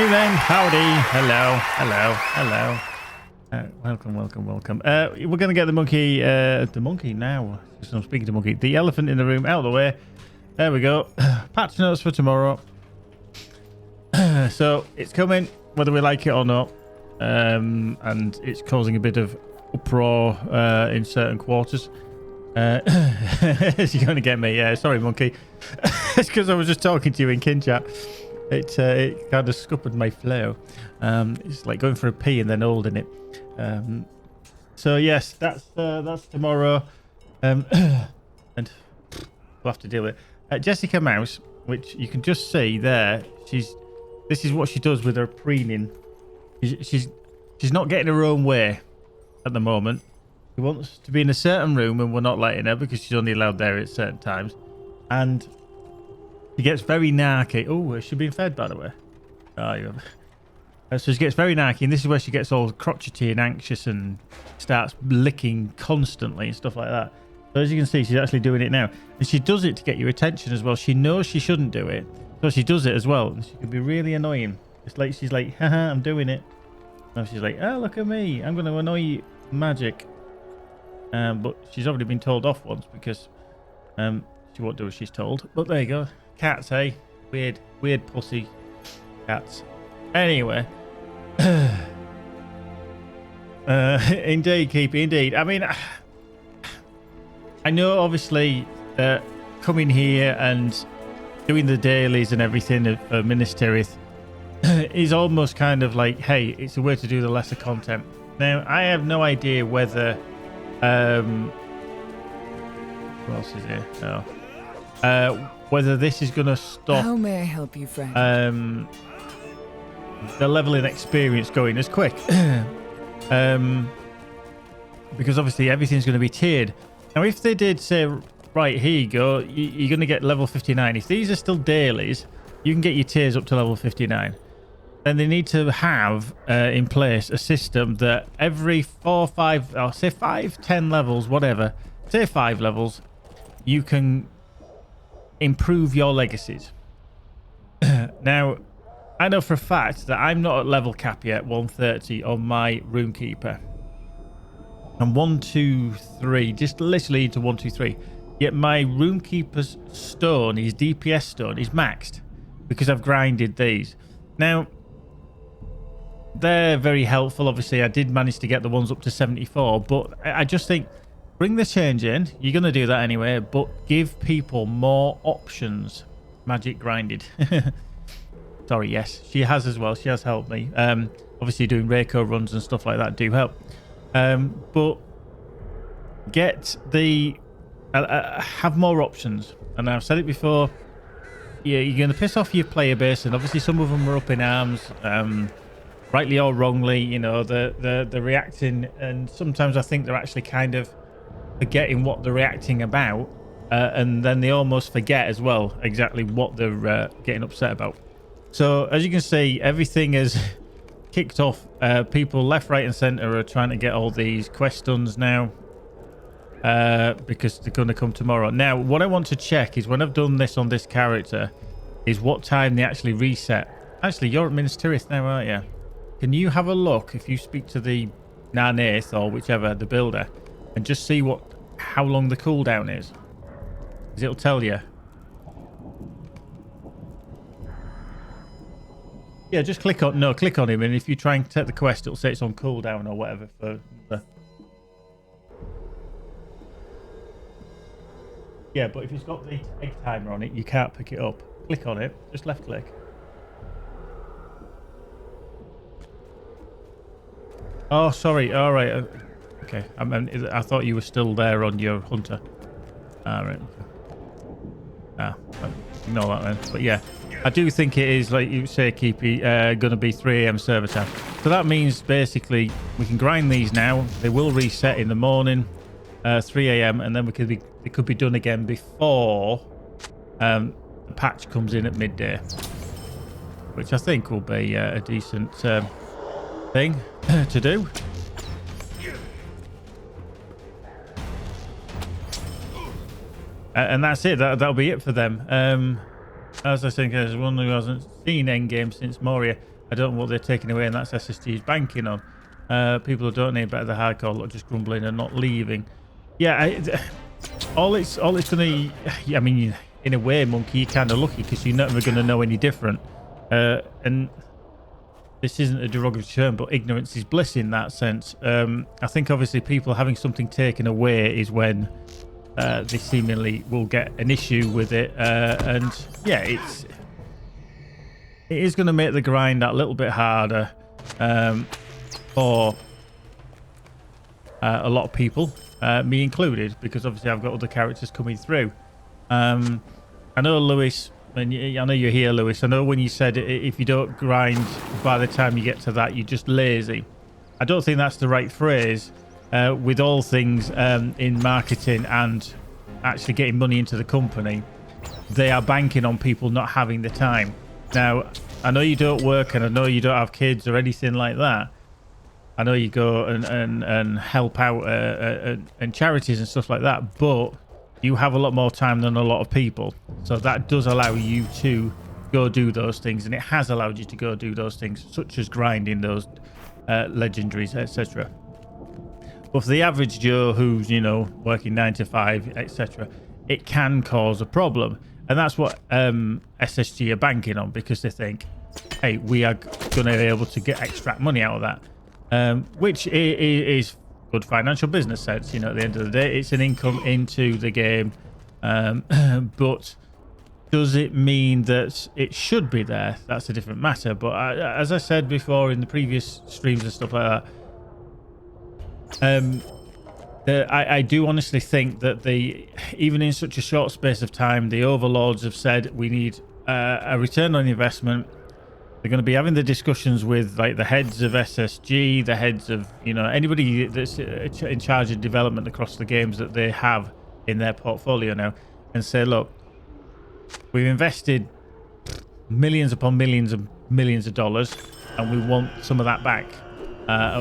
Evening, howdy, hello. Welcome. We're going to get the monkey now. I'm speaking to monkey. The elephant in the room out of the way. There we go. Patch notes for tomorrow. So it's coming, whether we like it or not. And it's causing a bit of uproar in certain quarters. You're going to get me. Sorry, monkey. It's because I was just talking to you in kin chat. It kind of scuppered my flow. It's like going for a pee and then holding it. So yes, that's tomorrow. And we'll have to deal with it. Jessica Mouse, which you can just see there. This is what she does with her preening. She's not getting her own way at the moment. She wants to be in a certain room and we're not letting her because she's only allowed there at certain times. And she gets very narky. Oh, has she been fed, by the way? Oh, you have. So she gets very narky, and this is where she gets all crotchety and anxious and starts licking constantly and stuff like that. So as you can see, she's actually doing it now. And she does it to get your attention as well. She knows she shouldn't do it, so she does it as well. And she can be really annoying. It's like she's like, haha, I'm doing it. Now she's like, oh, look at me. I'm going to annoy you. Magic. But she's already been told off once because she won't do as she's told. But there you go. Cats, eh? Weird pussy cats. Anyway. Indeed, Keepy, indeed. I mean, I know obviously coming here and doing the dailies and everything of Minas Tirith is almost kind of like, hey, it's a way to do the lesser content. Now, I have no idea whether who else is here? No. Whether this is going to stop. How may I help you, friend? The level in experience going as quick. Because obviously everything's going to be tiered. Now, if they did say, right, here you go, you're going to get level 59. If these are still dailies, you can get your tiers up to level 59. Then they need to have in place a system that every 4, 5, or say 5, 10 levels, whatever, say 5 levels, you can improve your legacies. Now, I know for a fact that I'm not at level cap yet, 130 on my Runekeeper. And 1, 2, 3, just literally into 1, 2, 3. Yet my Runekeeper's stone, his DPS stone, is maxed because I've grinded these. Now, they're very helpful. Obviously, I did manage to get the ones up to 74, but I just think bring the change in. You're going to do that anyway, but give people more options. Magic grinded. Sorry, yes, she has as well. She has helped me. Obviously, doing Reiko runs and stuff like that do help. But get the... have more options. And I've said it before. Yeah, you're going to piss off your player base, and obviously some of them are up in arms. Rightly or wrongly, you know, they're reacting, and sometimes I think they're actually kind of forgetting what they're reacting about, and then they almost forget as well exactly what they're getting upset about. So as you can see, everything is kicked off. People left, right and center are trying to get all these quest duns now, because they're going to come tomorrow. Now, what I want to check is when I've done this on this character is what time they actually reset. Actually, you're at Minas Tirith now, aren't you? Can you have a look if you speak to the Nanith or whichever, the builder, and just see how long the cooldown is? Because it'll tell you. Yeah, just click on him, and if you try and take the quest, it'll say it's on cooldown or whatever for the... Yeah, but if it's got the egg timer on it, you can't pick it up. Click on it, just left click. Oh, sorry. All right. Okay. I thought you were still there on your hunter. All right. Ignore that then. But yeah, I do think it is, like you say, Keepy, going to be 3 a.m. server time. So that means basically we can grind these now. They will reset in the morning, 3 a.m. and then it could be done again before the patch comes in at midday, which I think will be a decent thing to do. And that's it. That'll be it for them. As I think, as one who hasn't seen Endgame since Moria, I don't know what they're taking away, and that's SSG is banking on. People who don't need better the hardcore lot just grumbling and not leaving. Yeah, all it's gonna. I mean, in a way, Monkey, you're kind of lucky because you're never gonna know any different. And this isn't a derogatory term, but ignorance is bliss in that sense. I think obviously people having something taken away is when they seemingly will get an issue with it. And yeah, it is going to make the grind that little bit harder for a lot of people, me included, because obviously I've got other characters coming through. I know Lewis, and I know you're here, Lewis. I know when you said if you don't grind by the time you get to that, you're just lazy. I don't think that's the right phrase with all things in marketing and actually getting money into the company. They are banking on people not having the time. Now, I know you don't work and I know you don't have kids or anything like that. I know you go and help out and charities and stuff like that, but you have a lot more time than a lot of people. So that does allow you to go do those things, and it has allowed you to go do those things, such as grinding those legendaries, etc. But for the average Joe who's, you know, working 9 to 5, etc., it can cause a problem. And that's what SSG are banking on, because they think, hey, we are going to be able to extract money out of that, which is good financial business sense. You know, at the end of the day, it's an income into the game. But does it mean that it should be there? That's a different matter. But as I said before in the previous streams and stuff like that, I do honestly think that even in such a short space of time, the overlords have said we need a return on investment. They're going to be having the discussions with like the heads of SSG, the heads of, you know, anybody that's in charge of development across the games that they have in their portfolio now, and say, look, we've invested millions upon millions and millions of dollars, and we want some of that back.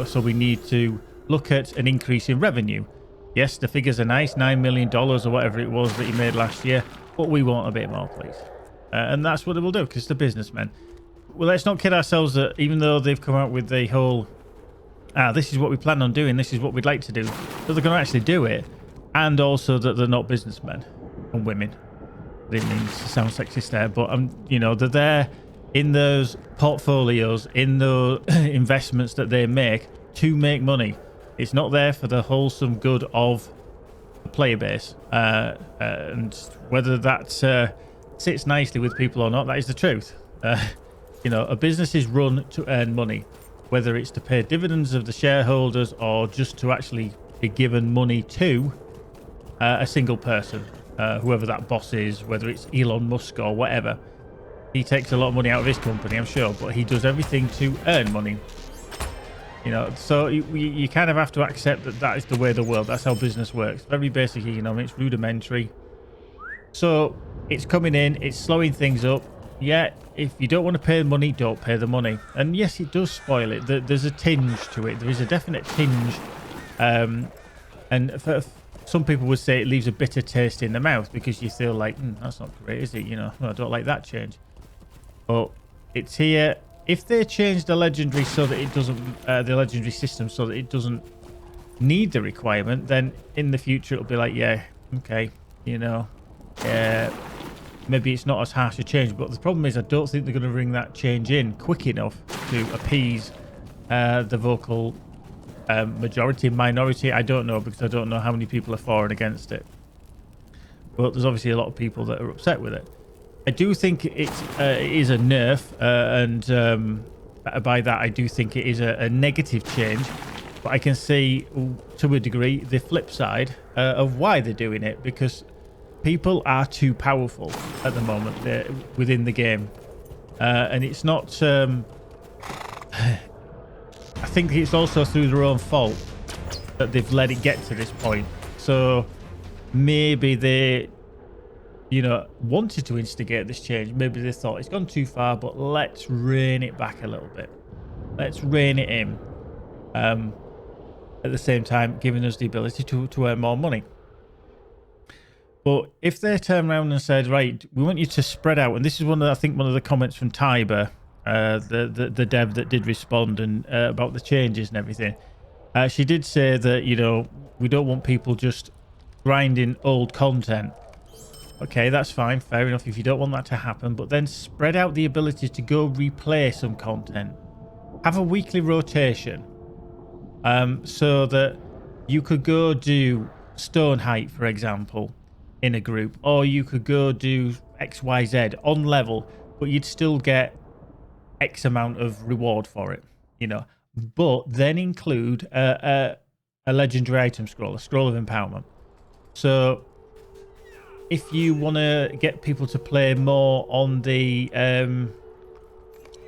So we need to look at an increase in revenue. Yes, the figures are nice, $9 million or whatever it was that you made last year, but we want a bit more, please. And that's what they will do, because they're businessmen. Well, let's not kid ourselves that even though they've come out with the whole, this is what we plan on doing, this is what we'd like to do, that they're going to actually do it, and also that they're not businessmen and women. I didn't mean to sound sexist there, but you know, they're there in those portfolios, in the investments that they make to make money. It's not there for the wholesome good of the player base, and whether that sits nicely with people or not, that is the truth. You know, a business is run to earn money, whether it's to pay dividends of the shareholders or just to actually be given money to a single person, whoever that boss is, whether it's Elon Musk or whatever. He takes a lot of money out of his company, I'm sure, but he does everything to earn money. You know, so you kind of have to accept that that is the way of the world. That's how business works. Very basic economics, rudimentary. So it's coming in, it's slowing things up. Yeah, if you don't want to pay the money, don't pay the money. And yes, it does spoil it. There's a tinge to it. There is a definite tinge. And for some people would say it leaves a bitter taste in the mouth, because you feel like, that's not great, is it? You know, I don't like that change. But it's here. If they change the legendary so that it doesn't, the legendary system so that it doesn't need the requirement, then in the future it'll be like, yeah, okay, you know, maybe it's not as harsh a change. But the problem is, I don't think they're going to bring that change in quick enough to appease the vocal majority, minority. I don't know, because I don't know how many people are for and against it. But there's obviously a lot of people that are upset with it. I do think it is a nerf, and by that I do think it is a negative change. But I can see, to a degree, the flip side of why they're doing it, because people are too powerful at the moment within the game, and it's not. I think it's also through their own fault that they've let it get to this point. So maybe they, you know, wanted to instigate this change. Maybe they thought it's gone too far, but let's rein it back a little bit. Let's rein it in. At the same time, giving us the ability to earn more money. But if they turn around and said, right, we want you to spread out, and this is I think one of the comments from Tiber the dev that did respond and about the changes and everything. She did say that, you know, we don't want people just grinding old content. Okay, that's fine. Fair enough if you don't want that to happen. But then spread out the ability to go replay some content. Have a weekly rotation. So that you could go do stone height, for example, in a group. Or you could go do XYZ on level. But you'd still get X amount of reward for it, you know. But then include a legendary item scroll, a scroll of empowerment. So if you want to get people to play more on the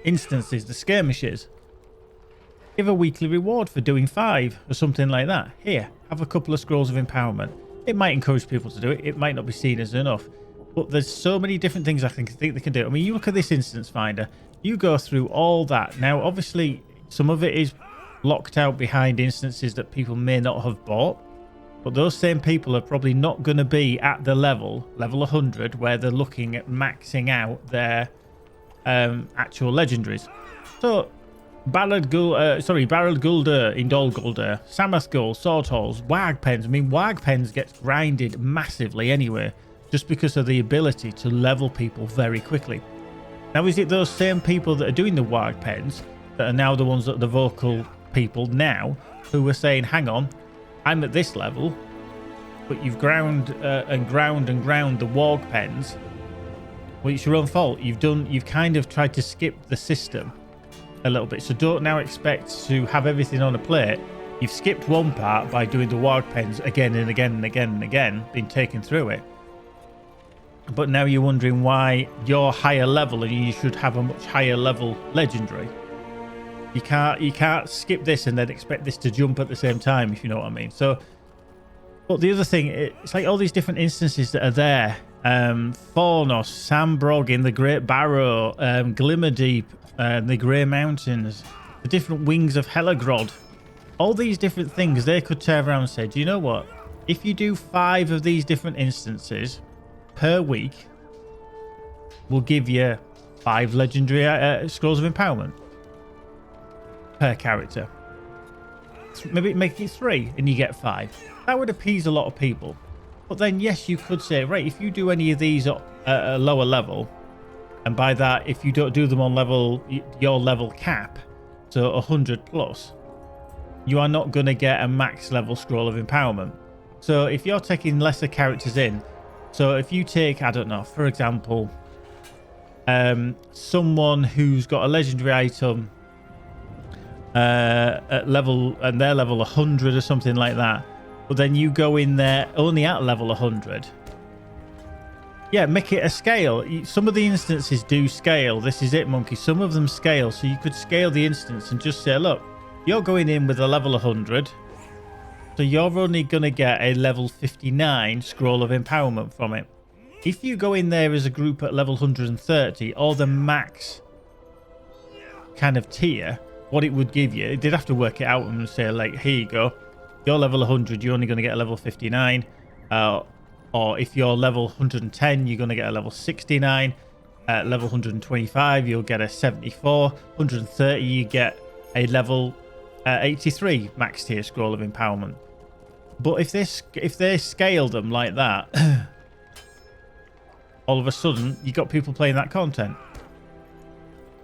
instances, the skirmishes, give a weekly reward for doing 5 or something like that. Here, have a couple of scrolls of empowerment. It might encourage people to do it. It might not be seen as enough. But there's so many different things I think they can do. I mean, you look at this instance finder. You go through all that. Now, obviously, some of it is locked out behind instances that people may not have bought. But those same people are probably not going to be at the level 100, where they're looking at maxing out their actual legendaries. So, Barreled Gulder, Indol Gulder, Samath Gull, Sword Halls, Wag Pens. I mean, Wag Pens gets grinded massively anyway, just because of the ability to level people very quickly. Now, is it those same people that are doing the Wag Pens that are now the ones that are the vocal people now, who are saying, hang on, I'm at this level, but you've ground the Wag Pens? Well, it's your own fault. You've kind of tried to skip the system a little bit. So don't now expect to have everything on a plate. You've skipped one part by doing the Wag Pens again and again and again and again, been taken through it. But now you're wondering why you're higher level and you should have a much higher level legendary. You can't skip this and then expect this to jump at the same time, if you know what I mean. So, but the other thing, it's like all these different instances that are there. Fornos, Sambrog in the Great Barrow, Glimmerdeep, the Grey Mountains, the different wings of Helagrod. All these different things, they could turn around and say, do you know what? If you do 5 of these different instances per week, we'll give you 5 legendary scrolls of empowerment per character. Maybe make it 3 and you get 5. That would appease a lot of people. But then, yes, you could say, right, if you do any of these at a lower level, and by that, if you don't do them on your level cap, so 100 plus, you are not going to get a max level scroll of empowerment. So if you're taking lesser characters in, so if you take, I don't know, for example, someone who's got a legendary item at level, and they're level 100 or something like that, but then you go in there only at level 100. Yeah, make it a scale. Some of the instances do scale. This is it, Monkey. Some of them scale. So you could scale the instance and just say, look, you're going in with a level 100. So you're only going to get a level 59 scroll of empowerment from it. If you go in there as a group at level 130 or the max kind of tier, what it would give you, they'd have to work it out and say, like, here you go. You're level 100, you're only going to get a level 59. Or if you're level 110, you're going to get a level 69. Level 125, you'll get a 74. 130, you get a level 83 max tier scroll of empowerment. But if they scale them like that, all of a sudden, you got people playing that content.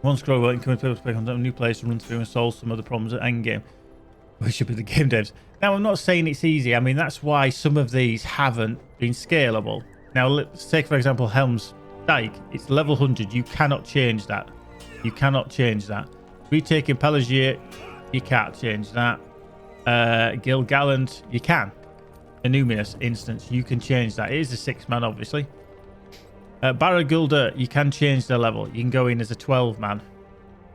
One scroll won't encourage people to play content, new players to run through and solve some of the problems at endgame. Which should be the game devs. Now, I'm not saying it's easy. I mean, that's why some of these haven't been scalable. Now, let's take, for example, Helm's Dyke. It's level 100. You cannot change that. You cannot change that. Retaking Pelagier, you can't change that. Gil Gallant, you can. Illuminous instance, you can change that. It is a 6-man, obviously. Baragulda, you can change the level. You can go in as a 12-man.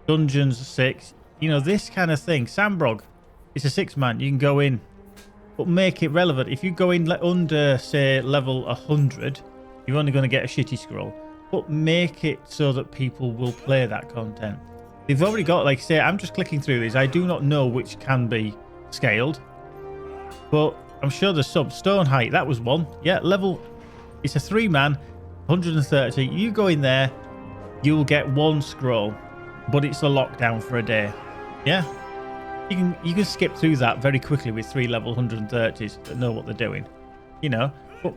Dungeons, 6. You know, this kind of thing. Sambrog, it's a 6-man. You can go in, but make it relevant. If you go in under, say, level 100, you're only going to get a shitty scroll. But make it so that people will play that content. They've already got, like, say, I'm just clicking through these. I do not know which can be scaled, but I'm sure there's some. Stone height, that was one. Yeah, level, it's a 3-man, 130. You go in there, you'll get 1 scroll. but it's a lockdown for a day. Yeah, you can skip through that very quickly with 3 level 130s that know what they're doing, you know. But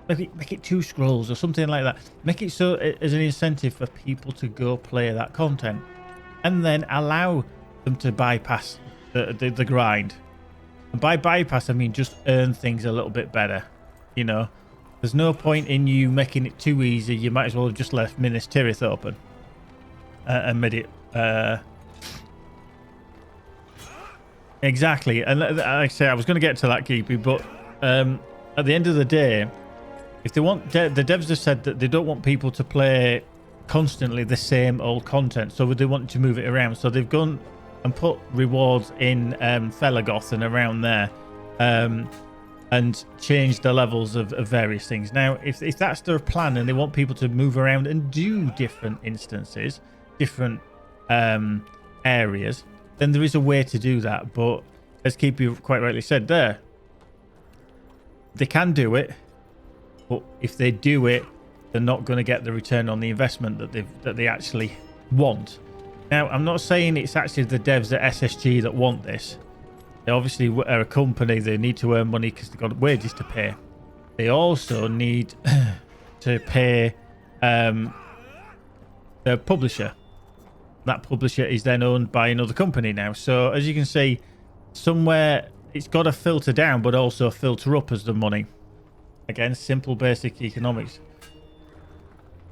make it 2 scrolls or something like that. Make it so as an incentive for people to go play that content, and then allow them to bypass the grind. And by bypass, I mean just earn things a little bit better, you know. There's no point in you making it too easy. You might as well have just left Minas Tirith open and made it exactly. And like I say, I was going to get to that, Keepy, but at the end of the day, if they want, the devs have said that they don't want people to play constantly the same old content, so they want to move it around. So they've gone and put rewards in Felagoth and around there, and changed the levels of various things. Now, if that's their plan and they want people to move around and do different instances, different areas, then there is a way to do that. But as Keepy quite rightly said there, they can do it, but if they do it, they're not going to get the return on the investment that they actually want. Now, I'm not saying it's actually the devs at SSG that want this. They obviously are a company. They need to earn money because they've got wages to pay. They also need to pay the publisher. That publisher is then owned by another company now. So as you can see, somewhere it's got to filter down, but also filter up as the money. Again, simple basic economics.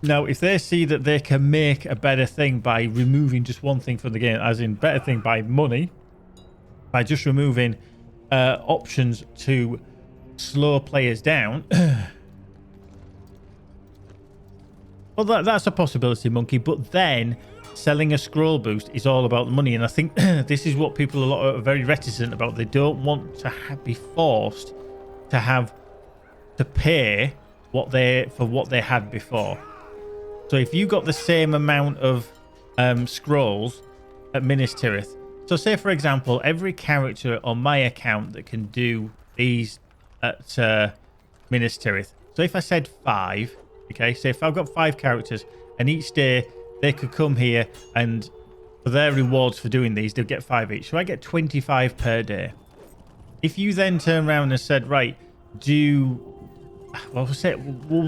Now, if they see that they can make a better thing by removing just one thing from the game, as in better thing by money, by just removing options to slow players down, well, that's a possibility, Monkey. But then selling a scroll boost is all about the money, and I think this is what people are very reticent about. They don't want to be forced to have to pay what they had before. So if you got the same amount of scrolls at Minas Tirith, so say for example, every character on my account that can do these at Minas Tirith. So if I said 5, okay, so if I've got 5 characters and each day they could come here and for their rewards for doing these, they'll get 5 each. So I get 25 per day. If you then turn around and said, right, we'll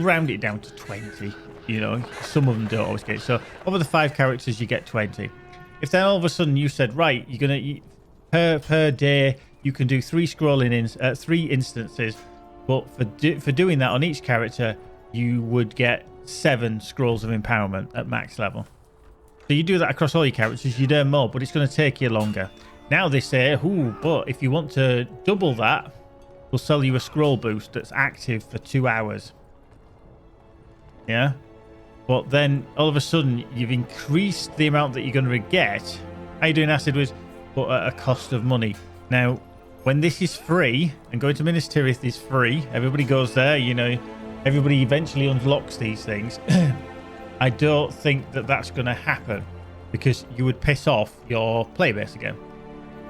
round it down to 20. You know, some of them don't always get it. So over the 5 characters, you get 20. If then all of a sudden you said, right, you're gonna per day you can do 3 scrolling 3 instances, but for doing that on each character, you would get 7 scrolls of empowerment at max level. So you do that across all your characters, you'd earn more, but it's going to take you longer. Now they say, ooh, but if you want to double that, we'll sell you a scroll boost that's active for 2 hours. Yeah. But then all of a sudden you've increased the amount that you're going to get. How you doing, Acid Wiz? But at a cost of money. Now, when this is free, and going to Minas Tirith is free, everybody goes there, you know, everybody eventually unlocks these things. I don't think that that's going to happen because you would piss off your player base again.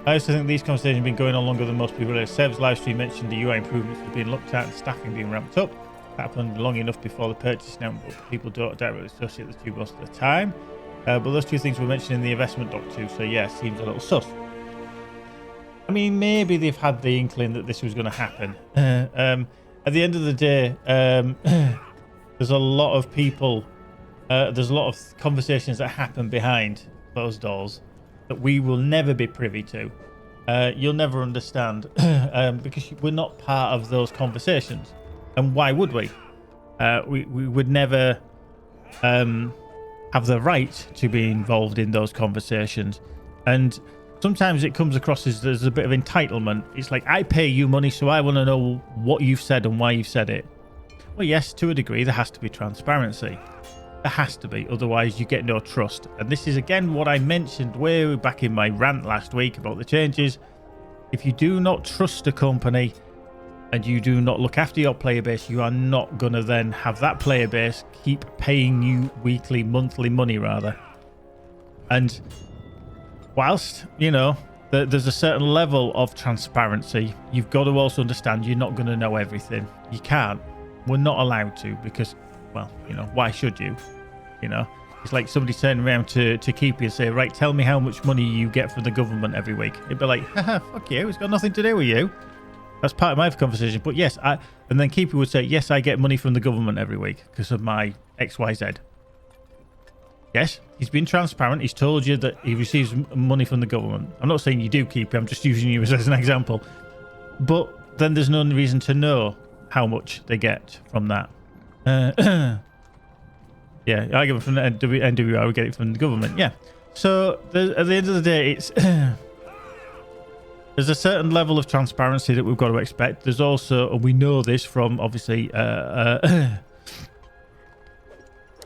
I also think these conversations have been going on longer than most people realize. Seb's live stream mentioned the UI improvements have been looked at and staffing being ramped up. That happened long enough before the purchase now, but people don't directly associate the two most of the time. But those 2 things were mentioned in the investment doc too, so yeah, seems a little sus. I mean, maybe they've had the inkling that this was going to happen. At the end of the day, there's a lot of people, there's a lot of conversations that happen behind closed doors that we will never be privy to. You'll never understand because we're not part of those conversations. And why would we? We would never have the right to be involved in those conversations. And sometimes it comes across as there's a bit of entitlement. It's like, I pay you money, so I want to know what you've said and why you've said it. Well, yes, to a degree, there has to be transparency. There has to be. Otherwise, you get no trust. And this is, again, what I mentioned way back in my rant last week about the changes. If you do not trust a company and you do not look after your player base, you are not going to then have that player base keep paying you weekly, monthly money, rather. And whilst, you know, there's a certain level of transparency, you've got to also understand you're not going to know everything. You can't. We're not allowed to because, well, you know, why should you? You know, It's like somebody turning around to keep you and say, right, tell me how much money you get from the government every week. It'd be like, haha, fuck you, it's got nothing to do with you. That's part of my conversation. But yes, and then Keeper would say, yes, I get money from the government every week because of my XYZ. Yes, he's been transparent. He's told you that he receives money from the government. I'm not saying you do, Keeper. I'm just using you as an example. But then there's no reason to know how much they get from that. Yeah, I get it from the NWI. We get it from the government. Yeah. So at the end of the day, it's there's a certain level of transparency that we've got to expect. There's also, and we know this from obviously.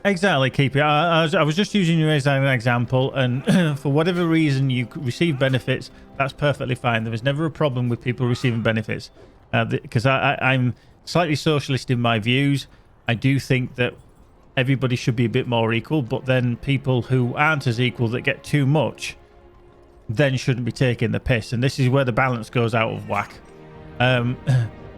Exactly, Keeper. I was just using you as an example, and for whatever reason you receive benefits, that's perfectly fine. There is never a problem with people receiving benefits, because I'm slightly socialist in my views. I do think that everybody should be a bit more equal, but then people who aren't as equal that get too much then shouldn't be taking the piss, and this is where the balance goes out of whack.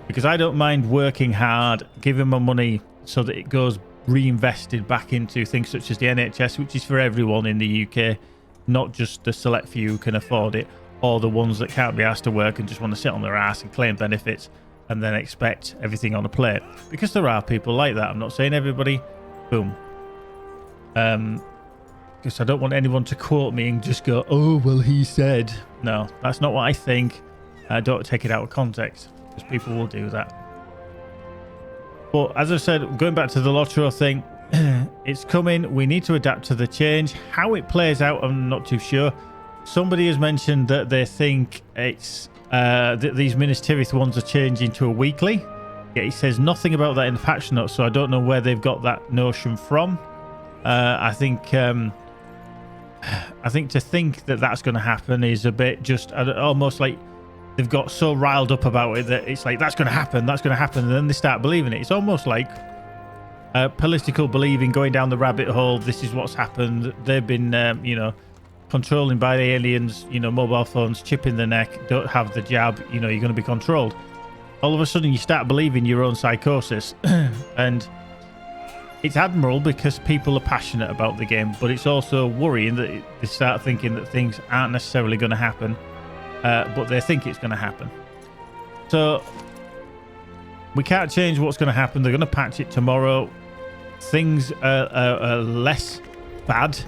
Because I don't mind working hard, giving my money so that it goes reinvested back into things such as the NHS, which is for everyone in the UK, not just the select few who can afford it, or the ones that can't be asked to work and just want to sit on their ass and claim benefits and then expect everything on a plate. Because there are people like that. I'm not saying everybody. Boom. Because I don't want anyone to quote me and just go, oh, well, he said. No, that's not what I think. Don't take it out of context, because people will do that. But as I said, going back to the LOTRO thing, it's coming. We need to adapt to the change. How it plays out, I'm not too sure. Somebody has mentioned that they think it's that these Minas Tirith ones are changing to a weekly. Yeah, he says nothing about that in the patch notes, so I don't know where they've got that notion from. I think to think that that's going to happen is a bit just almost like they've got so riled up about it that it's like, that's going to happen, and then they start believing it. It's almost like political believing, going down the rabbit hole. This is what's happened. They've been, controlling by the aliens, mobile phones, chip in the neck, don't have the jab, you're going to be controlled. All of a sudden, you start believing your own psychosis. And it's admirable because people are passionate about the game, but it's also worrying that they start thinking that things aren't necessarily going to happen. But they think it's going to happen. So we can't change what's going to happen. They're going to patch it tomorrow. Things are less bad.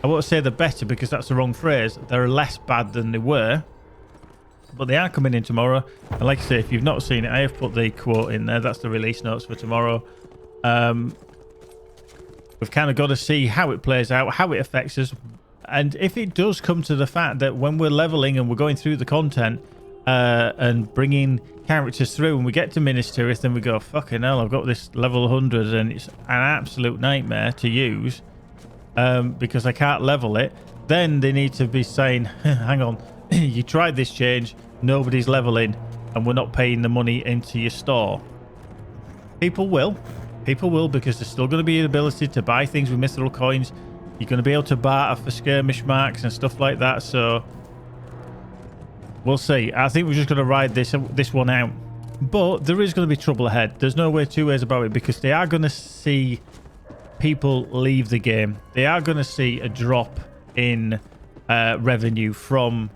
I won't say they're better because that's the wrong phrase. They're less bad than they were. But they are coming in tomorrow. And like I say, if you've not seen it, I have put the quote in there. That's the release notes for tomorrow. We've kind of got to see how it plays out, how it affects us. And if it does come to the fact that when we're leveling and we're going through the content and bringing characters through and we get to Minas Tirith and we go, fucking hell, I've got this level 100 and it's an absolute nightmare to use because I can't level it, then they need to be saying, hang on, you tried this change, nobody's leveling and we're not paying the money into your store. People will because there's still going to be the ability to buy things with mithril coins. You're going to be able to barter for skirmish marks and stuff like that. So we'll see. I think we're just going to ride this one out. But there is going to be trouble ahead. There's no way two ways about it because they are going to see people leave the game. They are going to see a drop in revenue from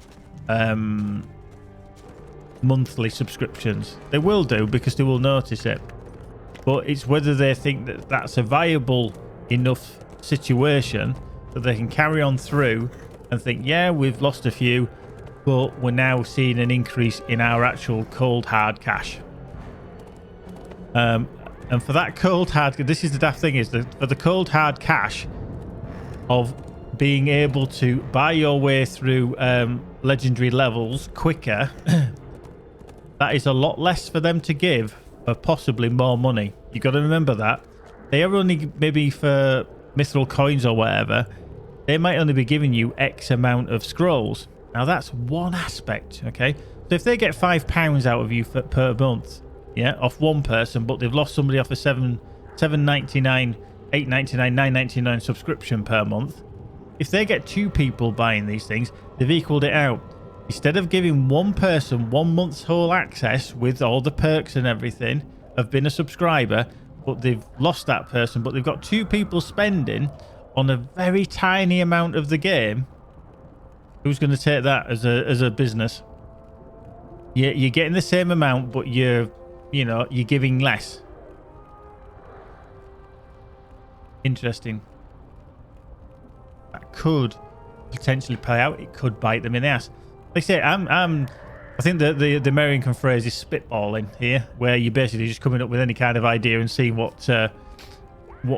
monthly subscriptions. They will do because they will notice it. But it's whether they think that that's a viable enough situation that they can carry on through and think, yeah, we've lost a few, but we're now seeing an increase in our actual cold hard cash. And for that cold hard, this is the daft thing, is that for the cold hard cash of being able to buy your way through legendary levels quicker, that is a lot less for them to give for possibly more money. You got to remember that they are only maybe for mithril coins or whatever, they might only be giving you X amount of scrolls. Now that's one aspect, okay? So if they get £5 out of you per month, yeah, off one person, but they've lost somebody off a $7.99, $8.99, $9.99 subscription per month, if they get two people buying these things, they've equaled it out. Instead of giving one person 1 month's whole access with all the perks and everything of being a subscriber, but they've lost that person, but they've got 2 people spending on a very tiny amount of the game. Who's going to take that as a business? You're getting the same amount, but you're giving less. Interesting. That could potentially play out. It could bite them in the ass. Like I say, I think the American phrase is spitballing here, where you're basically just coming up with any kind of idea and seeing what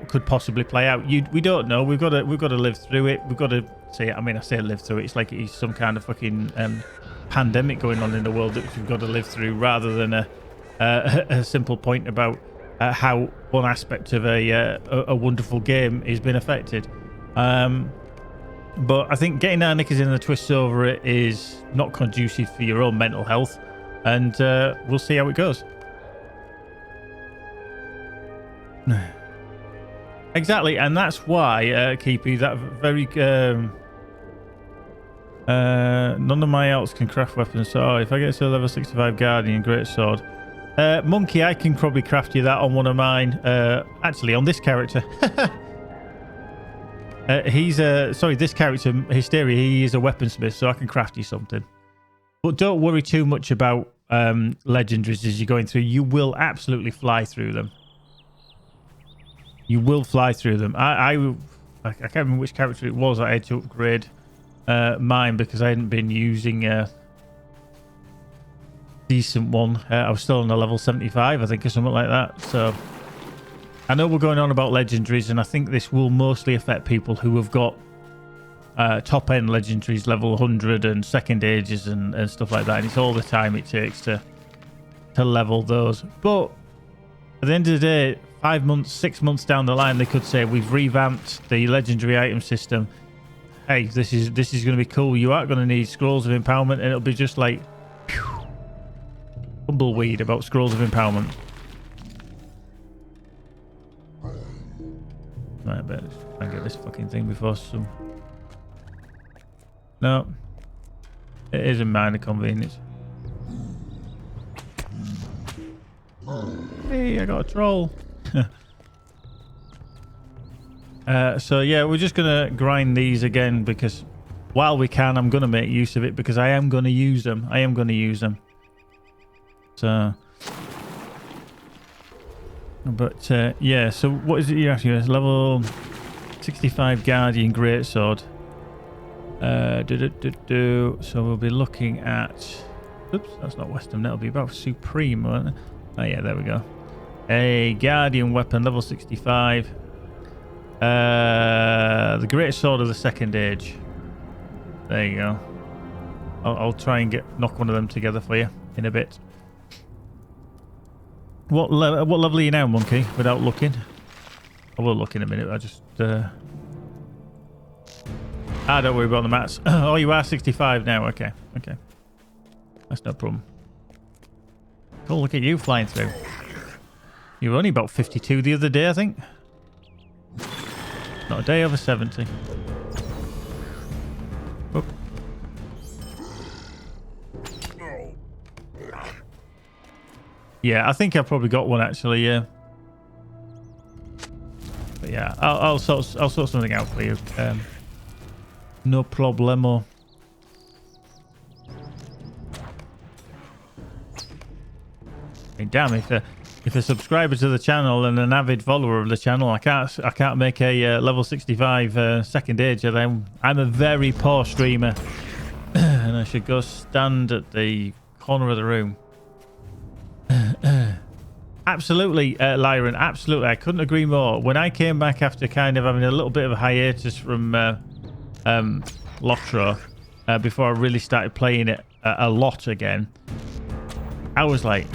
could possibly play out. We don't know. We've got to live through it. We've got to say it. I mean, I say live through it. It's like it's some kind of fucking pandemic going on in the world that we've got to live through, rather than a simple point about how one aspect of a wonderful game has been affected. But I think getting our knickers in the twists over it is not conducive for your own mental health, and we'll see how it goes. Exactly, and that's why, Keepy, that very none of my elves can craft weapons. So if I get to a level 65 Guardian Great Sword, Monkey, I can probably craft you that on one of mine. Actually, on this character. This character, Hysteria, he is a weaponsmith, so I can craft you something. But don't worry too much about legendaries as you're going through. You will absolutely fly through them. You will fly through them. I can't remember which character it was I had to upgrade mine, because I hadn't been using a decent one. I was still on a level 75, I think, or something like that. So I know we're going on about legendaries, and I think this will mostly affect people who have got top end legendaries, level 100 and second ages and stuff like that. And it's all the time it takes to level those. But at the end of the day, 5 months, 6 months down the line, they could say we've revamped the legendary item system. Hey, this is going to be cool. You aren't going to need scrolls of empowerment, and it'll be just like tumbleweed about scrolls of empowerment. Right, I better try and get this fucking thing before some... No. It is a minor convenience. Hey, I got a troll. So yeah, we're just going to grind these again, because while we can, I'm going to make use of it, because I am going to use them. So... But yeah, so what is it you're asking us? Level 65 Guardian Greatsword. So we'll be looking at... Oops, that's not Western. That'll be about Supreme, won't it? Oh yeah, there we go. A Guardian weapon, level 65. The Greatsword of the Second Age. There you go. I'll try and knock one of them together for you in a bit. What level are you now, Monkey? Without looking, I will look in a minute. I just don't worry about the mats. Oh, you are 65 now. Okay, that's no problem. Cool. Look at you flying through. You were only about 52 the other day, I think. Not a day over 70. Oop. Yeah, I think I've probably got one actually. Yeah, but yeah, I'll sort something out for you. No problemo. I mean, damn, if a subscriber to the channel and an avid follower of the channel, I can't make a level 65 second age. I'm a very poor streamer, and I should go stand at the corner of the room. Absolutely, Lyron, absolutely. I couldn't agree more. When I came back after kind of having a little bit of a hiatus from LOTRO, before I really started playing it a lot again, I was like,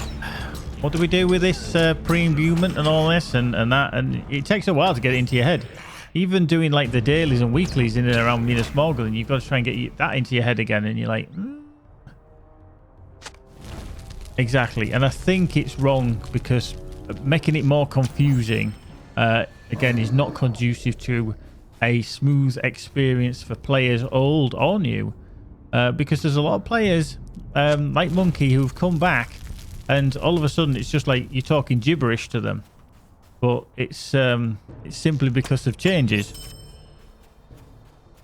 what do we do with this pre-imbuement and all this and that? And it takes a while to get it into your head. Even doing like the dailies and weeklies in and around Minas Morgul, you've got to try and get that into your head again, and you're like... Exactly, and I think it's wrong because making it more confusing, again, is not conducive to a smooth experience for players old or new, because there's a lot of players like Monkey who've come back, and all of a sudden it's just like you're talking gibberish to them. but it's simply because of changes.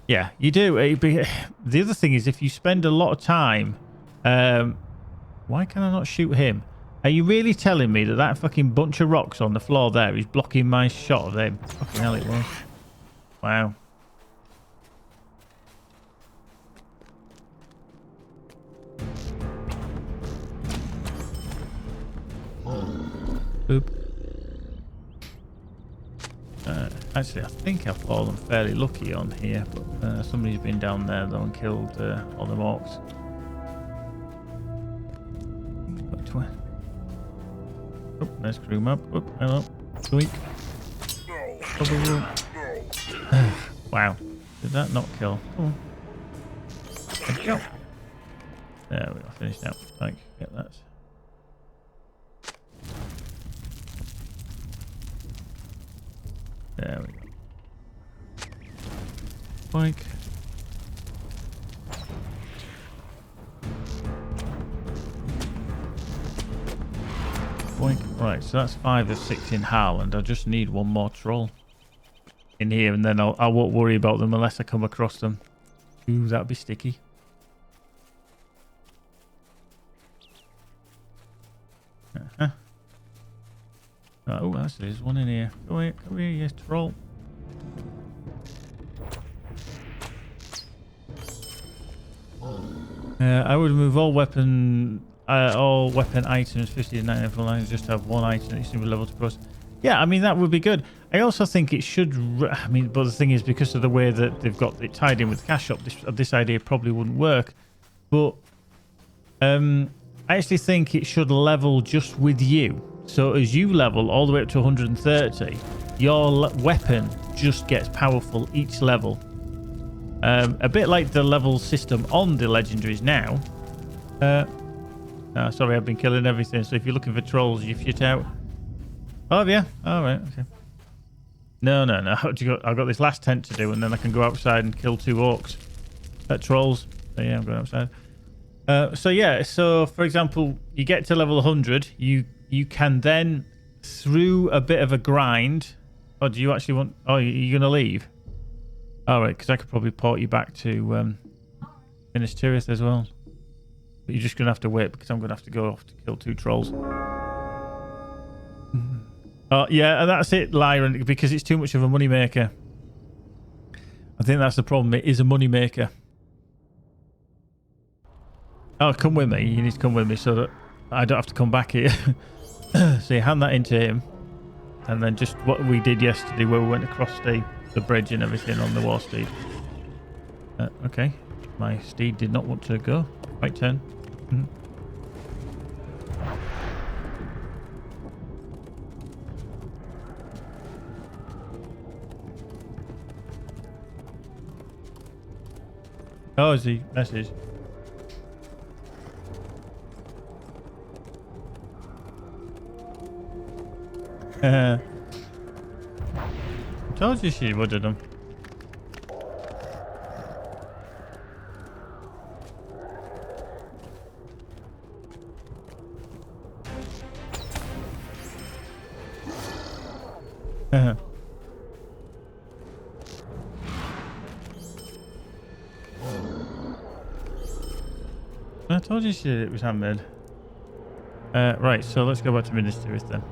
Yeah, you do. The other thing is, if you spend a lot of time, why can I not shoot him? Are you really telling me that that fucking bunch of rocks on the floor there is blocking my shot of him? Fucking hell, it was. Wow. Boop. Actually, I think I've fallen fairly lucky on here, but somebody's been down there though and killed all the orcs. Oh, nice crew map. Oh, hello. Sweet. Wow. Did that not kill? Come on. There we go. There we go. Finished now. Like, get that. There we go. Boink. Boink. Right, so that's 5 of 6 in Harland. I just need one more troll in here, and then I won't worry about them unless I come across them. Ooh, that'd be sticky. Oh, actually, there's one in here. Come here, yes, troll. I would move all weapon items 50 to 90 for lines, just have one item that you seem level to plus. Yeah, I mean, that would be good. I also think it should, I mean, but the thing is, because of the way that they've got it tied in with the cash shop, this idea probably wouldn't work. But I actually think it should level just with you. So as you level all the way up to 130, your weapon just gets powerful each level. A bit like the level system on the legendaries now. Oh, sorry, I've been killing everything. So if you're looking for trolls, you shit out. Oh, yeah. All right. Okay. No. I've got this last tent to do, and then I can go outside and kill 2 orcs. Trolls. So yeah, I'm going outside. So yeah. So for example, you get to level 100. You can then, through a bit of a grind. Oh, do you actually want? Oh, you're gonna leave? All right, because I could probably port you back to Minas Tirith as well. But you're just going to have to wait because I'm going to have to go off to kill 2 trolls. Oh, yeah, and that's it, Lyron, because it's too much of a moneymaker. I think that's the problem. It is a moneymaker. Oh, come with me. You need to come with me so that I don't have to come back here. So you hand that into him. And then just what we did yesterday where we went across the bridge and everything on the war steed. Okay. My steed did not want to go. Right turn. Oh, is he? Message. I told you she would have done. I told you it was handmade. Right, so let's go back to Minas Tirith then.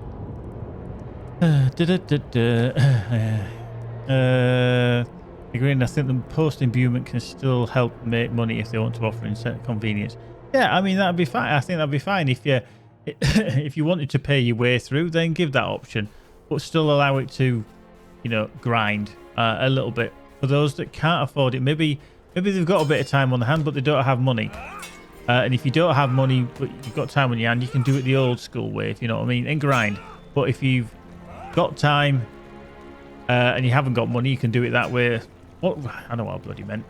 Agreeing, I think the post-imbuement can still help make money if they want to offer incentive convenience. Yeah, I mean, that'd be fine. I think that'd be fine if you if you wanted to pay your way through, then give that option, but still allow it to, you know, grind a little bit. For those that can't afford it, maybe they've got a bit of time on the hand, but they don't have money. And if you don't have money, but you've got time on your hand, you can do it the old school way, if you know what I mean, and grind. But if you've got time and you haven't got money, you can do it that way. What? I know what I bloody meant.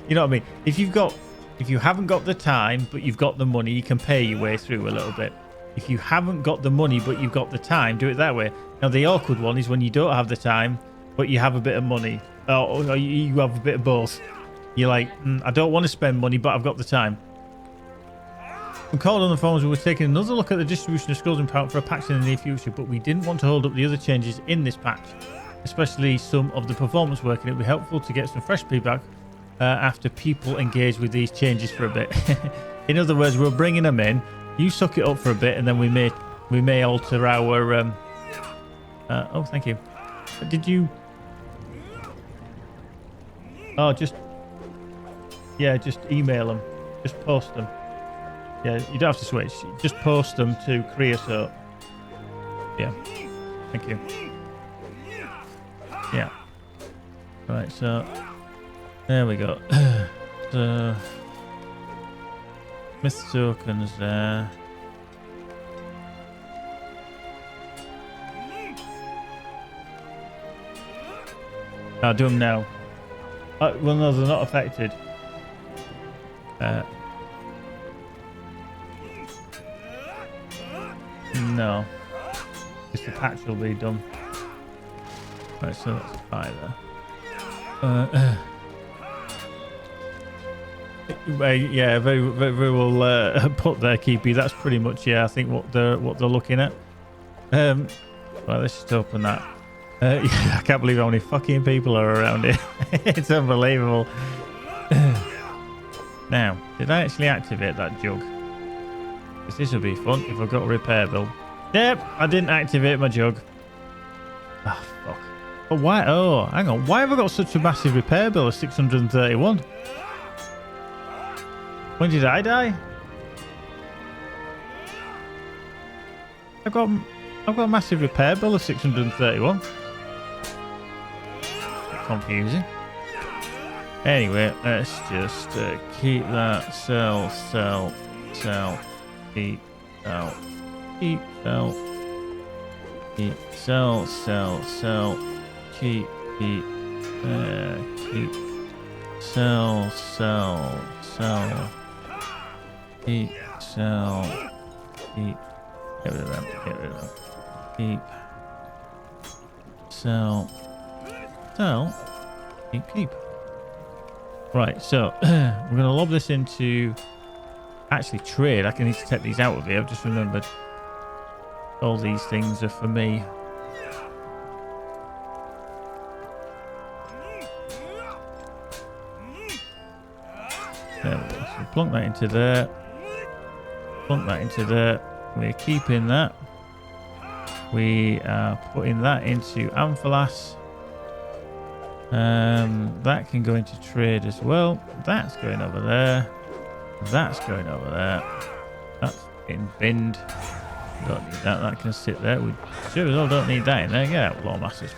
You know what I mean? If you haven't got the time, but you've got the money, you can pay your way through a little bit. If you haven't got the money, but you've got the time, do it that way. Now, the awkward one is when you don't have the time, but you have a bit of money. Or you have a bit of both. You're like, I don't want to spend money, but I've got the time. We called on the phones. We were taking another look at the distribution of skulls and power for a patch in the near future, but we didn't want to hold up the other changes in this patch, especially some of the performance work, and it would be helpful to get some fresh feedback after people engage with these changes for a bit. In other words, we're bringing them in. You suck it up for a bit, and then we may alter our. Oh, thank you. Did you? Oh, just email them. Just post them. Yeah, you don't have to switch. Just post them to creosote. Yeah. Thank you. Yeah. Right, so there we go. So Smith tokens there. I'll do them now. Well, no, they're not affected. No. Just the patch will be done. Right, so that's 5 there. Yeah, very well put there, Keepy. That's pretty much, yeah, I think what they're looking at. Well, let's just open that. Yeah, I can't believe how many fucking people are around here. It's unbelievable. Now, did I actually activate that jug? Because this will be fun if I've got a repair bill. Yep, I didn't activate my jug. Ah, fuck. But why? Oh, hang on. Why have I got such a massive repair bill of 631? When did I die? I've got a massive repair bill of 631. Confusing. Anyway, let's just keep that. Sell, keep, sell, keep, sell, keep, sell, keep, keep, sell, keep, sell, keep, get rid of them, keep, sell, keep. Right, so we're going to lob this into actually trade. I can need to take these out of here. I've just remembered all these things are for me. There we go. So plunk that into there. Plunk that into there. We're keeping that. We are putting that into Amphalas. That can go into trade as well. That's going over there. That's going over there. That's getting binned. Don't need that. That can sit there. We sure as well don't need that in there. Get out, Law Masters.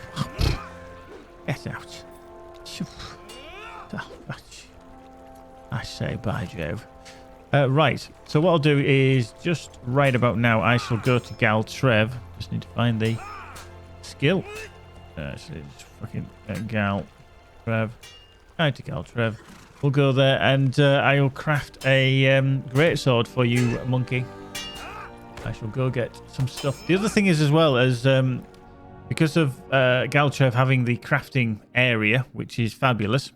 Get out. I say bye, Jove. Right. So what I'll do is just right about now, I shall go to Galtrev. Just need to find the skill. Actually, just fucking Galtrev. Right to Galtrev. We'll go there and I will craft a greatsword for you, Monkey. I shall go get some stuff. The other thing is as well as because of Galtrev having the crafting area, which is fabulous.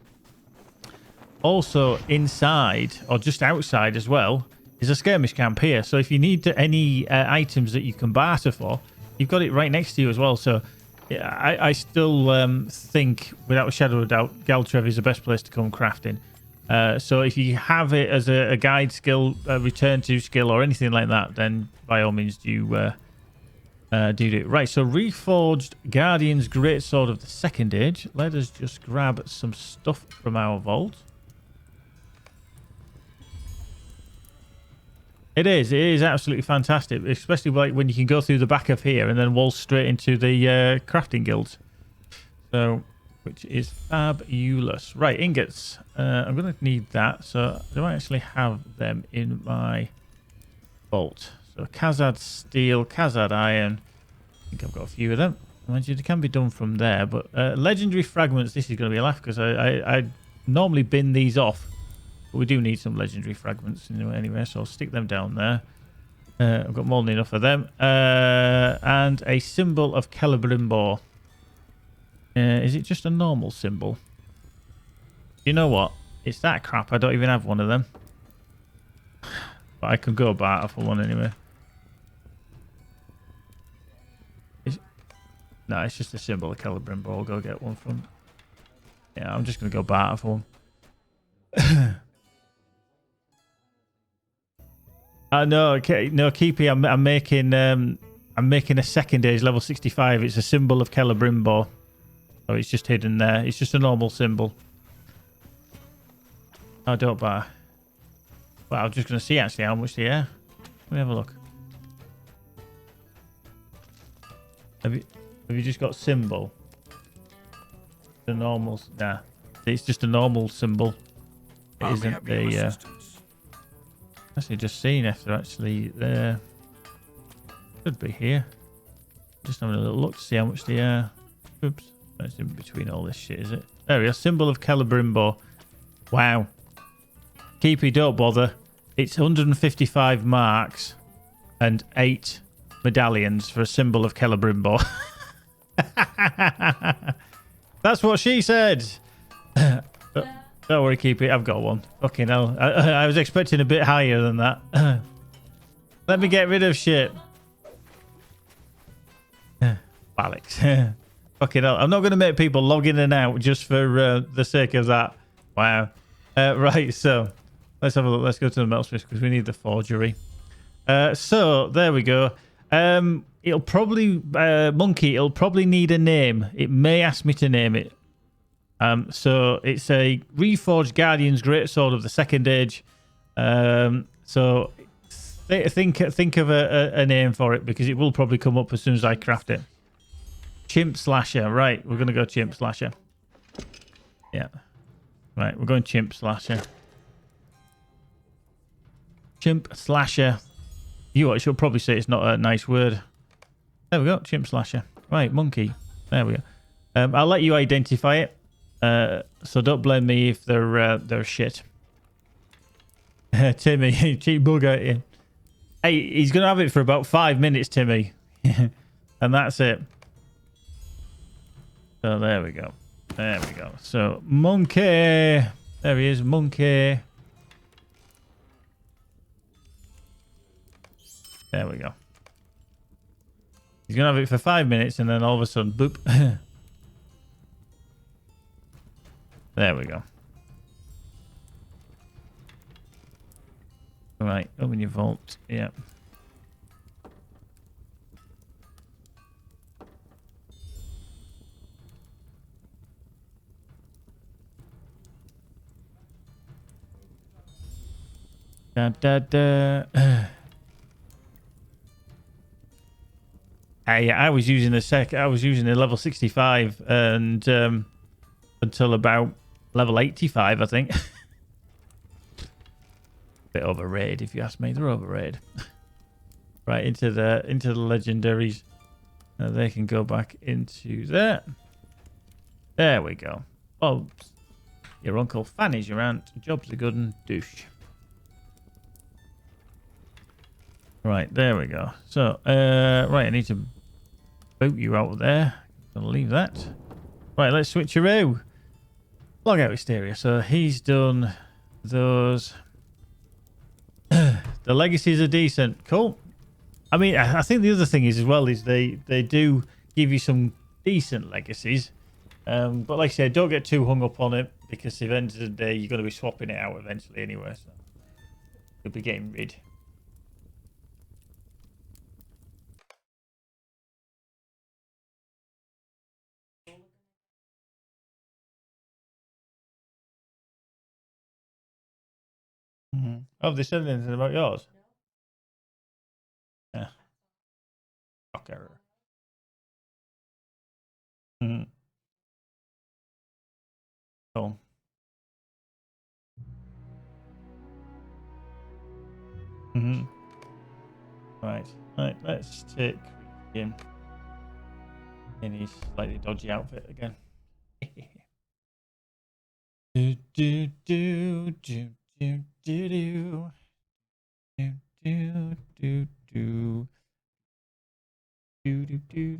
Also inside or just outside as well is a skirmish camp here. So if you need any items that you can barter for, you've got it right next to you as well. So yeah, I still think, without a shadow of a doubt, Galtrev is the best place to come crafting. So if you have it as a guide skill, a return to skill, or anything like that, then by all means do it. Right, so Reforged Guardian's Greatsword of the Second Age. Let us just grab some stuff from our vault. It is absolutely fantastic, especially like when you can go through the back of here and then waltz straight into the crafting guilds. So, which is fabulous. Right, ingots. I'm going to need that. So, do I actually have them in my vault? So, Khazad steel, Khazad iron. I think I've got a few of them. It can be done from there, but legendary fragments. This is going to be a laugh because I normally bin these off. But we do need some legendary fragments anyway, so I'll stick them down there. I've got more than enough of them. And a symbol of Celebrimbor. Is it just a normal symbol? You know what? It's that crap. I don't even have one of them. But I could go barter for one anyway. No, it's just a symbol of Celebrimbor. I'll go get one from... Yeah, I'm just going to go barter for one. No, okay, no, Keepy, I'm making a second age level 65. It's a symbol of Celebrimbor. So it's just hidden there. It's just a normal symbol. Oh, don't buy. Well, I'm just going to see actually how much they are. Let me have a look. Have you just got symbol? The normal... Nah. It's just a normal symbol. It isn't the... Actually, just seeing if they're actually there. Could be here. Just having a little look to see how much they are. Oops. That's in between all this shit, is it? There we are. Symbol of Celebrimbor. Wow. Keepy, don't bother. It's 155 marks and 8 medallions for a symbol of Celebrimbor. That's what she said. Don't worry, Keepy. I've got one. Fucking hell. I was expecting a bit higher than that. Let me get rid of shit. Alex. Fucking hell. I'm not going to make people log in and out just for the sake of that. Wow. Right, so let's have a look. Let's go to the metal switch because we need the forgery. So there we go. It'll probably Monkey. It'll probably need a name. It may ask me to name it. So it's a reforged Guardian's Greatsword of the Second Age. So think of a name for it because it will probably come up as soon as I craft it. Chimp Slasher. Right, we're gonna go Chimp Slasher. Yeah. Right, we're going Chimp Slasher. Chimp Slasher. I should probably say it's not a nice word. There we go, Chimp Slasher. Right, Monkey. There we go. I'll let you identify it. So don't blame me if they're shit. Timmy, cheap bugger. Yeah. Hey, he's gonna have it for about 5 minutes, Timmy, and that's it. So there we go. There we go. So Monkey, there he is, Monkey. There we go. He's gonna have it for 5 minutes, and then all of a sudden, boop. There we go. All right, open your vault. Yeah. Da da da. I was using a level 65 and until about level 85, I think. Bit overrated, if you ask me. They're overrated. Right, into the legendaries. They can go back into there. There we go. Oh, your Uncle Fanny's your aunt. Job's a good and douche. Right, there we go. So, right, I need to boot you out of there. Gonna leave that. Right, let's switch around. Log out Hysteria. So he's done those. The legacies are decent. Cool. I mean, I think the other thing is as well is they do give you some decent legacies. But like I said, don't get too hung up on it because at the end of the day, you're going to be swapping it out eventually anyway. So you'll be getting rid. Mm-hmm. Oh, have they said anything about yours? Yeah. Okay. Mm-hmm. Cool. Mm-hmm. Right. Right. Let's take him in his slightly dodgy outfit again. do do do do do do do do do do do do do do.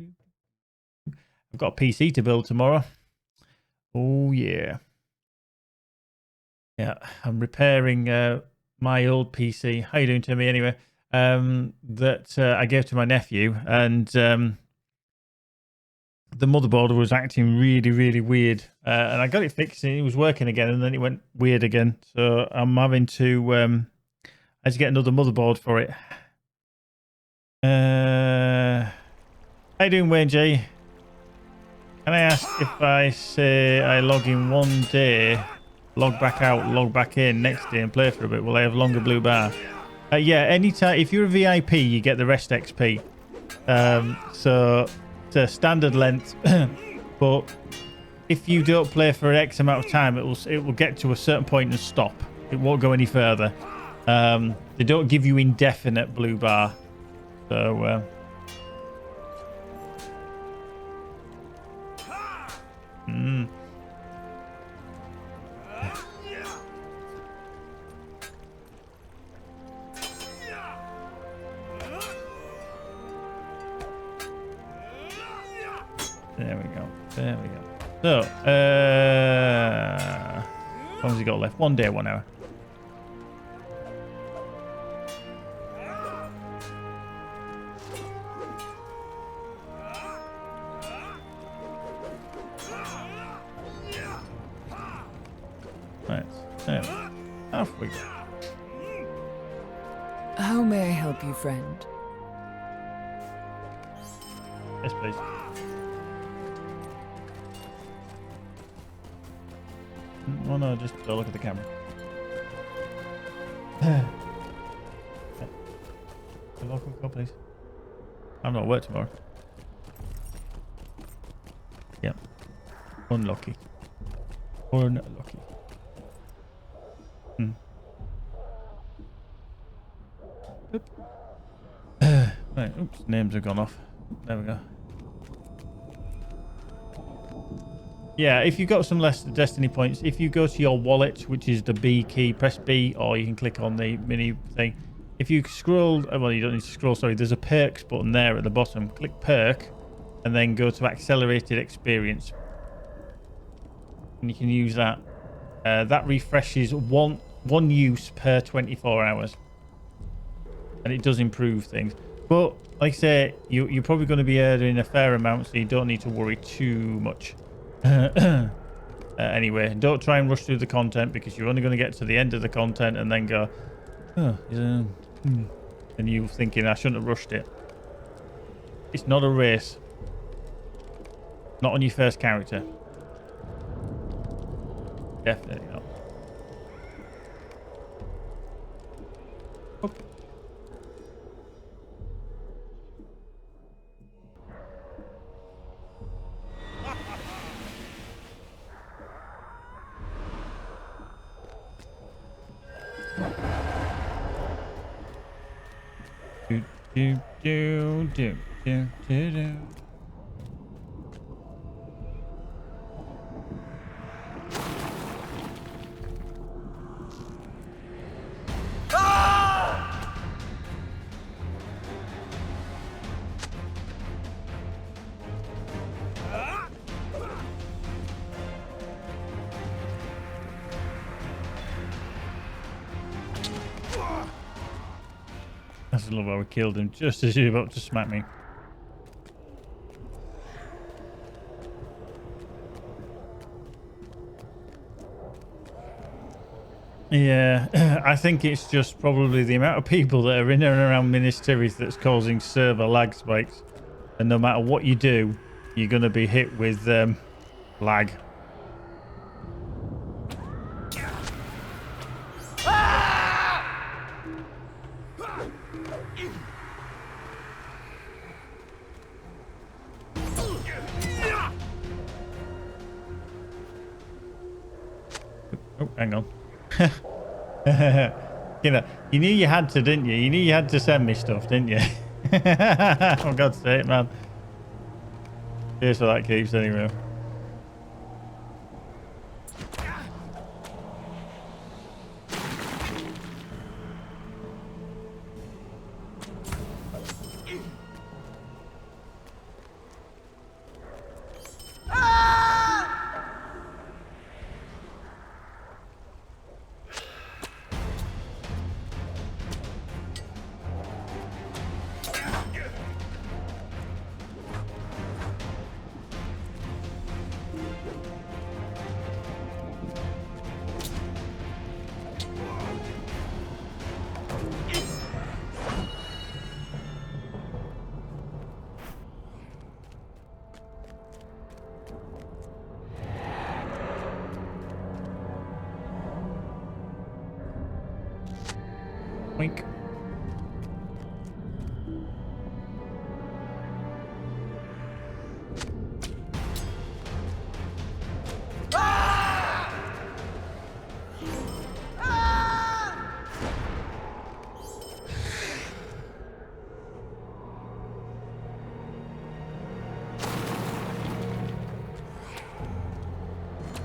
I've got a PC to build tomorrow. Oh yeah. Yeah, I'm repairing my old PC. How you doing, Timmy? Anyway, that I gave to my nephew, and the motherboard was acting really, really weird, and I got it fixed, and it was working again, and then it went weird again. So I'm having to, I had to get another motherboard for it. How you doing, Wayne G? Can I ask if I say I log in one day, log back out, log back in next day and play for a bit, will I have longer blue bar? Yeah, anytime. If you're a VIP, you get the rest XP. So it's a standard length. But if you don't play for X amount of time, it will get to a certain point and stop. It won't go any further. They don't give you indefinite blue bar. So... There we go. There we go. So, how long has he got left? 1 day, 1 hour. Right. There we go. Off we go. How may I help you, friend? Yes, please. Oh no, just don't look at the camera. The local call, please. I'm not at work tomorrow. Yep. Unlucky. Unlucky. Oop. Right, oops, names have gone off. There we go. Yeah, if you've got some less Destiny points, if you go to your wallet, which is the B key, press B, or you can click on the mini thing. If you scroll, well, you don't need to scroll, sorry, there's a perks button there at the bottom. Click perk, and then go to accelerated experience. And you can use that. That refreshes one use per 24 hours. And it does improve things. But, like I say, you're probably going to be earning a fair amount, so you don't need to worry too much. Anyway, don't try and rush through the content because you're only going to get to the end of the content and then go, oh, and you thinking I shouldn't have rushed it. It's not a race. Not on your first character. Definitely not. Okay. Do. I just love how we killed him just as he was about to smack me. Yeah, I think it's just probably the amount of people that are in and around Minas Tirith that's causing server lag spikes. And no matter what you do, you're going to be hit with lag. Oh, hang on. You know, you knew you had to, didn't you? You knew you had to send me stuff, didn't you? For God's sake, man. Here's what that keeps anyway. Wink.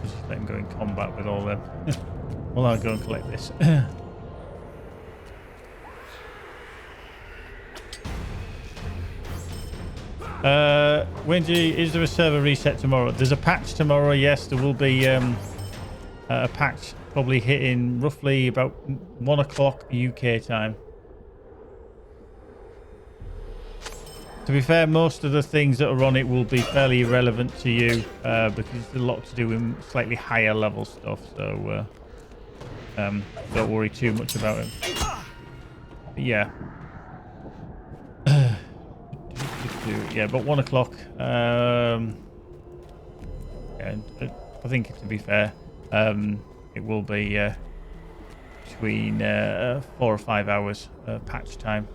Just let him go in combat with all them. Well, I'll go and collect this. Wingy, is there a server reset tomorrow? There's a patch tomorrow, yes. There will be a patch probably hitting roughly about 1 o'clock UK time. To be fair, most of the things that are on it will be fairly irrelevant to you because it's a lot to do with slightly higher level stuff. So don't worry too much about it. But yeah. Yeah, but 1 o'clock. Yeah, I think to be fair, it will be between 4 or 5 hours patch time.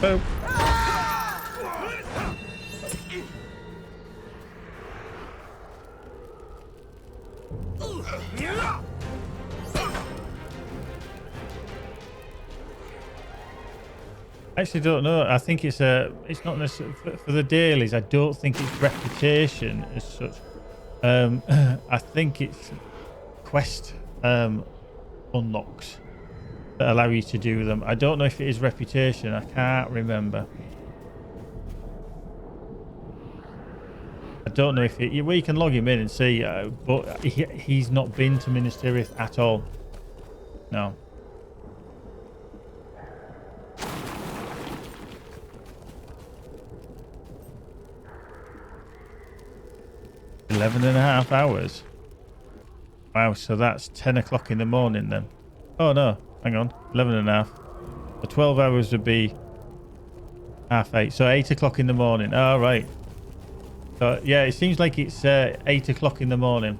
Boom. I actually don't know. I think it's not necessarily for the dailies. I don't think it's reputation as such. I think it's quest unlocks that allow you to do them. I don't know if it is reputation. I can't remember. I don't know if it. Well, you can log him in and see, but he's not been to Minas Tirith at all. No. .5 hours. Wow, so that's 10 o'clock in the morning then. Oh no, hang on, 11.5. So 12 hours would be 8:30. So 8 o'clock in the morning. Oh, right. So yeah, it seems like it's 8 o'clock in the morning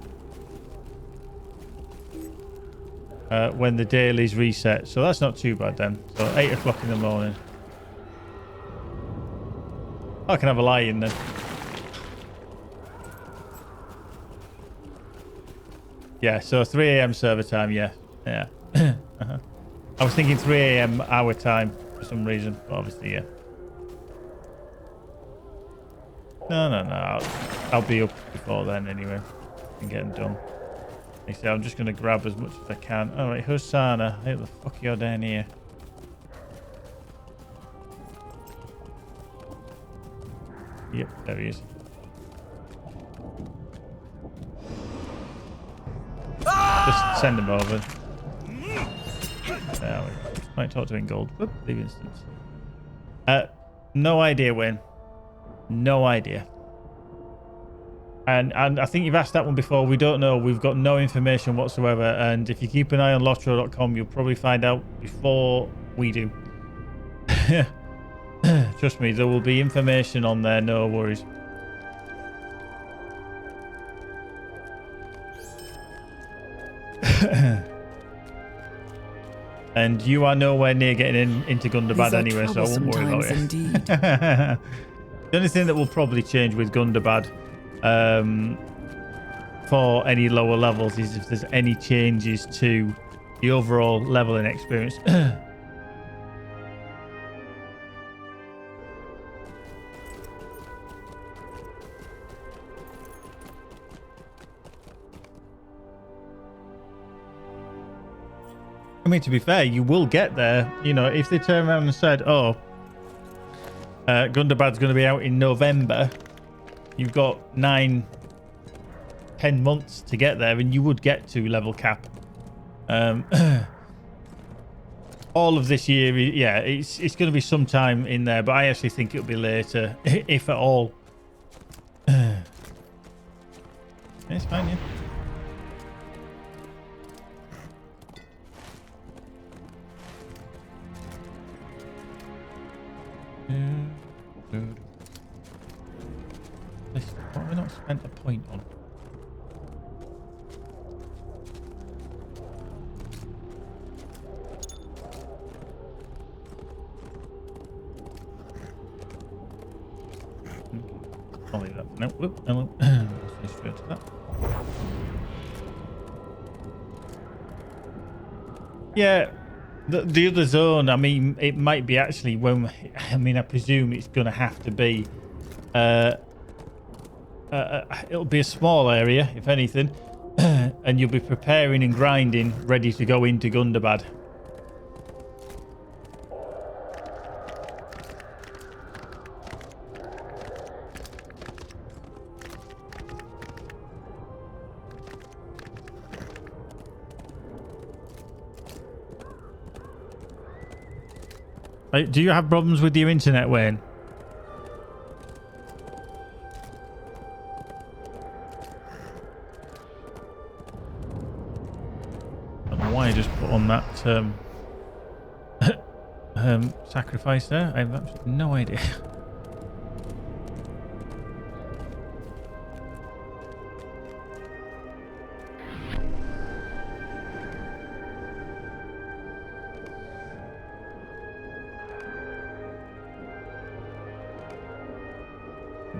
when the dailies reset. So that's not too bad then. So 8 o'clock in the morning. I can have a lie in then. Yeah, so 3 a.m. server time, yeah. Yeah. I was thinking 3 a.m. our time for some reason, but obviously, yeah. No. I'll be up before then anyway and get them done. Like I say, I'm just going to grab as much as I can. All right, Hosanna, how the fuck you're down here? Yep, there he is. Just send him over. There we go. Might talk to him in gold. Whoop, leave instance. No idea when. No idea. And I think you've asked that one before. We don't know. We've got no information whatsoever. And if you keep an eye on LOTRO.com, you'll probably find out before we do. Trust me, there will be information on there. No worries. And you are nowhere near getting into Gundabad anyway, so I won't worry about it. The only thing that will probably change with Gundabad for any lower levels is if there's any changes to the overall level and experience. I mean, to be fair, you will get there. You know, if they turn around and said, oh, Gundabad's going to be out in November, you've got 9-10 10 months to get there, and you would get to level cap. All of this year, yeah, it's going to be sometime in there, but I actually think it'll be later, if at all. It's fine, yeah. What have I not spent a point on? I'll leave that. No, whoop, hello. Let's straight to that. Yeah, the other zone, I mean, it might be actually when, I mean, I presume it's going to have to be, it'll be a small area, if anything, and you'll be preparing and grinding, ready to go into Gundabad. Do you have problems with your internet, Wayne? I don't know why I just put on that sacrifice there. I have absolutely no idea.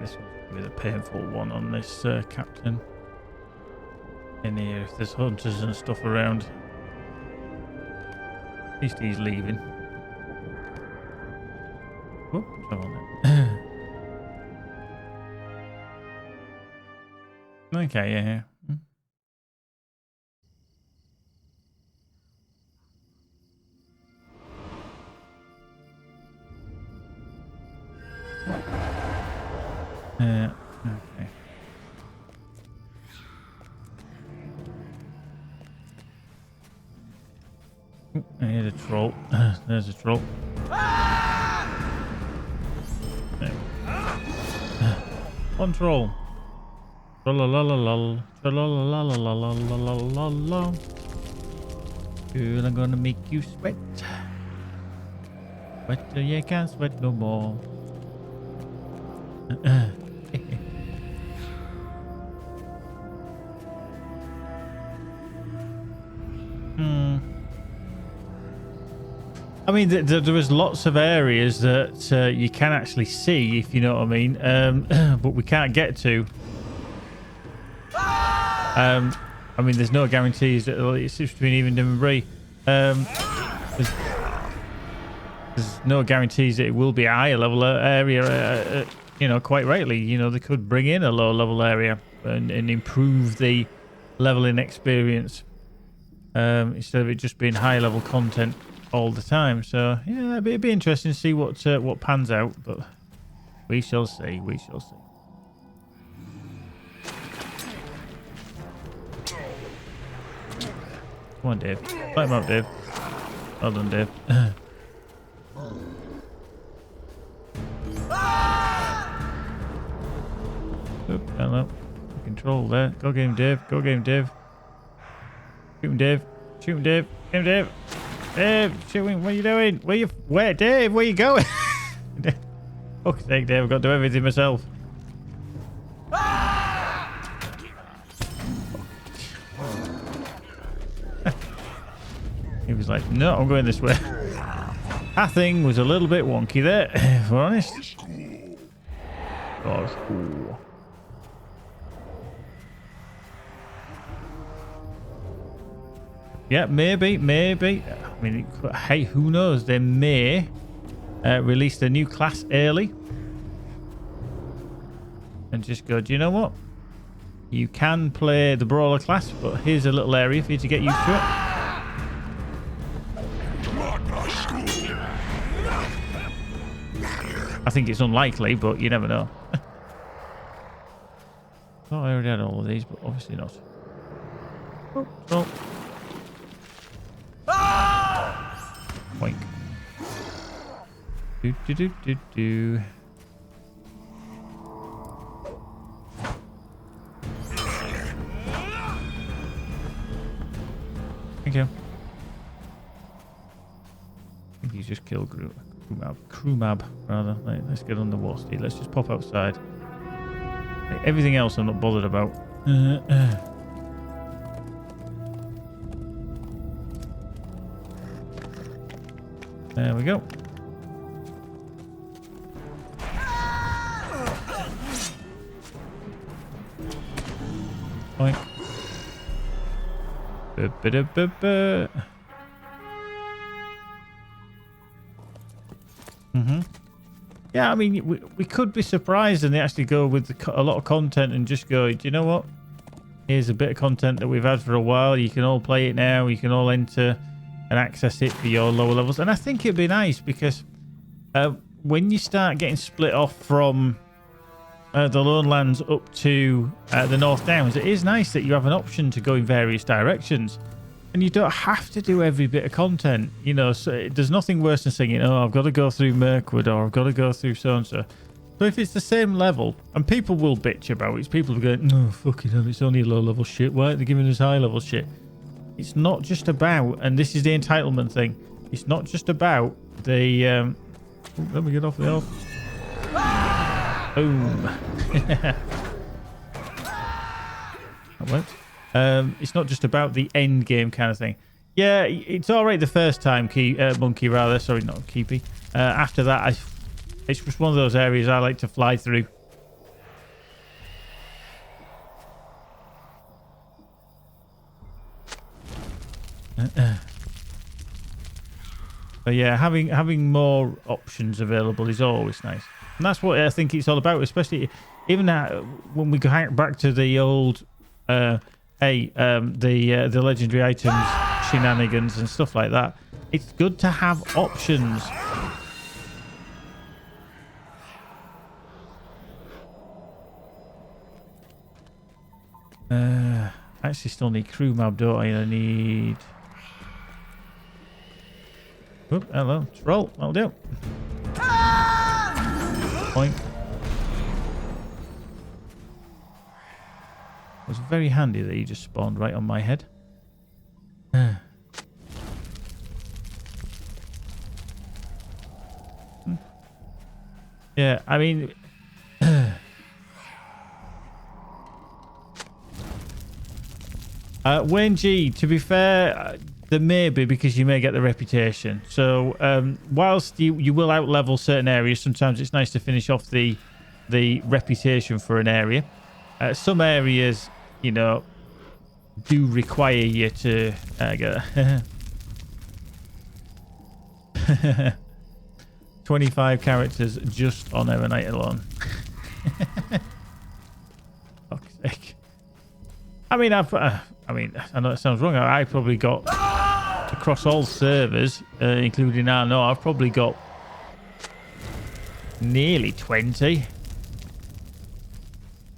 This one's going to be the painful one on this captain. In here, if there's hunters and stuff around. At least he's leaving. Whoop, trouble there. Okay, yeah. Okay. I hear a troll. There's a troll. One troll. Trollalalalal. Trollalalalalalalalalalala. Girl, I'm gonna make you sweat. Sweat till you can't sweat no more. I mean, there is lots of areas that you can actually see, if you know what I mean, but we can't get to. I mean, there's no guarantees that it's between even and Brie. There's no guarantees that it will be a higher level area. You know, quite rightly, you know, they could bring in a low level area and improve the leveling experience instead of it just being high level content all the time. So yeah, it'd be interesting to see what pans out, but we shall see. We shall see. Come on, Dave. Light him up, Dave. Well done, Dave. Oop, hello. Control there. Go get him, Dave. Go get him, Dave. Shoot him, Dave. Shoot him, Dave. Shoot him, Dave. Dave, shoot him. What are you doing? Where, Dave? Where are you going? Fuck's sake, Dave. I've got to do everything myself. He was like, no, I'm going this way. That thing was a little bit wonky there, if we're honest. Oh, it's cool. Yeah, maybe. I mean, hey, who knows? They may release the new class early. And just go, do you know what? You can play the Brawler class, but here's a little area for you to get used to it. I think it's unlikely, but you never know. thought I already had all of these, but obviously not. Oh, oh. Boink. Do do do do do. Thank you. I think he's just killed Crewmab, rather. Let's get on the war steed. Let's just pop outside. Everything else I'm not bothered about. There we go. Boink. Yeah, I mean, we could be surprised and they actually go with a lot of content and just go, do you know what? Here's a bit of content that we've had for a while. You can all play it now. You can all enter and access it for your lower levels. And I think it'd be nice because when you start getting split off from the Lone Lands up to the North Downs, it is nice that you have an option to go in various directions. And you don't have to do every bit of content, you know. So there's nothing worse than saying, oh, I've got to go through Mirkwood or I've got to go through so-and-so. So if it's the same level, and people will bitch about it, people will go, no, fucking hell, it's only low-level shit. Why are they giving us high-level shit? It's not just about, and this is the entitlement thing, it's not just about the... let me get off the elf. Boom. That worked. It's not just about the end game kind of thing. Yeah, it's all right the first time, Monkey, rather. Sorry, not Keepy. After that, it's just one of those areas I like to fly through. But yeah, having more options available is always nice. And that's what I think it's all about, especially even when we go back to the old... the legendary items shenanigans and stuff like that. It's good to have options. I actually still need Crewmab, don't I? I need... Oop, hello. Troll. That'll do. Point. It was very handy that he just spawned right on my head. Yeah, I mean... Wayne G, to be fair, there may be, because you may get the reputation. So, whilst you will out-level certain areas, sometimes it's nice to finish off the reputation for an area. Some areas, you know, do require you to get 25 characters just on Evernight alone. Fuck's sake. I mean, I know it sounds wrong. I probably got across all servers, including Arno, I've probably got nearly 20.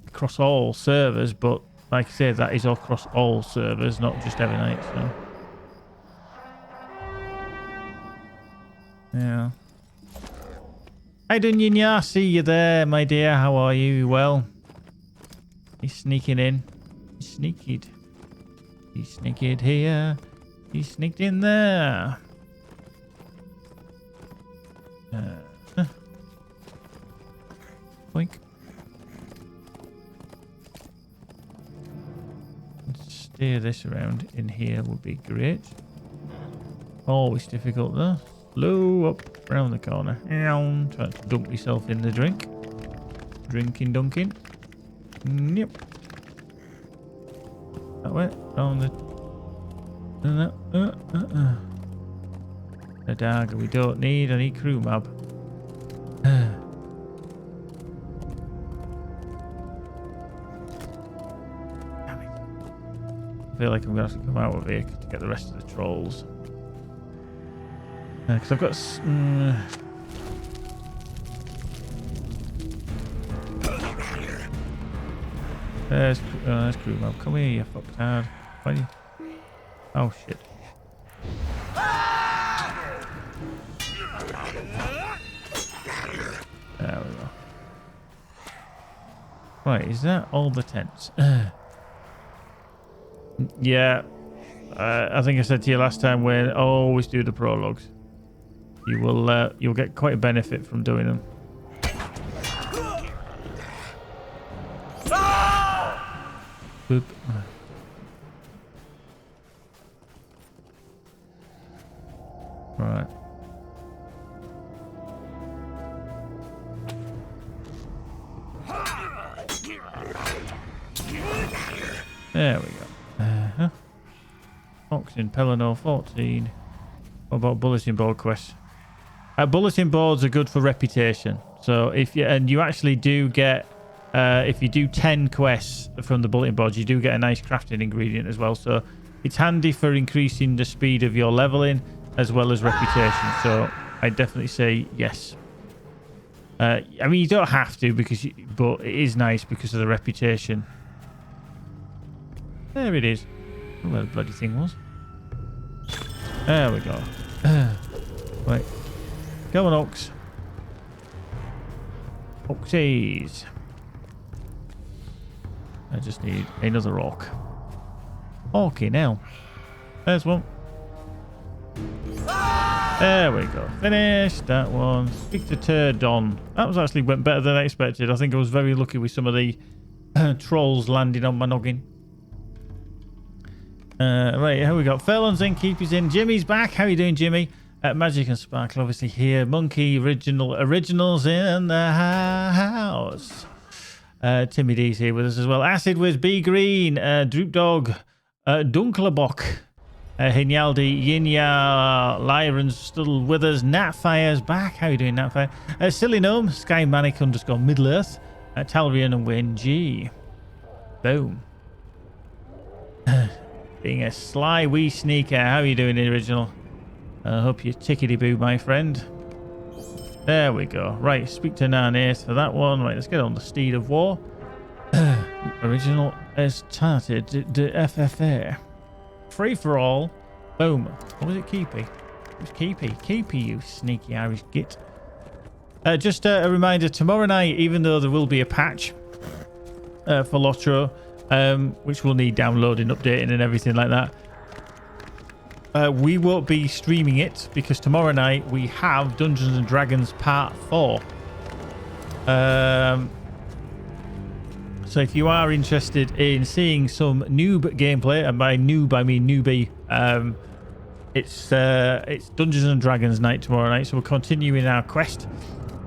Across all servers, but like I said, that is across all servers, not just Evernight. So yeah. Hi Dunya, see you there, my dear. How are you? Well, he's sneaking in. He sneaked. He sneaked here. He sneaked in there. Boink. Steer this around in here would be great. Always difficult though. Slow up round the corner. Trying to dunk myself in the drink. Dunking. Yep. That way. Round the... The dagger we don't need. I need Crewmab. I feel like I'm going to have to come out of here to get the rest of the trolls. Because I've got... There's crew mob. Come here, you fucktard. Find you. Oh shit. There we go. Right, is that all the tents? Yeah. I think I said to you last time, Wayne, always do the prologues. You will you'll get quite a benefit from doing them. Boop. Right. There we go. Fox in Pelennor 14. What about bulletin board quests? Bulletin boards are good for reputation. So if you actually do get if you do 10 quests from the bulletin boards, you do get a nice crafting ingredient as well. So it's handy for increasing the speed of your leveling as well as reputation. So I definitely say yes. I mean, you don't have to but it is nice because of the reputation. There it is. Oh, where the bloody thing was. There we go. Right. Go on, Ox. Oxies. I just need another orc. Okay, now. There's one. There we go. Finished that one. Speak to Turdon. That was actually went better than I expected. I think I was very lucky with some of the trolls landing on my noggin. Right, here we go. Furlong's in, Keepy's in. Jimmy's back. How you doing, Jimmy? Magic and Sparkle obviously here. Monkey Originals in the house. Timmy D's here with us as well. Acid with B Green, Droop Dog, Dunklebok, Hinyaldi, Yinya, Lyron's still with us. Natfire's back. How you doing, Natfire? Silly Gnome, Sky Manic _ Middle Earth, Talrian and Wayne G. Boom. Being a sly wee sneaker. How are you doing, Original? I hope you're tickety-boo, my friend. There we go. Right, speak to Nan for that one. Right, let's get on the Steed of War. Original has started the FFA. Free for all. Boom. What was it, Keepy? It was Keepy. Keepy, you sneaky Irish git. Just a reminder, tomorrow night, even though there will be a patch for LOTRO, which will need downloading, updating and everything like that, we won't be streaming it because tomorrow night we have Dungeons and Dragons Part 4. So if you are interested in seeing some noob gameplay, and by noob I mean newbie, it's Dungeons and Dragons night tomorrow night, so we're continuing our quest.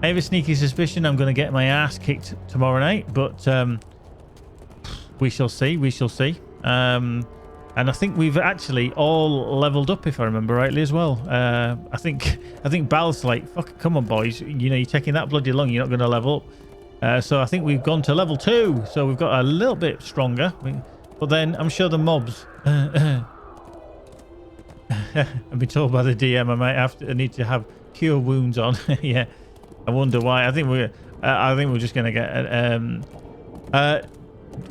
I have a sneaky suspicion I'm going to get my ass kicked tomorrow night, but we shall see. We shall see. And I think we've actually all leveled up, if I remember rightly, as well. I think Bal's like, fuck, come on, boys. You know, you're taking that bloody long. You're not going to level up. So I think we've gone to level 2. So we've got a little bit stronger. But then I'm sure the mobs. I've been told by the DM I need to have cure wounds on. Yeah, I wonder why. I think we're just going to get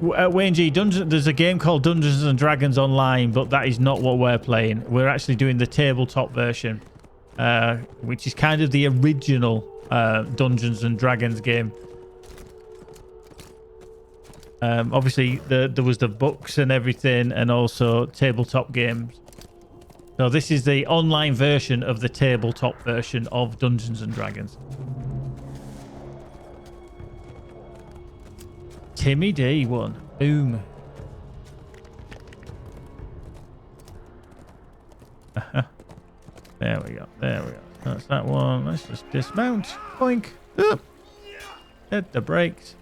Wayne G, there's a game called Dungeons and Dragons Online, but that is not what we're playing. We're actually doing the tabletop version, which is kind of the original Dungeons and Dragons game. Obviously, there was the books and everything, and also tabletop games. So this is the online version of the tabletop version of Dungeons and Dragons. Timmy D won. Boom. There we go. There we go. That's that one. Let's just dismount. Boink. Up. Hit the brakes.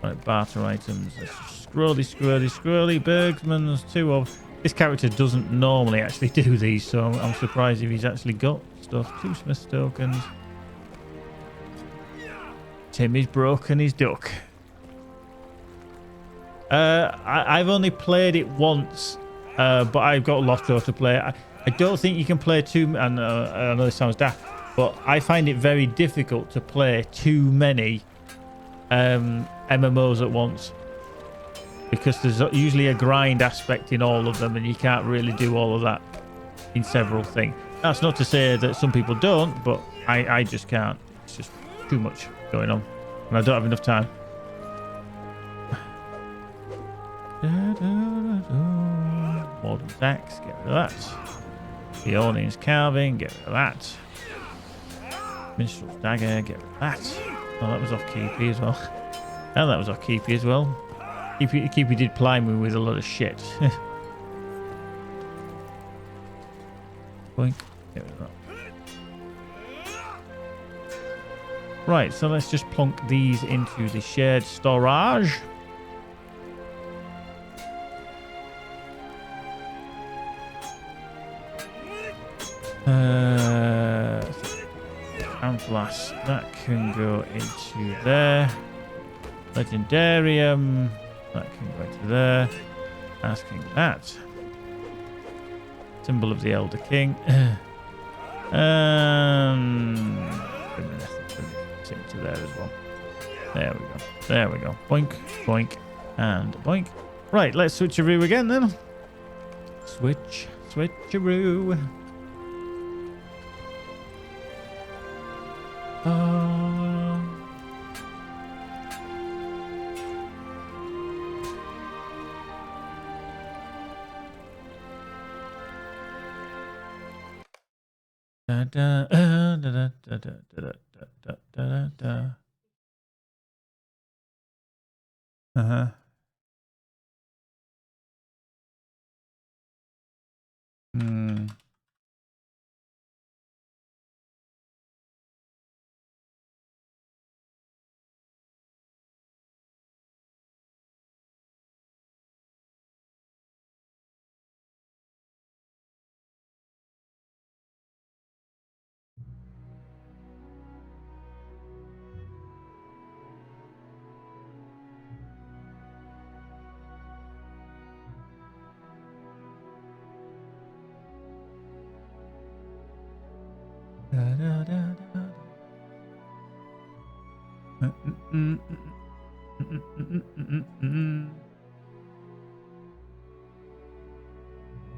Right, barter items. Scrolly. Bergsman's 2 of. This character doesn't normally actually do these, so I'm surprised if he's actually got stuff. 2 Smith's tokens. Timmy's broken his duck. I've only played it once, but I've got LOTRO to play. I don't think you can play too. I know this sounds daft, but I find it very difficult to play too many MMOs at once, because there's usually a grind aspect in all of them, and you can't really do all of that in several things. That's not to say that some people don't, but I just can't. It's just too much going on, and I don't have enough time. Modern axe, get rid of that. The Orleans carving, get rid of that. Minstrel's dagger, get rid of that. Oh, that was off Keepy as well. And that was off Keepy as well. Keepy did ply me with a lot of shit. Boink, get rid of that. Right, so let's just plonk these into the shared storage. Blast, that can go into there. Legendarium, that can go into there. Asking that. Symbol of the Elder King. Into there as well. There we go. There we go. Boink, boink, and boink. Right, let's switcheroo again then. Switcheroo. Uh-huh.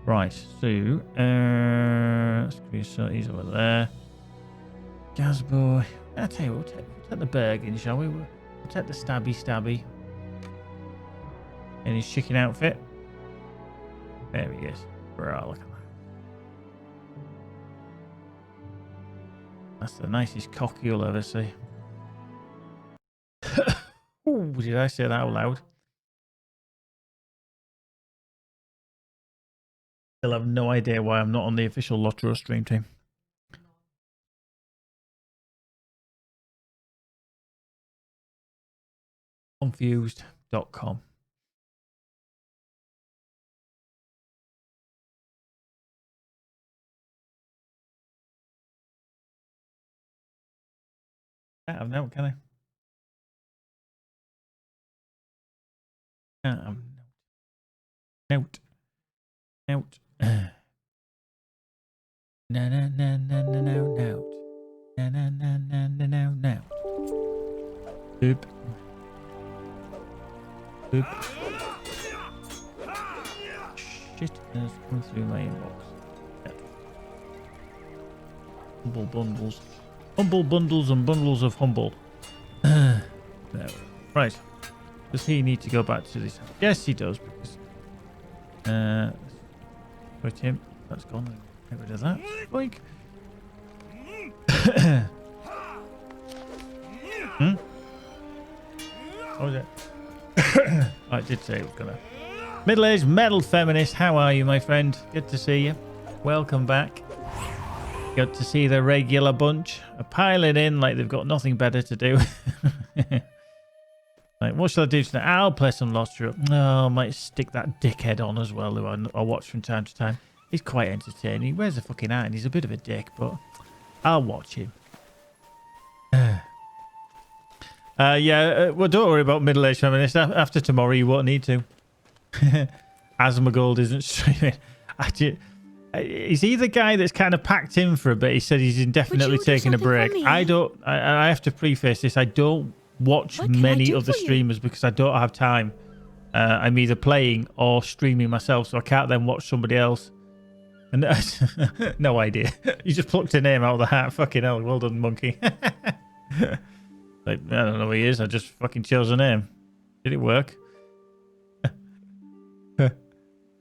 Right, so he's over there. Gazboy. I'll tell you what, we'll take the Bergen, shall we? We'll take the stabby. In his chicken outfit. There he is. Bro, look at that. That's the nicest cock you'll ever see. Ooh, did I say that out loud? Still have no idea why I'm not on the official LOTRO stream team. Confused.com. Can't have note, can I? Can't have note. Note. Na na na na na na note. Na na na na na na note. Boop. Boop. Shit has come through my inbox. Yeah. Humble bundles. Humble bundles and bundles of humble. There we go. Right. Does he need to go back to this? Yes, he does, because put him. That's gone. Get rid of that. Boink. What was it? I did say it was gonna. Middle-aged metal feminist, how are you, my friend? Good to see you. Welcome back. Good to see the regular bunch piling in like they've got nothing better to do. Like, what shall I do tonight? I'll play some LOTRO. Oh, I might stick that dickhead on as well, who I watch from time to time. He's quite entertaining. He wears a fucking hat and he's a bit of a dick, but I'll watch him. Well, don't worry about middle-aged feminist. After tomorrow, you won't need to. Asmongold isn't streaming. Is he the guy that's kind of packed in for a bit? He said he's indefinitely taking a break. I have to preface this. I don't watch What can I many do other for you? streamers because I don't have time. I'm either playing or streaming myself, so I can't then watch somebody else. And no idea. You just plucked a name out of the hat. Fucking hell. Well done, monkey. Like, I don't know who he is. I just fucking chose a name. Did it work?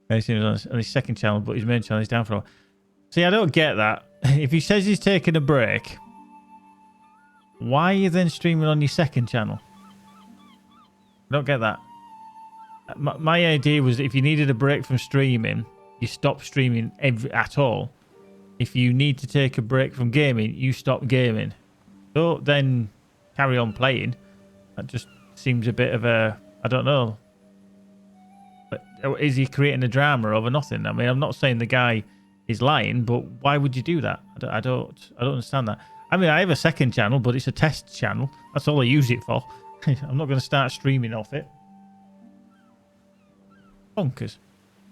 He's on his second channel, but his main channel is down for a while. See, I don't get that. If he says he's taking a break, why are you then streaming on your second channel? I don't get that. My idea was if you needed a break from streaming, you stop streaming at all. If you need to take a break from gaming, you stop gaming. Don't then carry on playing. That just seems a bit of a... I don't know. But is he creating a drama over nothing? I mean, I'm not saying the guy is lying, but why would you do that? I don't understand that. I mean, I have a second channel, but it's a test channel. That's all I use it for. I'm not going to start streaming off it. Bonkers.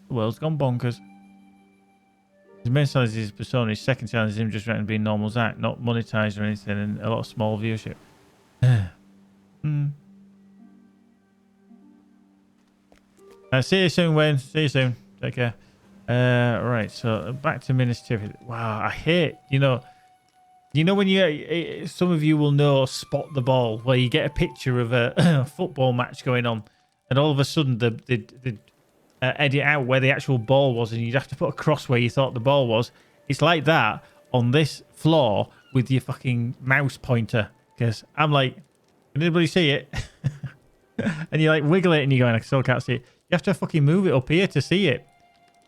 The world's gone bonkers. His main channel is his persona. His second channel is him just trying to be normal Zach, not monetized or anything, and a lot of small viewership. See you soon, Wayne. See you soon. Take care. Right, so back to Ministry. Wow, I hate, you know when you, some of you will know Spot the Ball, where you get a picture of a football match going on, and all of a sudden they edit out where the actual ball was, and you'd have to put a cross where you thought the ball was. It's like that on this floor with your fucking mouse pointer, because I'm like, can anybody see it? And you like wiggle it and you're going, I still can't see it. You have to fucking move it up here to see it.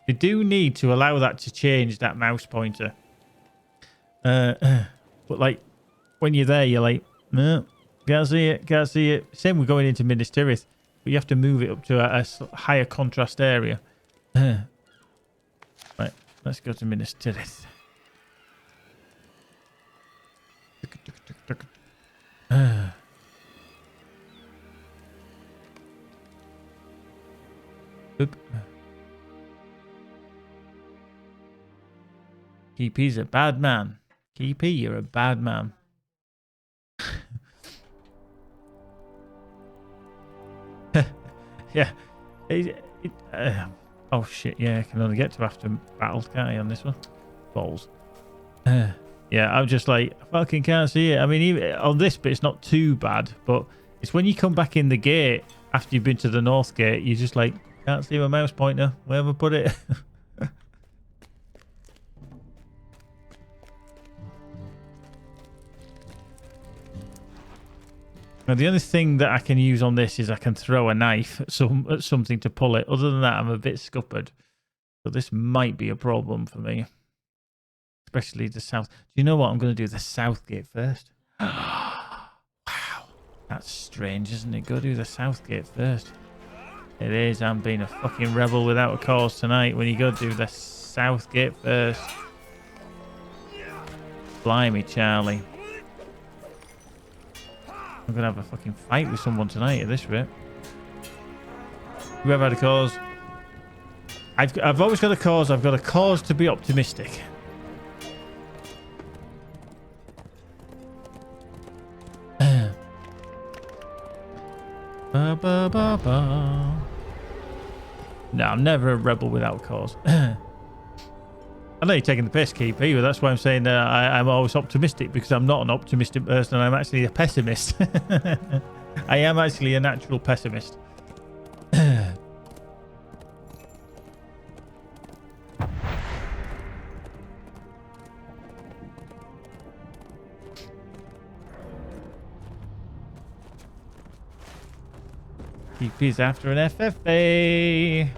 You do need to allow that to change, that mouse pointer. But like when you're there, you're like, no, can't see it, can't see it. Same with going into Minas Tirith, but you have to move it up to a higher contrast area. Right, let's go to Minas Tirith. KP's a bad man. KP, you're a bad man. Yeah. Oh shit, yeah, I can only get to after battle, can't I, on this one? Balls. Yeah, I'm just like, I fucking can't see it. I mean, even on this bit, it's not too bad, but it's when you come back in the gate after you've been to the north gate, you're just like, can't see my mouse pointer. Where have I put it? Now, the only thing that I can use on this is I can throw a knife at something to pull it. Other than that, I'm a bit scuppered. So this might be a problem for me. Especially the south. Do you know what? I'm going to do the south gate first. Wow. That's strange, isn't it? Go do the south gate first. It is. I'm being a fucking rebel without a cause tonight when you go do the south gate first. Blimey, Charlie. I'm going to have a fucking fight with someone tonight at this rate. Whoever had a cause. I've always got a cause. I've got a cause to be optimistic. Ba, ba, ba, ba. No, I'm never a rebel without a cause. I know you're taking the piss, KP, but that's why I'm saying I'm always optimistic, because I'm not an optimistic person. I'm actually a pessimist. I am actually a natural pessimist. KP's after an FFA.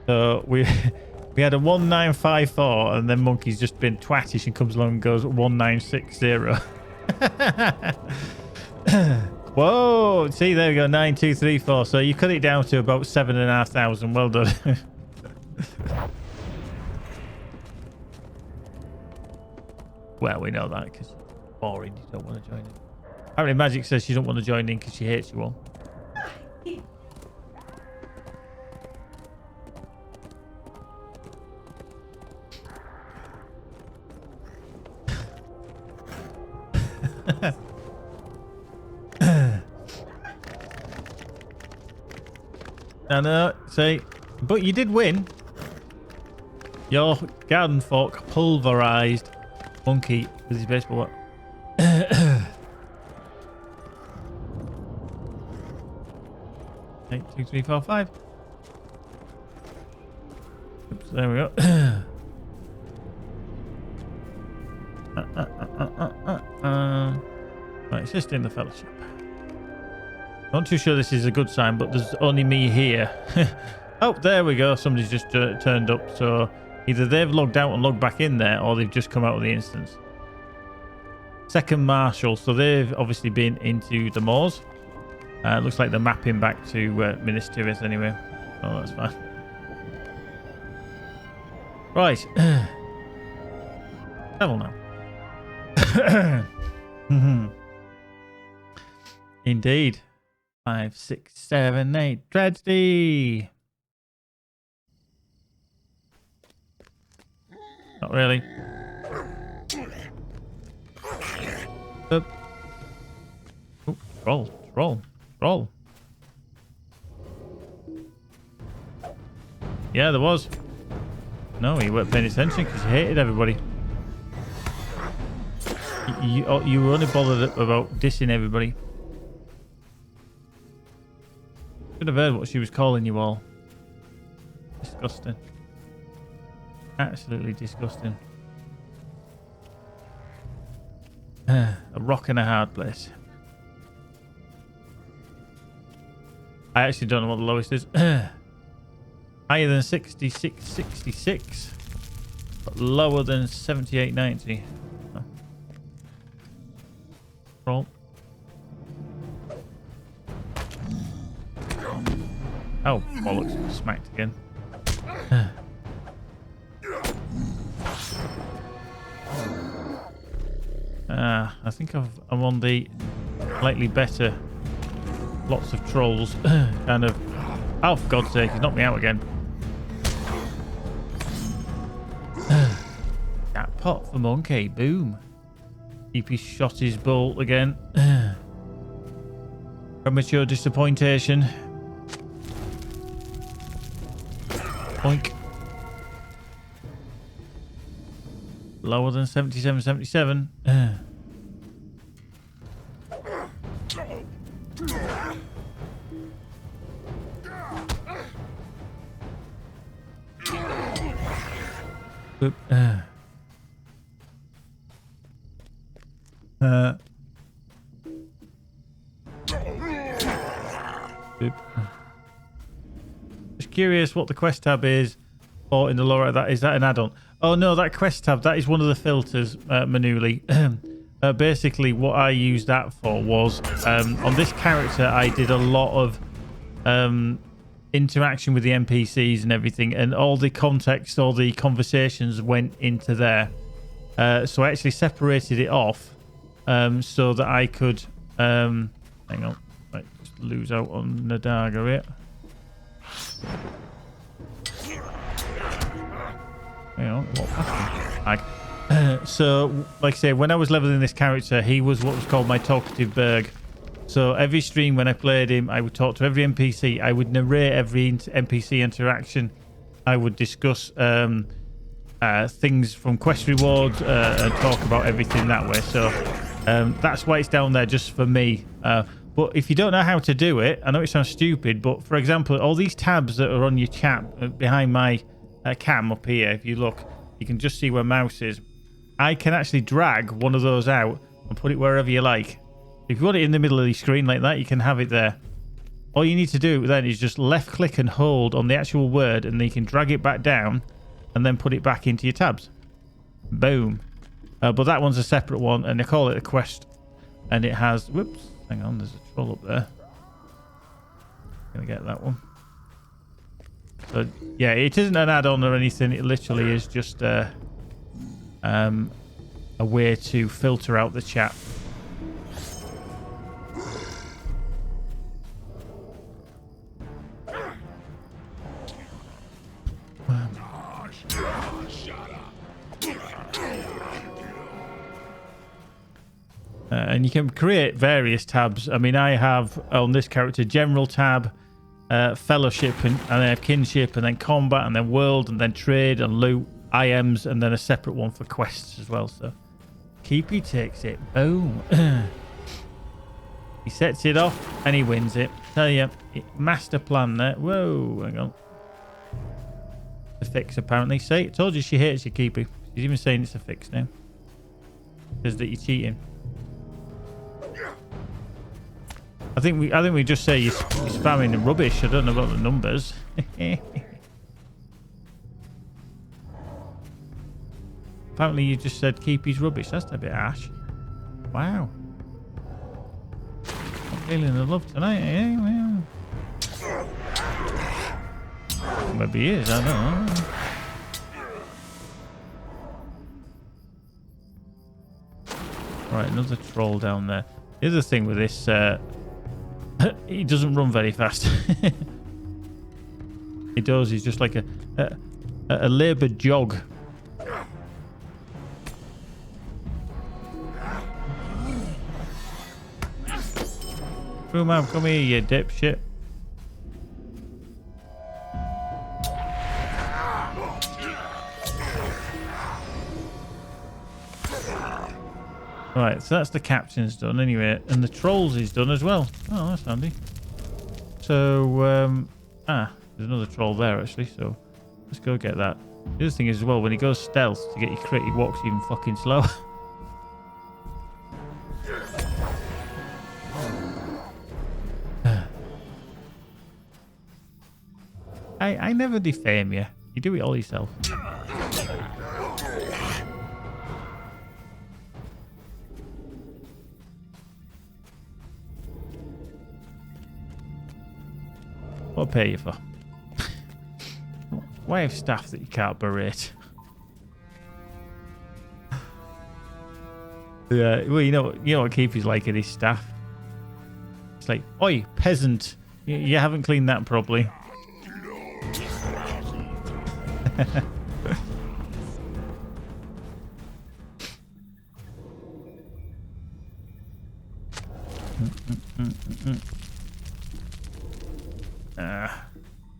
So we had a 1954, and then Monkey's just been twattish and comes along and goes 1960. Whoa! See, there we go, 9234. So you cut it down to about 7,500. Well done. Well, we know that because it's boring. You don't want to join in. Apparently, Magic says she don't want to join in because she hates you all. I know, see, but you did win. Your garden fork pulverized Monkey with his baseball bat. 8, 2, 3, 4, 5. Oops, there we go. Right, assist in the fellowship. Not too sure this is a good sign, but there's only me here. Oh, there we go. Somebody's just turned up. So either they've logged out and logged back in there, or they've just come out of the instance. Second Marshal. So they've obviously been into the moors. Looks like they're mapping back to Minas Tirith anyway. Oh, that's fine. Right. Travel now. Indeed. 5, 6, 7, 8. Tragedy. Not really. Up. Ooh, roll. Yeah, there was. No, you weren't paying attention because you hated everybody. You were only bothered about dissing everybody. Should have heard what she was calling you all. Disgusting. Absolutely disgusting. A rock and a hard place. I actually don't know what the lowest is. Higher than 66, but lower than 78.90. Oh. Roll. Oh, bollocks. Smacked again. I think I'm on the slightly better. Lots of trolls. Kind of. Oh, for God's sake, he's knocked me out again. That pot for Monkey. Boom. EP shot his bolt again. Premature disappointation. Boink. Lower than 77. Oop. Oop. Just curious what the quest tab is, or in the lore that is that an add-on? Oh no, that quest tab, that is one of the filters, Manuli. Basically, what I used that for was on this character, I did a lot of interaction with the NPCs and everything, and all the context, all the conversations went into there. So I actually separated it off so that I could hang on, right, just lose out on Nadaga here. Hang on, what happened? So like I say, when I was leveling this character, he was what was called my talkative Berg. So every stream when I played him, I would talk to every NPC. I would narrate every NPC interaction. I would discuss things from quest rewards and talk about everything that way. So that's why it's down there just for me. But if you don't know how to do it, I know it sounds stupid, but for example, all these tabs that are on your chat behind my cam up here, if you look, you can just see where mouse is. I can actually drag one of those out and put it wherever you like. If you want it in the middle of the screen like that, you can have it there. All you need to do then is just left click and hold on the actual word, and then you can drag it back down and then put it back into your tabs. Boom. But that one's a separate one, and they call it a quest. And it has... Whoops. Hang on, there's a troll up there. Gonna get that one. So, yeah, it isn't an add-on or anything. It literally is just a way to filter out the chat. And you can create various tabs. I mean, I have on this character general tab, fellowship and then kinship and then combat and then world and then trade and loot, IMs, and then a separate one for quests as well. So Keepy takes it. Boom. He sets it off and he wins it. Tell you, master plan there. Whoa, hang on. The fix apparently. See, I told you she hates you, Keepy. She's even saying it's a fix now. Says that you're cheating. I think we just say you're spamming the rubbish. I don't know about the numbers. Apparently you just said Keepy's rubbish. That's a bit harsh. Wow. I'm feeling the love tonight, eh? Well. Maybe he is, I don't know. Right, another troll down there. The other thing with this, he doesn't run very fast. He does, he's just like a laboured jog. Boom, man, come here, you dipshit. Right, so that's the captain's done anyway, and the trolls is done as well. Oh, that's handy. So, there's another troll there actually, so let's go get that. The other thing is as well, when he goes stealth to get your crit, he walks even fucking slow. I never defame you. You do it all yourself. What pay you for? Why have staff that you can't berate? Yeah, well, you know what Keepy's like at his staff. It's like, oi, peasant, you haven't cleaned that properly.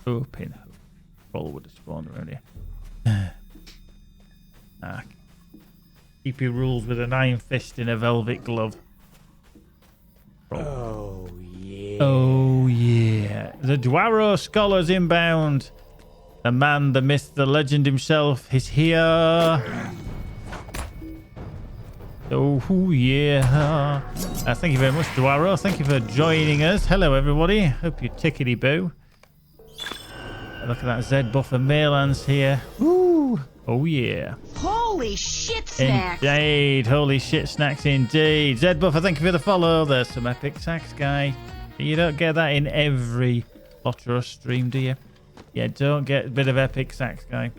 Open. Roll would have spawned around here. Keepy rules with an iron fist in a velvet glove. Roll. Oh yeah. Oh yeah. The Dwaro scholars inbound. The man, the myth, the legend himself is here. Oh yeah. Thank you very much, Dwaro. Thank you for joining us. Hello everybody. Hope you're tickety boo. Look at that Z buffer Maylands here. Woo! Oh yeah. Holy shit snacks! Indeed, holy shit snacks indeed. Z buffer, thank you for the follow. There's some epic sax guy. You don't get that in every LOTRO stream, do you? Yeah, don't get a bit of epic sax guy.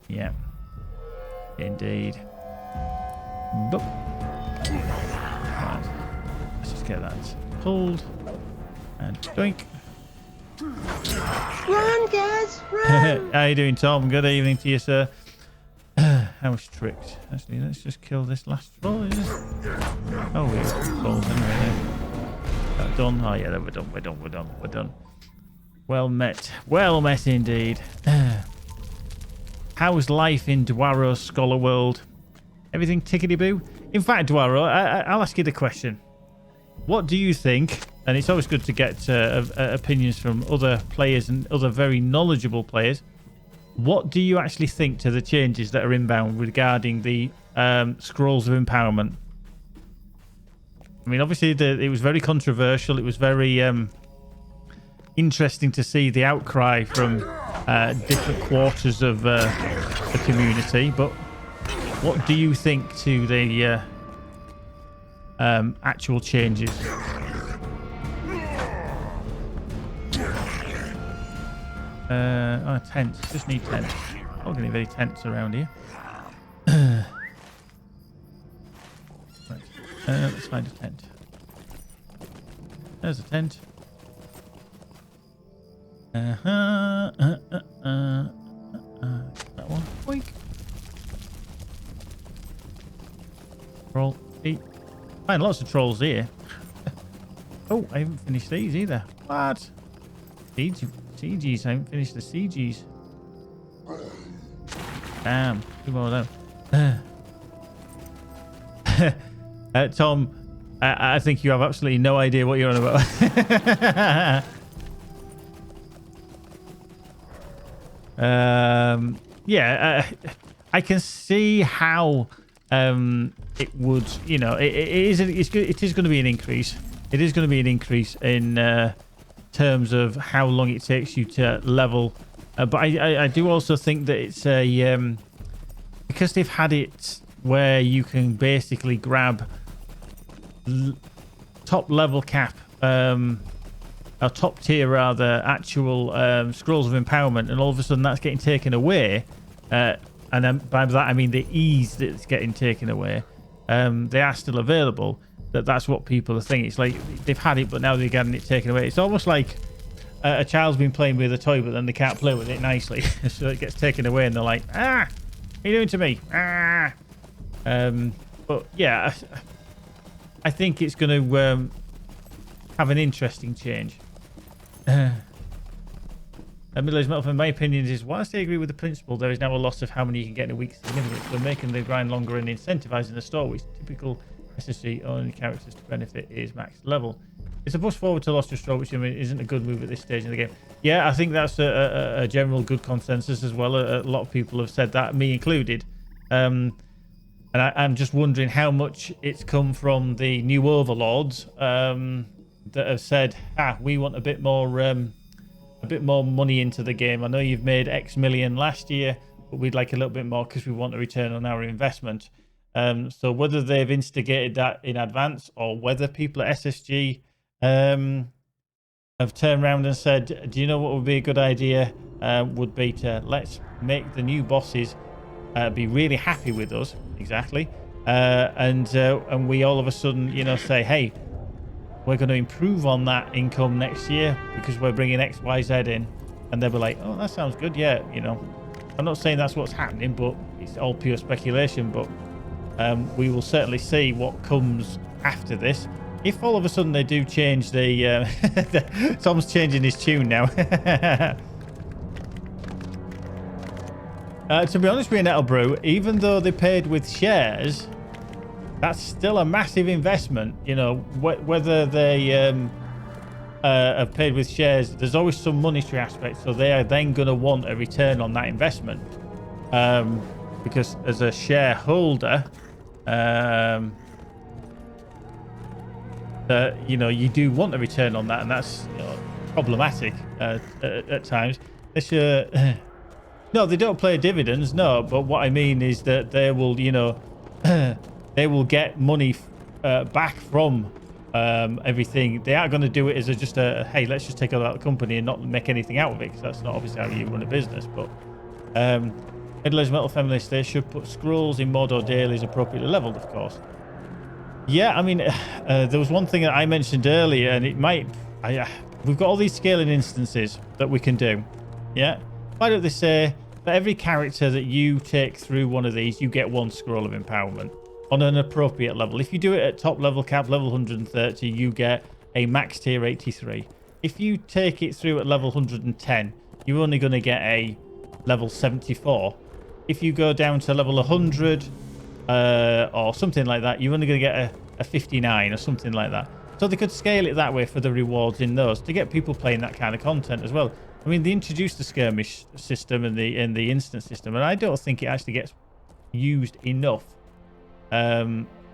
Yeah. Indeed. Boop. Right. Let's just get that pulled. And doink. Run, guys, run! How you doing, Tom? Good evening to you, sir. House tricked. Actually, let's just kill this last troll. Oh, we're trolls anyway. Done. Oh yeah, we're done. We're done. Well met. Well met indeed. How's life in Dwaro's Scholar World? Everything tickety-boo? In fact, Dwaro, I'll ask you the question. What do you think? And it's always good to get opinions from other players and other very knowledgeable players. What do you actually think to the changes that are inbound regarding the Scrolls of Empowerment? I mean, obviously, it was very controversial. It was very interesting to see the outcry from different quarters of the community. But what do you think to the actual changes? Tents. Just need tents. Not going to be any tents around here. Right. Let's find a tent. There's a tent. That one. Boink. Troll. Eat. Find lots of trolls here. Oh, I haven't finished these either. What? CGs. I haven't finished the CGs. Damn. 2 more of them. Tom, I think you have absolutely no idea what you're on about. Yeah, I can see how it would, you know, it is going to be an increase. It is going to be an increase in terms of how long it takes you to level. But I do also think that it's a because they've had it where you can basically grab top level cap, or top tier rather, actual scrolls of empowerment, and all of a sudden that's getting taken away. And then by that I mean the ease that it's getting taken away. They are still available. That's what people are thinking. It's like they've had it, but now they're getting it taken away. It's almost like a child's been playing with a toy, but then they can't play with it nicely, so it gets taken away, and they're like, "Ah, what are you doing to me?" Ah. But yeah, I think it's going to have an interesting change. Middle-aged metal, in my opinion, is whilst I agree with the principle, there is now a loss of how many you can get in a week significant. So making the grind longer and incentivizing the store, which typical SSG only characters to benefit is max level. It's a push forward to LOTRO store, which I mean isn't a good move at this stage in the game. Yeah, I think that's a general good consensus as well. A lot of people have said that, me included. And I'm just wondering how much it's come from the new overlords that have said, we want a bit more money into the game. I know you've made X million last year, but we'd like a little bit more because we want a return on our investment. So whether they've instigated that in advance or whether people at SSG have turned around and said, do you know what would be a good idea? Would be to let's make the new bosses be really happy with us. Exactly. And we all of a sudden, you know, say, hey, we're going to improve on that income next year because we're bringing X, Y, Z in. And they'll be like, oh, that sounds good. Yeah, you know, I'm not saying that's what's happening, but it's all pure speculation. But we will certainly see what comes after this. If all of a sudden they do change the... Tom's changing his tune now. To be honest with you, Nettlebrew, even though they paid with shares, that's still a massive investment. You know, whether they have paid with shares, there's always some monetary aspect. So they are then going to want a return on that investment. Because as a shareholder... you know, you do want a return on that, and that's, you know, problematic at times. No, they don't pay dividends, no, but what I mean is that they will, you know, they will get money back from everything. They aren't going to do it as just a, hey, let's just take it out of the company and not make anything out of it, because that's not obviously how you run a business. But middle-aged metal feminists, they should put scrolls in mod or dailies appropriately leveled, of course. Yeah, I mean, there was one thing that I mentioned earlier, and it might... we've got all these scaling instances that we can do. Yeah? Why don't they say that every character that you take through one of these, you get one scroll of empowerment on an appropriate level. If you do it at top level cap, level 130, you get a max tier 83. If you take it through at level 110, you're only going to get a level 74. If you go down to level 100... or something like that, you're only going to get a 59 or something like that. So they could scale it that way for the rewards in those to get people playing that kind of content as well. I mean, they introduced the skirmish system and the instant system, and I don't think it actually gets used enough. I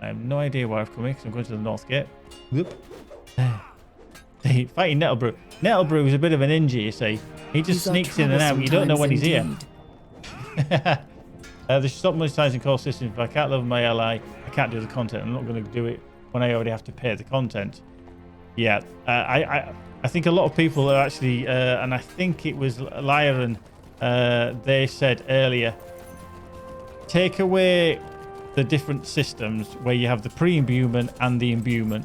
have no idea where I've come in because I'm going to the north gate. Whoop. Fighting Nettlebrew. Nettlebrew is a bit of an ninja, you see. He just sneaks in and out. You don't know when he's here. They should stop monetizing core systems. If I can't level my ally, I can't do the content. I'm not going to do it when I already have to pay the content. Yeah, I think a lot of people are actually, and I think it was Lyran, they said earlier, take away the different systems where you have the pre-imbuement and the imbuement.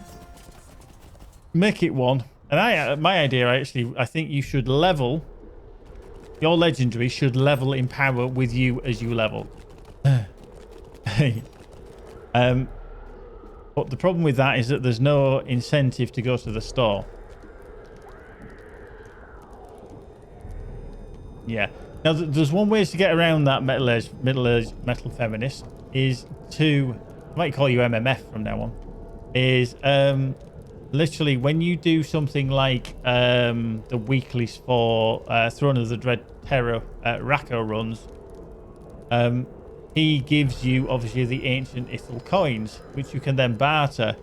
Make it one. And my idea, I think you should level... Your legendary should level in power with you as you level. But the problem with that is that there's no incentive to go to the store. Yeah. Now, there's one way to get around that middle-aged metal feminist is to, I might call you MMF from now on, is literally when you do something like the weeklies for Throne of the Dread Terror Racco runs, he gives you obviously the ancient Ithil coins, which you can then barter.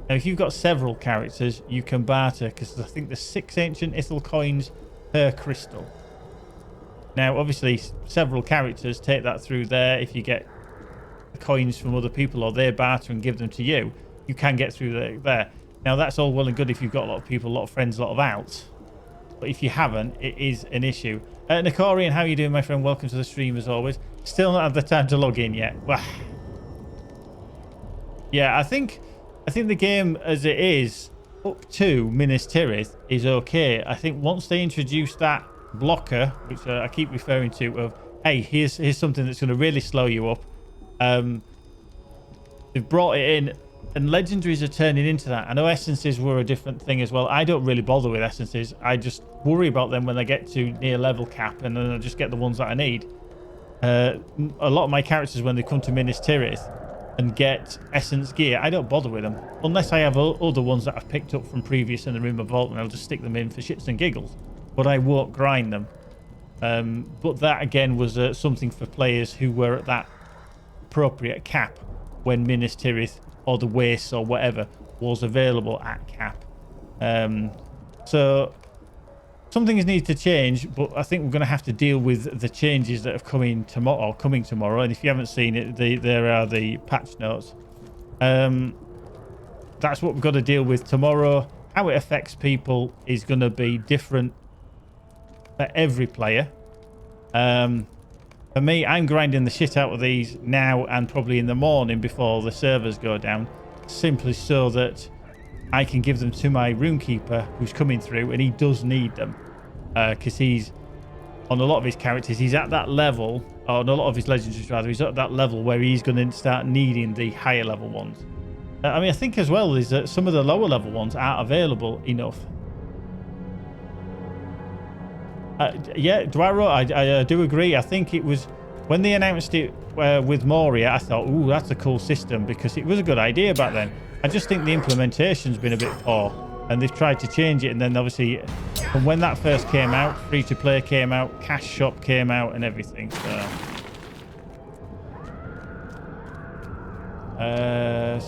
Now, if you've got several characters, you can barter, because I think there's 6 ancient Ithil coins per crystal. Now, obviously, several characters take that through there. If you get coins from other people or they barter and give them to you, you can get through there. Now, that's all well and good if you've got a lot of people, a lot of friends, a lot of outs. But if you haven't, it is an issue. Nakorian, how are you doing, my friend? Welcome to the stream, as always. Still not had the time to log in yet. Yeah, I think the game as it is up to Minas Tirith is okay. I think once they introduce that blocker, which I keep referring to, of hey, here's something that's going to really slow you up, they've brought it in, and legendaries are turning into that. I know essences were a different thing as well. I don't really bother with essences. I just worry about them when they get to near level cap, and then I just get the ones that I need. A lot of my characters, when they come to Minas Tirith and get essence gear, I don't bother with them unless I have other ones that I've picked up from previous in the room of vault, and I'll just stick them in for shits and giggles. But I won't grind them. But that again was something for players who were at that appropriate cap when Minas Tirith or the Wastes or whatever was available at cap. So something needs to change, but I think we're going to have to deal with the changes that have coming tomorrow. And if you haven't seen it, there are the patch notes. That's what we've got to deal with tomorrow. How it affects people is going to be different for every player. For me, I'm grinding the shit out of these now and probably in the morning before the servers go down, simply so that I can give them to my roomkeeper who's coming through, and he does need them because he's on a lot of his characters, he's at that level, or on a lot of his legendaries rather, he's at that level where he's going to start needing the higher level ones. I mean, I think as well is that some of the lower level ones aren't available enough. Yeah, Dwaro, I do agree. I think it was when they announced it with Moria, I thought, ooh, that's a cool system, because it was a good idea back then. I just think the implementation's been a bit poor, and they've tried to change it. And then obviously, from when that first came out, free to play came out, cash shop came out, and everything.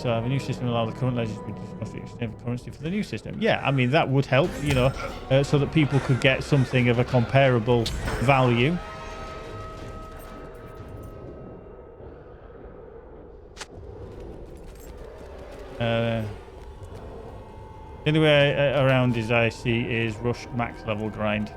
So I have a new system allow the current legends to discuss exchange of currency for the new system. Yeah, I mean, that would help, you know, so that people could get something of a comparable value. The only way around is I see is rush max level grind.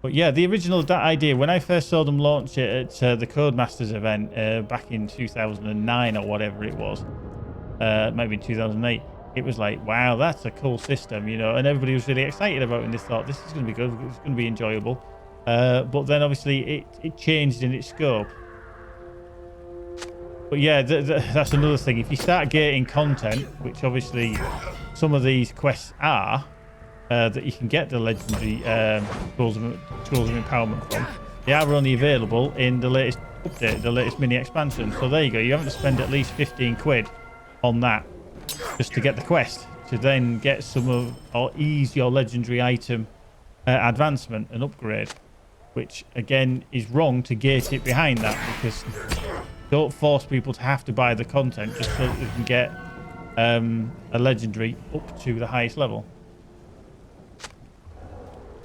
But yeah, the original that idea, when I first saw them launch it at the Codemasters event back in 2009 or whatever it was, maybe in 2008, it was like, wow, that's a cool system, you know, and everybody was really excited about it, and they thought this is going to be good, it's going to be enjoyable. But then obviously it changed in its scope. But yeah, that's another thing. If you start getting content, which obviously some of these quests are, that you can get the legendary tools of empowerment from, they are only available in the latest update, the latest mini expansion. So there you go. You have to spend at least 15 quid on that just to get the quest, to then get some of, or ease your legendary item advancement and upgrade, which again is wrong to gate it behind that, because don't force people to have to buy the content just so that they can get a legendary up to the highest level.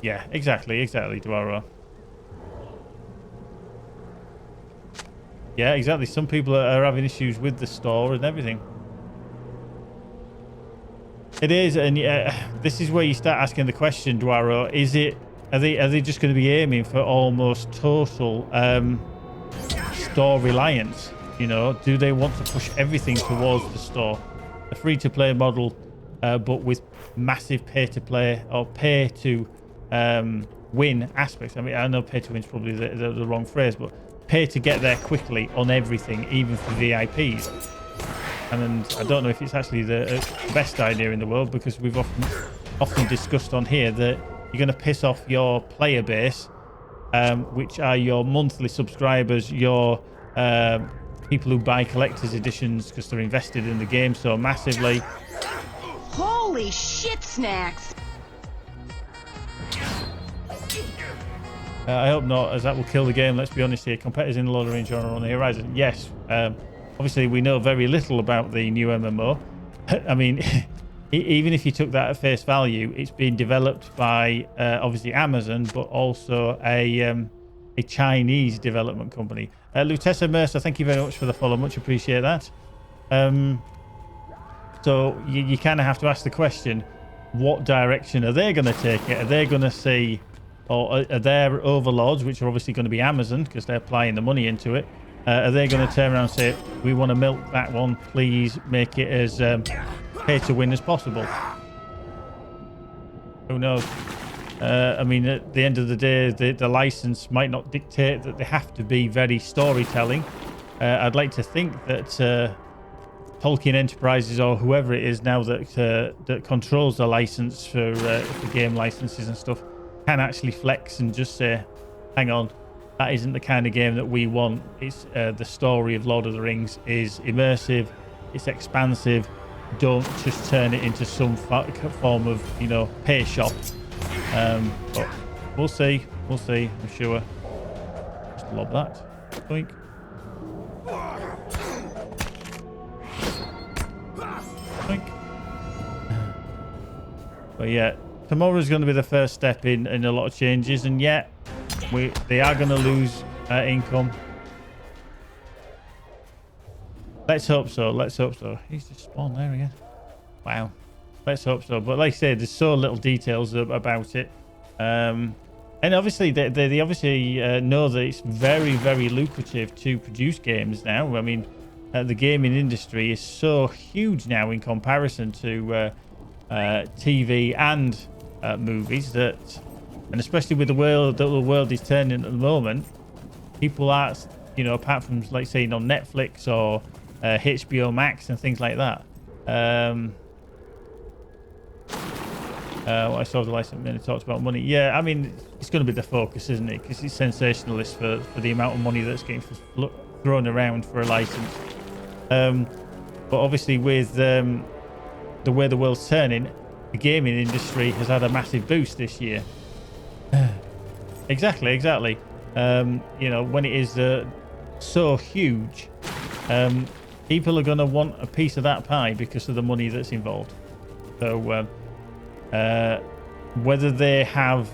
Yeah, exactly, Dwaro. Yeah, exactly. Some people are having issues with the store and everything. It is, and this is where you start asking the question, Dwaro. Is it? Are they just going to be aiming for almost total store reliance? You know, do they want to push everything towards the store, a free-to-play model, but with massive pay-to-play or pay-to win aspects? I mean, I know pay-to-win is probably the wrong phrase, but pay to get there quickly on everything, even for VIPs. And I don't know if it's actually the best idea in the world, because we've often discussed on here that you're going to piss off your player base, which are your monthly subscribers, your people who buy collector's editions because they're invested in the game so massively. Holy shit snacks! I hope not, as that will kill the game. Let's be honest here. Competitors in the Lord of the Rings genre on the horizon. Yes. Obviously, we know very little about the new MMO. I mean, even if you took that at face value, it's been developed by obviously Amazon, but also a Chinese development company. Lutessa Mercer, thank you very much for the follow. Much appreciate that. So you kind of have to ask the question, what direction are they going to take it? Are they going to see, or are their overlords, which are obviously going to be Amazon because they're applying the money into it, are they going to turn around and say, we want to milk that one, please make it as pay to win as possible? Who knows? I mean, at the end of the day, the license might not dictate that they have to be very storytelling. I'd like to think that Tolkien Enterprises, or whoever it is now that controls the license for game licenses and stuff, can actually flex and just say, hang on, that isn't the kind of game that we want. It's the story of Lord of the Rings is immersive, it's expansive. Don't just turn it into some form of, pay shop. But we'll see, I'm sure. Just lob that. Boink. Boink. But yeah, tomorrow's going to be the first step in a lot of changes, and yet they are going to lose income. Let's hope so. He's just spawned there again. Wow. Let's hope so. But like I said, there's so little details about it. And obviously, they obviously know that it's very, very lucrative to produce games now. I mean, the gaming industry is so huge now in comparison to TV and movies that, and especially with the world is turning at the moment, people are, apart from like saying on Netflix or HBO Max and things like that. I saw the license and talked about money. Yeah, I mean, it's going to be the focus, isn't it? Because it's sensationalist for the amount of money that's getting thrown around for a license. But obviously, with the way the world's turning, the gaming industry has had a massive boost this year. Exactly. When it is so huge, people are going to want a piece of that pie because of the money that's involved. So whether they have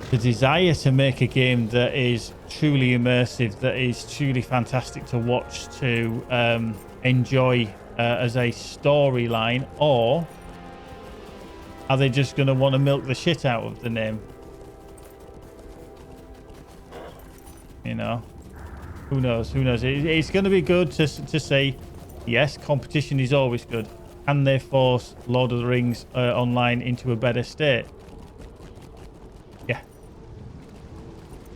the desire to make a game that is truly immersive, that is truly fantastic to watch, to enjoy as a storyline, or are they just going to want to milk the shit out of the name? Who knows? It's going to be good to say, yes, competition is always good. Can they force Lord of the Rings online into a better state? Yeah.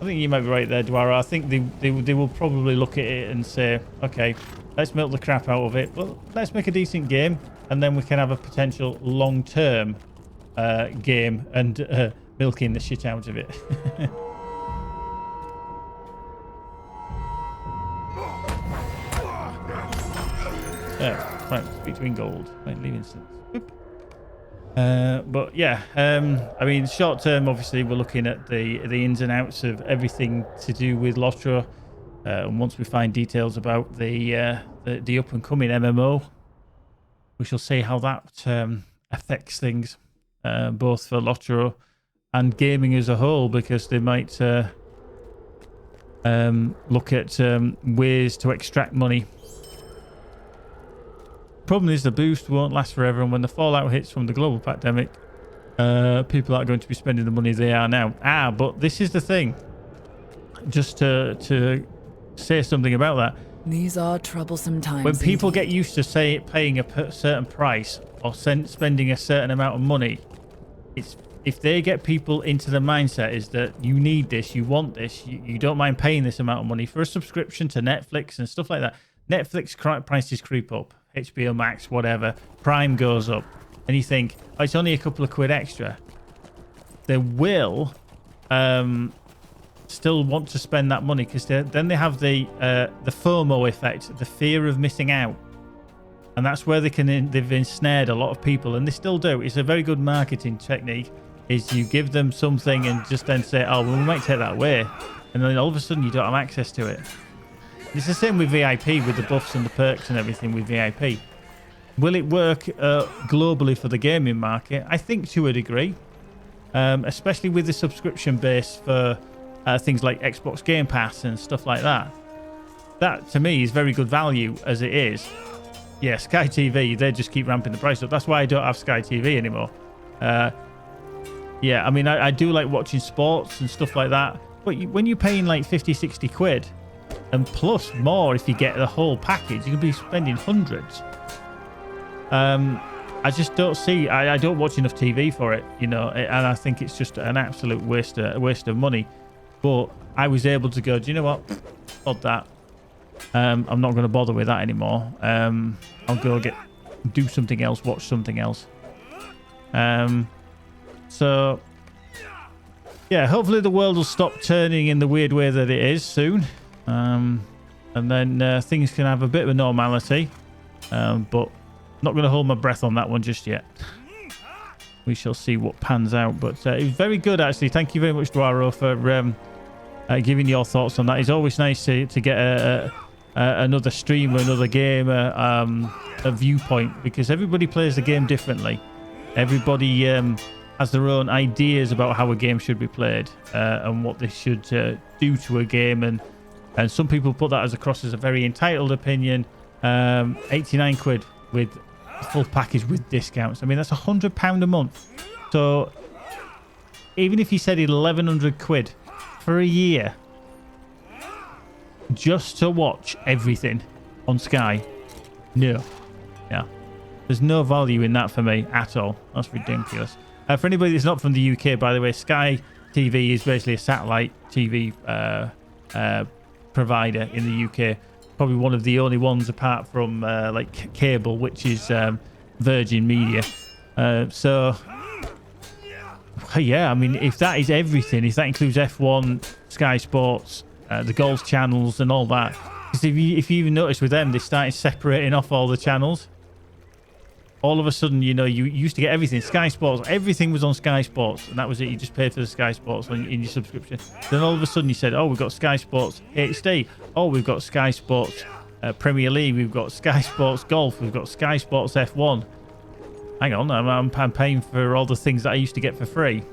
I think you might be right there, Dwara. I think they will probably look at it and say, okay, let's milk the crap out of it. Well, let's make a decent game, and then we can have a potential long-term game and milking the shit out of it. Right, between gold. Right, leave instance. But yeah, I mean, short term, obviously, we're looking at the ins and outs of everything to do with LOTRO. And once we find details about the up and coming MMO, we shall see how that affects things, both for LOTRO and gaming as a whole, because they might look at ways to extract money. Problem is, the boost won't last forever, and when the fallout hits from the global pandemic, people aren't going to be spending the money they are now. But this is the thing. Just to say something about that. These are troublesome times. When people get used to paying a certain price or spending a certain amount of money, it's if they get people into the mindset is that you need this, you want this, you don't mind paying this amount of money for a subscription to Netflix and stuff like that. Netflix prices creep up, HBO Max, whatever, Prime goes up, and you think, oh, it's only a couple of quid extra. They will still want to spend that money because then they have the FOMO effect, the fear of missing out. And that's where they've ensnared a lot of people, and they still do. It's a very good marketing technique, is you give them something and just then say, oh, well, we might take that away. And then all of a sudden you don't have access to it. It's the same with VIP, with the buffs and the perks and everything with VIP. Will it work globally for the gaming market? I think to a degree, especially with the subscription base for things like Xbox Game Pass and stuff like that. That, to me, is very good value as it is. Yeah, Sky TV, they just keep ramping the price up. That's why I don't have Sky TV anymore. Yeah, I mean, I do like watching sports and stuff like that. But when you're paying like 50, 60 quid, and plus more if you get the whole package, you can be spending hundreds. I just don't see, I don't watch enough TV for it, you know, and I think it's just an absolute waste of money. But I was able to go, do you know what? Sod that. I'm not going to bother with that anymore. I'll go do something else, watch something else. So, yeah, hopefully the world will stop turning in the weird way that it is soon. And then things can have a bit of normality. But not going to hold my breath on that one just yet. We shall see what pans out. But it was very good, actually. Thank you very much, Dwaro, for giving your thoughts on that. It's always nice to get another streamer, another gamer, a viewpoint, because everybody plays the game differently. Everybody has their own ideas about how a game should be played and what they should do to a game, and some people put that across as a very entitled opinion. 89 quid with a full package with discounts. I mean, that's £100 a month. So even if you said 1,100 quid for a year just to watch everything on Sky, no. Yeah, there's no value in that for me at all. That's ridiculous. For anybody that's not from the UK, by the way, Sky TV is basically a satellite TV provider in the UK. Probably one of the only ones apart from like cable, which is Virgin Media. So yeah, I mean, if that is everything, if that includes F1, Sky Sports, the golf channels and all that, because if you even notice with them, they started separating off all the channels. All of a sudden, you know, you used to get everything. Sky Sports, everything was on Sky Sports, and that was it. You just paid for the Sky Sports in your subscription. Then all of a sudden you said, oh, we've got Sky Sports HD. Oh, we've got Sky Sports Premier League. We've got Sky Sports Golf. We've got Sky Sports F1. Hang on, I'm paying for all the things that I used to get for free.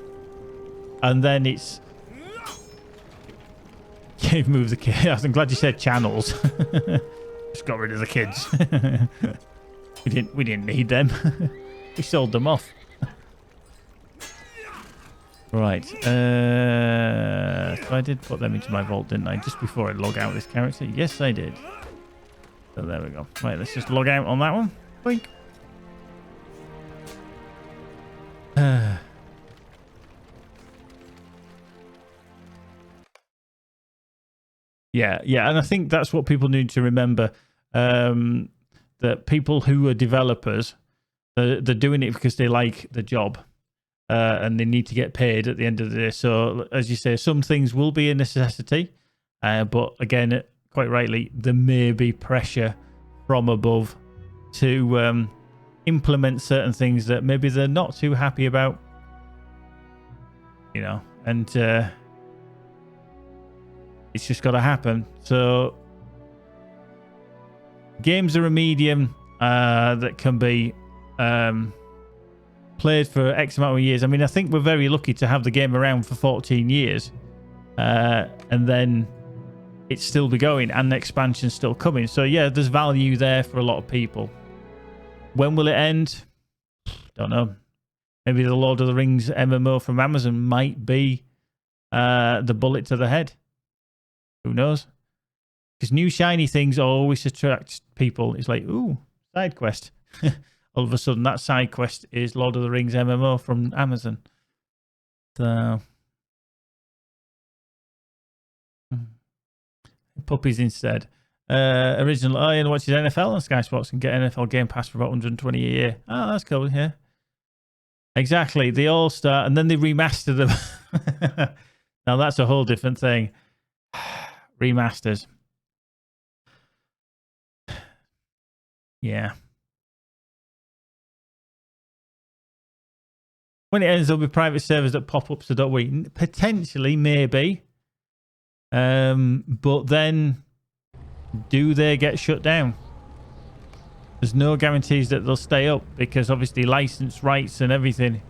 And then it's... You've moved the kids. I'm glad you said channels. Just got rid of the kids. We didn't need them. We sold them off. Right. So I did put them into my vault, didn't I? Just before I log out this character. Yes, I did. So there we go. Right, let's just log out on that one. Boink. Yeah, and I think that's what people need to remember. That people who are developers, they're doing it because they like the job and they need to get paid at the end of the day. So, as you say, some things will be a necessity, but again, quite rightly, there may be pressure from above to implement certain things that maybe they're not too happy about, you know, and it's just got to happen. So games are a medium that can be played for X amount of years. I mean, I think we're very lucky to have the game around for 14 years and then it's still be going and the expansion's still coming. So yeah, there's value there for a lot of people. When will it end? Don't know. Maybe the Lord of the Rings MMO from Amazon might be the bullet to the head. Who knows? Because new shiny things always attract people. It's like, ooh, side quest. All of a sudden, that side quest is Lord of the Rings MMO from Amazon. So puppies instead. Original Iron watches NFL on Sky Sports and get NFL Game Pass for about 120 a year. Oh, that's cool. Yeah, exactly. They all start and then they remaster them. Now that's a whole different thing. Remasters. Yeah. When it ends, there'll be private servers that pop up, so don't we? Potentially, maybe. But then, do they get shut down? There's no guarantees that they'll stay up because obviously license rights and everything.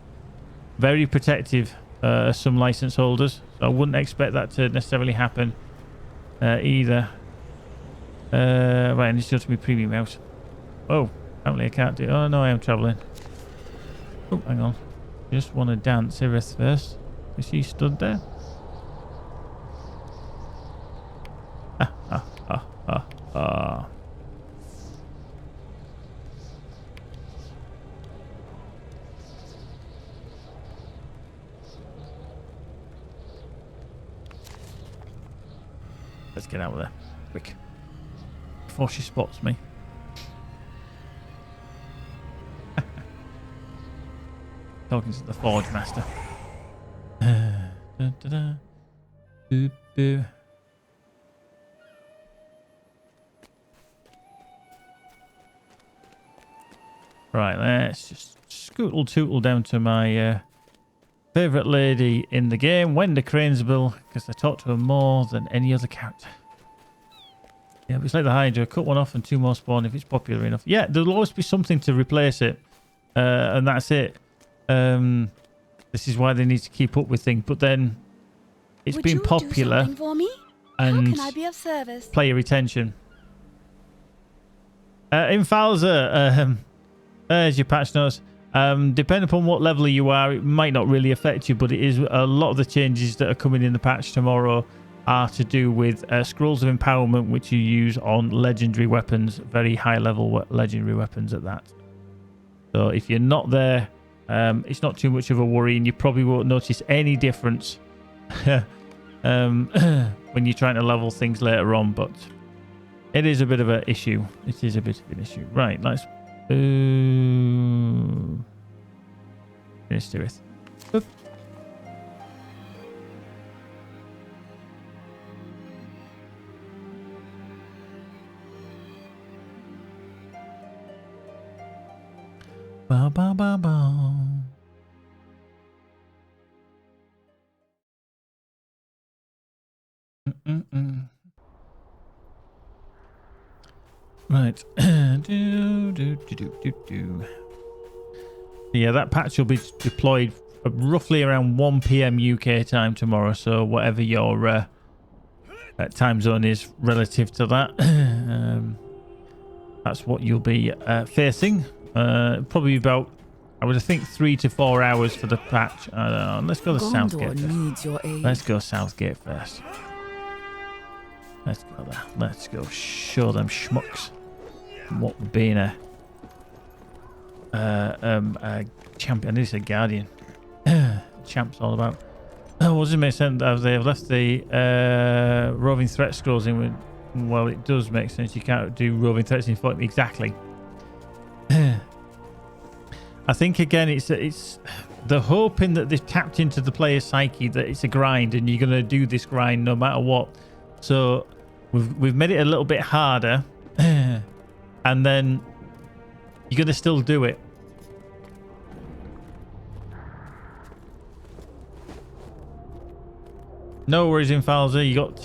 Very protective, some license holders. So I wouldn't expect that to necessarily happen either. Right, and it's just me premium house. Oh, apparently I can't do it. Oh no, I am travelling. Oh, hang on. Just want to dance Irith first. Is she stood there? Ah. Let's get out of there. Quick. Before she spots me. Talking to the Forge Master. Boop, boop. Right, let's just scootle tootle down to my favourite lady in the game, Wenda Cranesbill, because I talk to her more than any other character. Yeah, it's like the Hydra. Cut one off and two more spawn if it's popular enough. Yeah, there'll always be something to replace it. And that's it. This is why they need to keep up with things. But then it's been popular and how can I be of service? Player retention. In Falza, there's your patch notes. Depending upon what level you are, it might not really affect you, but it is a lot of the changes that are coming in the patch tomorrow are to do with scrolls of empowerment, which you use on legendary weapons, very high level legendary weapons at that. So if you're not there, it's not too much of a worry, and you probably won't notice any difference when you're trying to level things later on, but it is a bit of an issue. It is a bit of an issue. Right, let's do it. Boop. Ba ba ba ba. Right. Yeah, that patch will be deployed roughly around 1 PM UK time tomorrow. So whatever your time zone is relative to that, that's what you'll be facing. Probably about, I would think, 3 to 4 hours for the patch. Let's go to Southgate first. Let's go Southgate first. Let's go there. Let's go show them schmucks what being a champion. I need to say guardian. Champ's all about. What does it make sense? They have left the roving threat scrolls in with, well, it does make sense. You can't do roving threats in 40. Exactly. I think again it's the hoping that they've tapped into the player's psyche that it's a grind and you're gonna do this grind no matter what. So we've made it a little bit harder, and then you're gonna still do it. No worries in Falza. You got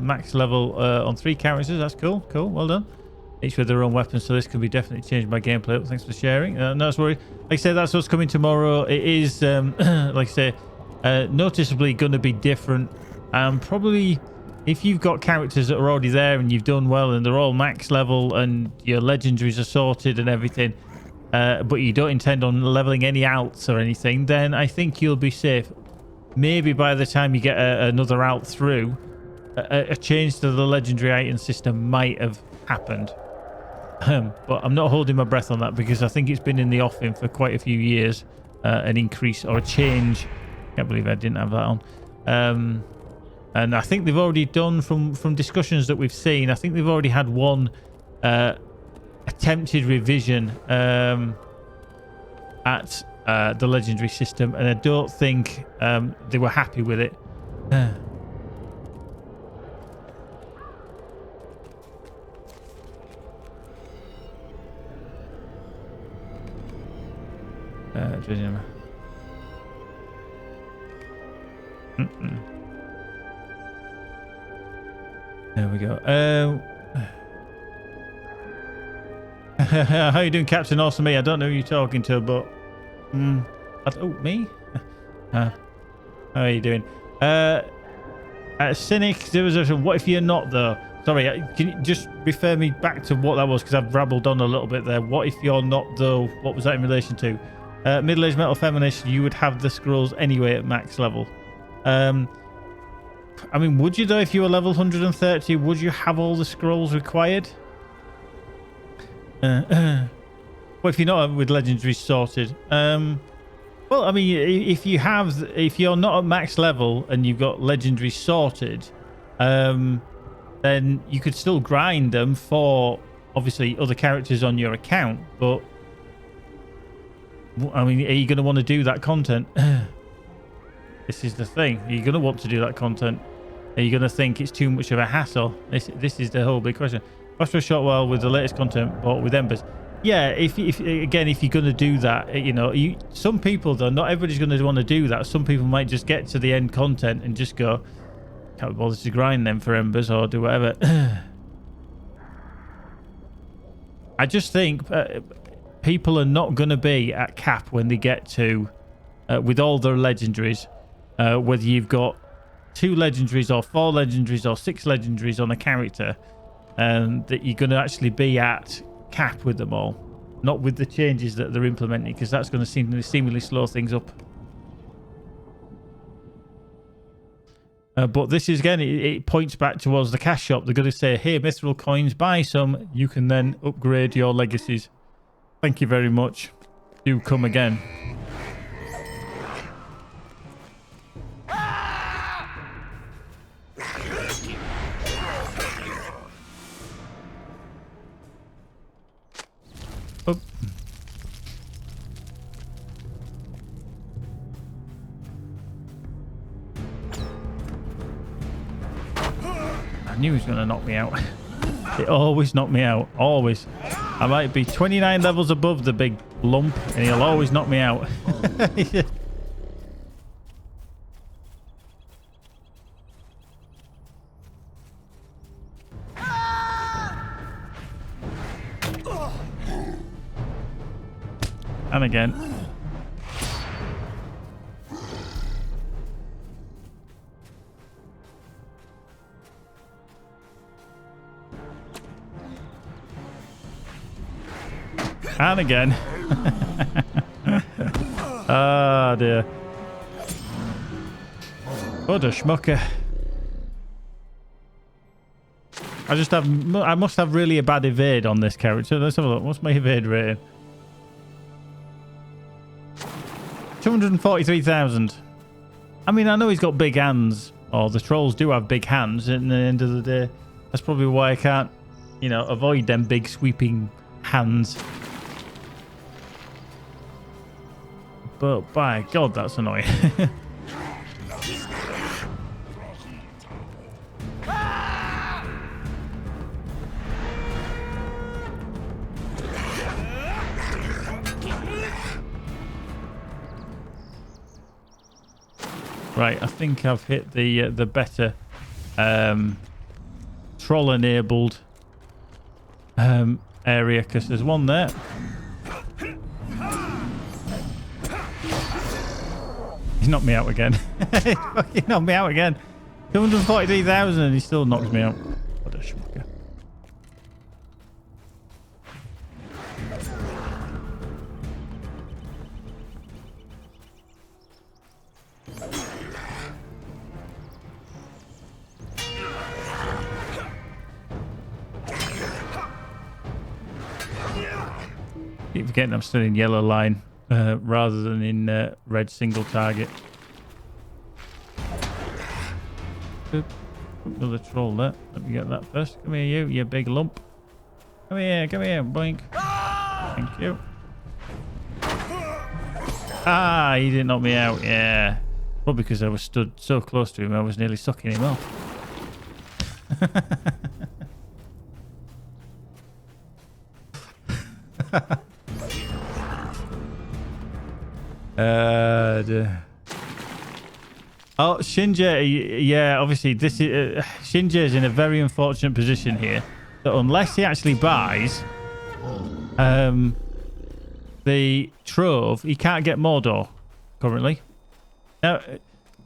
max level on 3 characters. That's cool. Cool. Well done. Each with their own weapons, so this can be definitely changed by gameplay. Thanks for sharing. No worries. Like I said, that's what's coming tomorrow. It is, like I say, noticeably going to be different. Probably, if you've got characters that are already there and you've done well and they're all max level and your legendaries are sorted and everything, but you don't intend on leveling any alts or anything, then I think you'll be safe. Maybe by the time you get another alt through, a change to the legendary item system might have happened. But I'm not holding my breath on that because I think it's been in the offing for quite a few years, an increase or a change Can't believe I didn't have that on. And I think they've already done, from discussions that we've seen, I think they've already had one attempted revision at the legendary system, and I don't think they were happy with it. There we go. How you doing, Captain Awesome? Me, I don't know who you're talking to, but oh, me? How are you doing? Cynic, there was a what if you're not though? Sorry, can you just refer me back to what that was, because I've rabbled on a little bit there. What if you're not though? What was that in relation to? Middle-aged metal feminist, you would have the scrolls anyway at max level. I mean, would you though? If you were level 130, would you have all the scrolls required? Well, if you're not with legendaries sorted, well, I mean, if you're not at max level and you've got legendaries sorted, then you could still grind them for obviously other characters on your account. But I mean, are you going to want to do that content? This is the thing. Are you going to want to do that content? Are you going to think it's too much of a hassle? This is the whole big question. Last for a short while with the latest content, but with Embers. Yeah, if you're going to do that, you know, some people though, not everybody's going to want to do that. Some people might just get to the end content and just go, can't be bothered to grind them for Embers or do whatever. I just think people are not going to be at cap when they get to, with all their legendaries, whether you've got 2 legendaries or 4 legendaries or 6 legendaries on a character, that you're going to actually be at cap with them all, not with the changes that they're implementing, because that's going to seemingly slow things up. But this is, again, it points back towards the cash shop. They're going to say, hey, mithril coins, buy some. You can then upgrade your legacies. Thank you very much. Do come again. Oh. I knew he was going to knock me out. It always knocked me out. Always. I might be 29 levels above the big lump, and he'll always knock me out. And again. And again. Ah, dear. What a schmucker. I must have really a bad evade on this character. Let's have a look. What's my evade rating? 243,000. I mean, I know he's got big hands, or the trolls do have big hands, and at the end of the day, that's probably why I can't, you know, avoid them big sweeping hands. But by God, that's annoying. Right, I think I've hit the better troll enabled area, because there's one there. He's knocked me out again. He fucking knocked me out again. 243,000 and he still knocks me out. What a schmucker. Keep forgetting I'm still in yellow line rather than in red single target. Boop. Another troll there. Let me get that first. Come here, you big lump. Come here, boink. Thank you. Ah, he didn't knock me out. Yeah. Probably because I was stood so close to him, I was nearly sucking him off. Oh, Shinji, yeah, obviously this is Shinji is in a very unfortunate position here. That unless he actually buys the trove, he can't get Mordor currently. Now,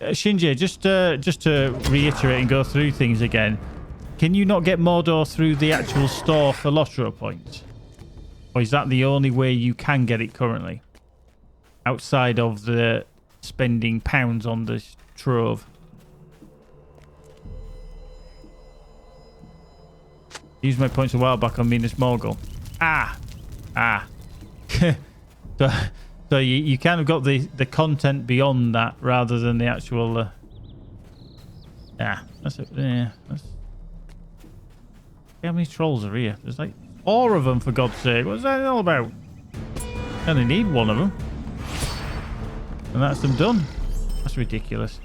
Shinji, just to reiterate and go through things again, can you not get Mordor through the actual store for LOTRO points? Or is that the only way you can get it currently? Outside of the spending pounds on the trove. Used my points a while back on Minas Morgul. Ah. So you kind of got the content beyond that rather than the actual... that's it. Yeah, that's... How many trolls are here? There's like 4 of them, for God's sake. What's that all about? I only need 1 of them. And that's them done. That's ridiculous.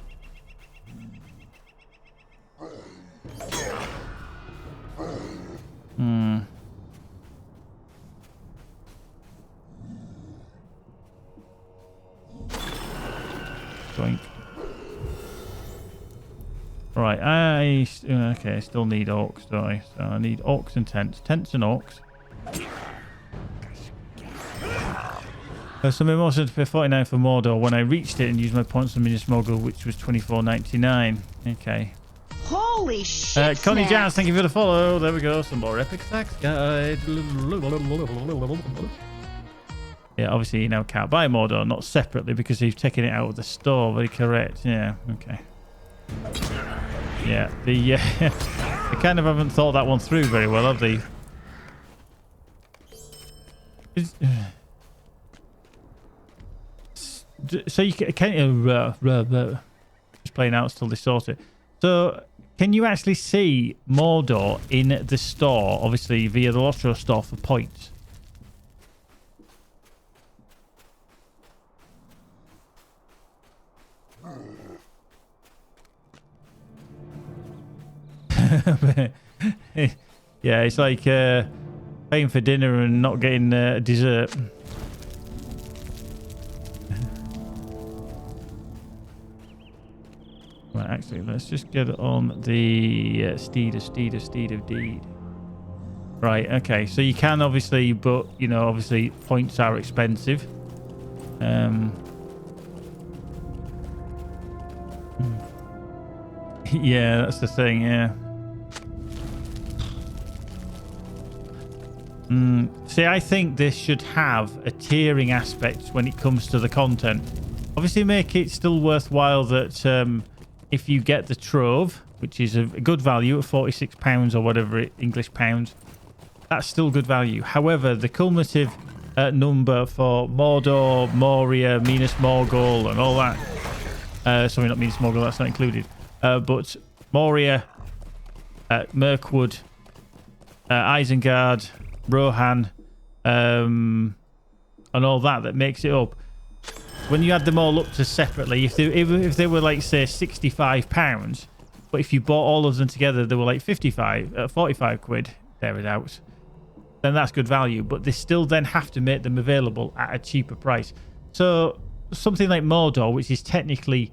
Doink. Right, I still need orcs, don't I? So I need orcs and tents. Tents and orcs. Some emotions to pay 49 for Mordor when I reached it and used my points on Minas Morgul, which was 24.99. Okay. Holy shit! Connie Jazz, thank you for the follow. There we go. Some more epic facts guide. Yeah, obviously you now can't buy Mordor, not separately because you've taken it out of the store. Very correct. Yeah. Okay. Yeah. They kind of haven't thought that one through very well, have they? So you can just playing out till they sort it. So can you actually see Mordor in the store, obviously via the LOTRO store for points? Yeah, it's like paying for dinner and not getting dessert. Right, actually, let's just get on the steed of deed. Right, okay, so you can obviously, but, you know, obviously points are expensive. Yeah, that's the thing, yeah. See, I think this should have a tiering aspect when it comes to the content. Obviously make it still worthwhile that if you get the trove, which is a good value at £46 or whatever English pounds, that's still good value. However, the cumulative number for Mordor, Moria, Minas Morgul and all that, sorry, not Minas Morgul, that's not included, but Moria, Mirkwood, Isengard, Rohan, and all that makes it up. When you add them all up to separately, if they were like say £65, but if you bought all of them together, they were like 45 quid thereabouts, then that's good value. But they still then have to make them available at a cheaper price. So something like Mordor, which is technically,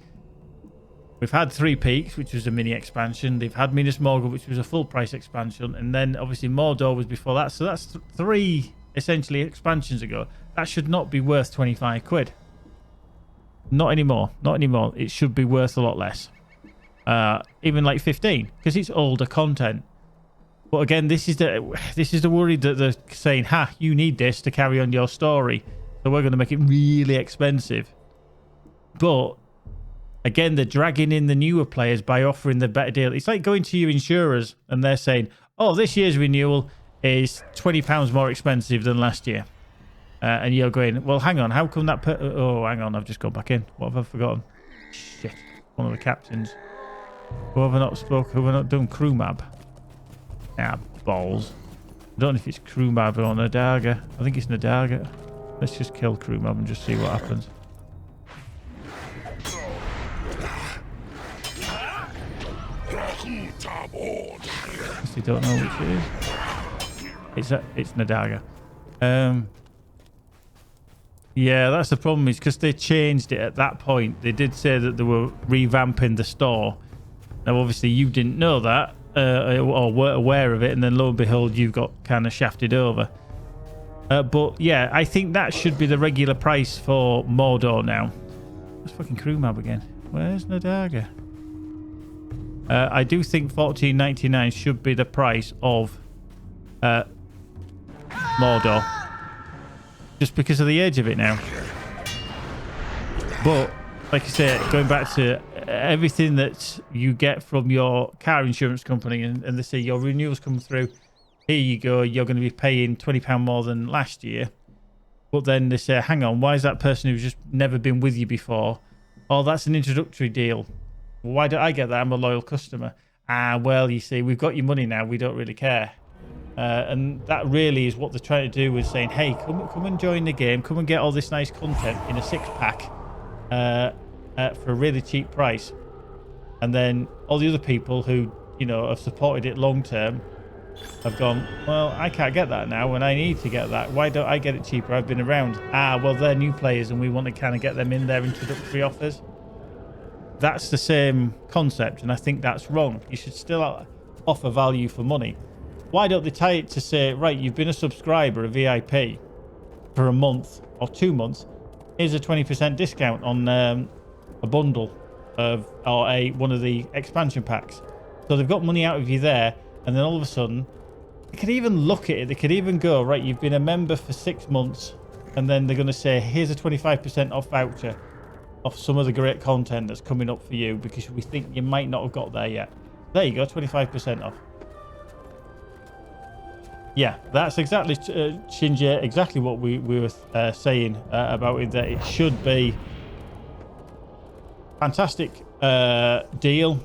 we've had 3 Peaks, which was a mini expansion. They've had Minas Morgul, which was a full price expansion, and then obviously Mordor was before that. So that's 3 essentially expansions ago. That should not be worth 25 quid. Not anymore. Not anymore. It should be worth a lot less. Even like 15, because it's older content. But again, this is the worry that they're saying, you need this to carry on your story, so we're going to make it really expensive. But again, they're dragging in the newer players by offering the better deal. It's like going to your insurers and they're saying, oh, this year's renewal is £20 more expensive than last year. And you're going, well, hang on, how come that... oh, hang on, I've just gone back in. What have I forgotten? Shit, one of the captains. Who have I not spoke? Who have I not done? Crew map. Ah, balls. I don't know if it's crew map or Nadaga. I think it's Nadaga. Let's just kill crew map and just see what happens. I don't know which it is. It's Nadaga. Yeah, that's the problem, is because they changed it at that point. They did say that they were revamping the store. Now, obviously, you didn't know that or weren't aware of it, and then lo and behold, you got kind of shafted over. But yeah, I think that should be the regular price for Mordor now. Where's fucking crew map again? Where's Nadaga? I do think $14.99 should be the price of Mordor. Just because of the age of it now. But, like I said, going back to everything that you get from your car insurance company, and they say your renewals come through, here you go, you're going to be paying £20 more than last year. But then they say, hang on, why is that person who's just never been with you before? Oh, that's an introductory deal. Well, why don't I get that? I'm a loyal customer. Ah, well, you see, we've got your money now. We don't really care. And that really is what they're trying to do, is saying, hey, come and join the game. Come and get all this nice content in a 6-pack for a really cheap price. And then all the other people who, you know, have supported it long term have gone, well, I can't get that now and I need to get that. Why don't I get it cheaper? I've been around. Ah, well, they're new players and we want to kind of get them in their introductory offers. That's the same concept, and I think that's wrong. You should still offer value for money. Why don't they tie it to say, right, you've been a subscriber, a VIP, for a month or 2 months. Here's a 20% discount on a bundle of or one of the expansion packs. So they've got money out of you there, and then all of a sudden, they could even look at it. They could even go, right, you've been a member for 6 months, and then they're going to say, here's a 25% off voucher off some of the great content that's coming up for you because we think you might not have got there yet. There you go, 25% off. Yeah, that's exactly, Shinji, exactly what we were saying about it, that it should be fantastic deal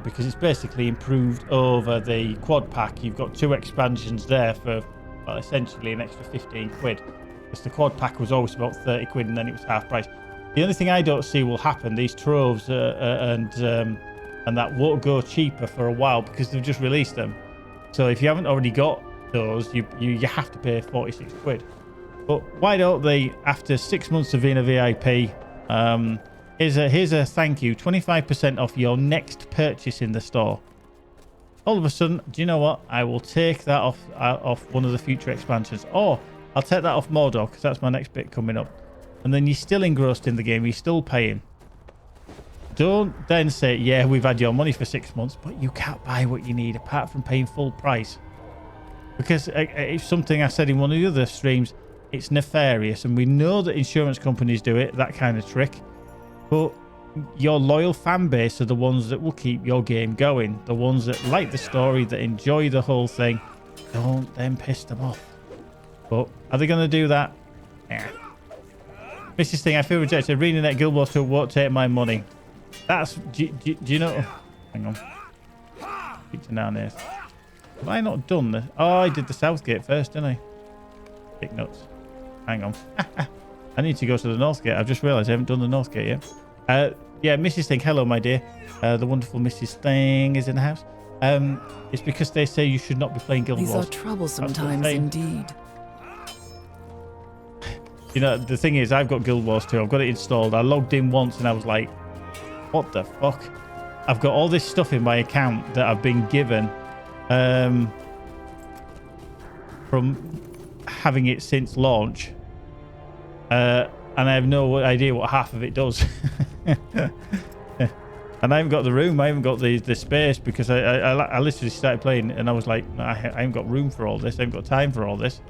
because it's basically improved over the quad pack. You've got 2 expansions there for, well, essentially an extra 15 quid. Because the quad pack was always about 30 quid and then it was half price. The only thing I don't see will happen, these troves and that won't go cheaper for a while because they've just released them. So if you haven't already got those, you have to pay 46 quid. But why don't they, after 6 months of being a VIP, here's a thank you, 25% off your next purchase in the store. All of a sudden, do you know what? I will take that off one of the future expansions. Or I'll take that off Mordor because that's my next bit coming up. And then you're still engrossed in the game. You're still paying. Don't then say, yeah, we've had your money for 6 months, but you can't buy what you need apart from paying full price. Because it's something I said in one of the other streams. It's nefarious. And we know that insurance companies do it, that kind of trick. But your loyal fan base are the ones that will keep your game going. The ones that like the story, that enjoy the whole thing. Don't then piss them off. But are they going to do that? Yeah. Mrs. Thing, I feel rejected. Reading that Guild Wars 2 won't take my money. That's... Do you know... Oh, hang on. Speak to Nanes. Have I not done this? Oh, I did the Southgate first, didn't I? Dick nuts. Hang on. I need to go to the Northgate. I've just realised I haven't done the Northgate yet. Yeah, Mrs. Thing. Hello, my dear. The wonderful Mrs. Thing is in the house. It's because they say you should not be playing Guild Wars. These are troublesome times indeed. You know, the thing is, I've got Guild Wars 2. I've got it installed. I logged in once and I was like, what the fuck? I've got all this stuff in my account that I've been given from having it since launch. And I have no idea what half of it does. And I haven't got the room. I haven't got the space because I literally started playing and I was like, I haven't got room for all this. I haven't got time for all this.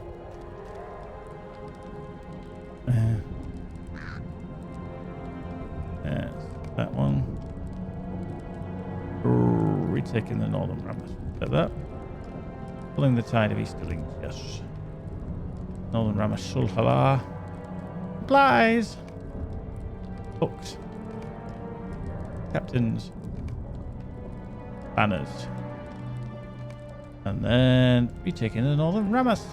That one. Retaking the northern rammers. Like that. Pulling the tide of Easterlings. Yes. Northern rammer Sulhala. Supplies. Hooks. Captains. banners. And then be taking the Northern Ramas.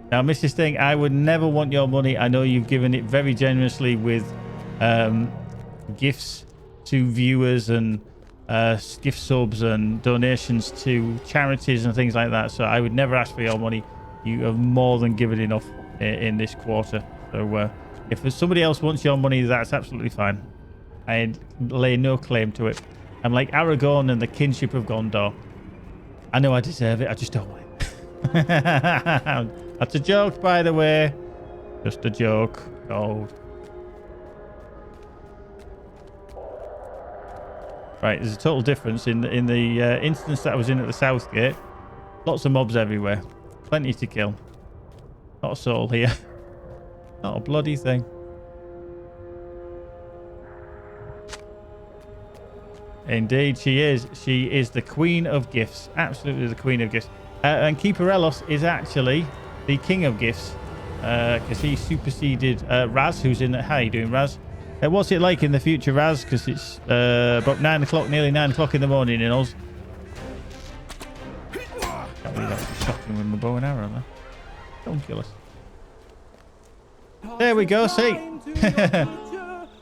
Now, Mrs. Sting, I would never want your money. I know you've given it very generously with gifts to viewers and gift subs and donations to charities and things like that. So I would never ask for your money. You have more than given enough in this quarter. So if somebody else wants your money, that's absolutely fine. I lay no claim to it. I'm like Aragorn and the kinship of Gondor. I know I deserve it. I just don't want it. That's a joke, by the way. Just a joke. Oh. Right, there's a total difference in the instance that I was in at the South Gate. Lots of mobs everywhere. Plenty to kill. Not a soul here. Not a bloody thing. Indeed, she is. She is the Queen of Gifts. Absolutely the Queen of Gifts. And Keeperelos is actually the King of Gifts. Because he superseded Raz, who's in... How you doing, Raz? What's it like in the future, Raz? Because it's about 9 o'clock, nearly 9 o'clock in the morning in Oz. Can't believe I shot him with my bow and arrow there. Don't kill us. There we go, see?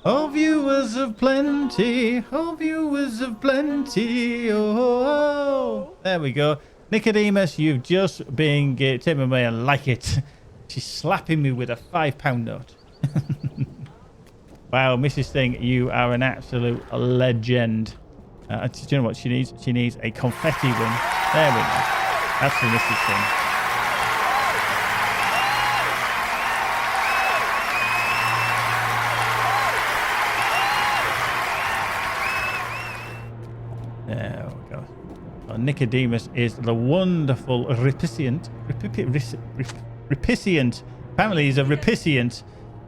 Oh, viewers of plenty. Oh, viewers of plenty. Oh. There we go. Nicodemus, you've just been taken away and like it. She's slapping me with a £5 note. Wow, Mrs. Sting, you are an absolute legend. Do you know what she needs? She needs a confetti wing. There we go. That's for Mrs. Sting. There we go. Well, Nicodemus is the wonderful recipient. Recipient. Apparently he's a recipient.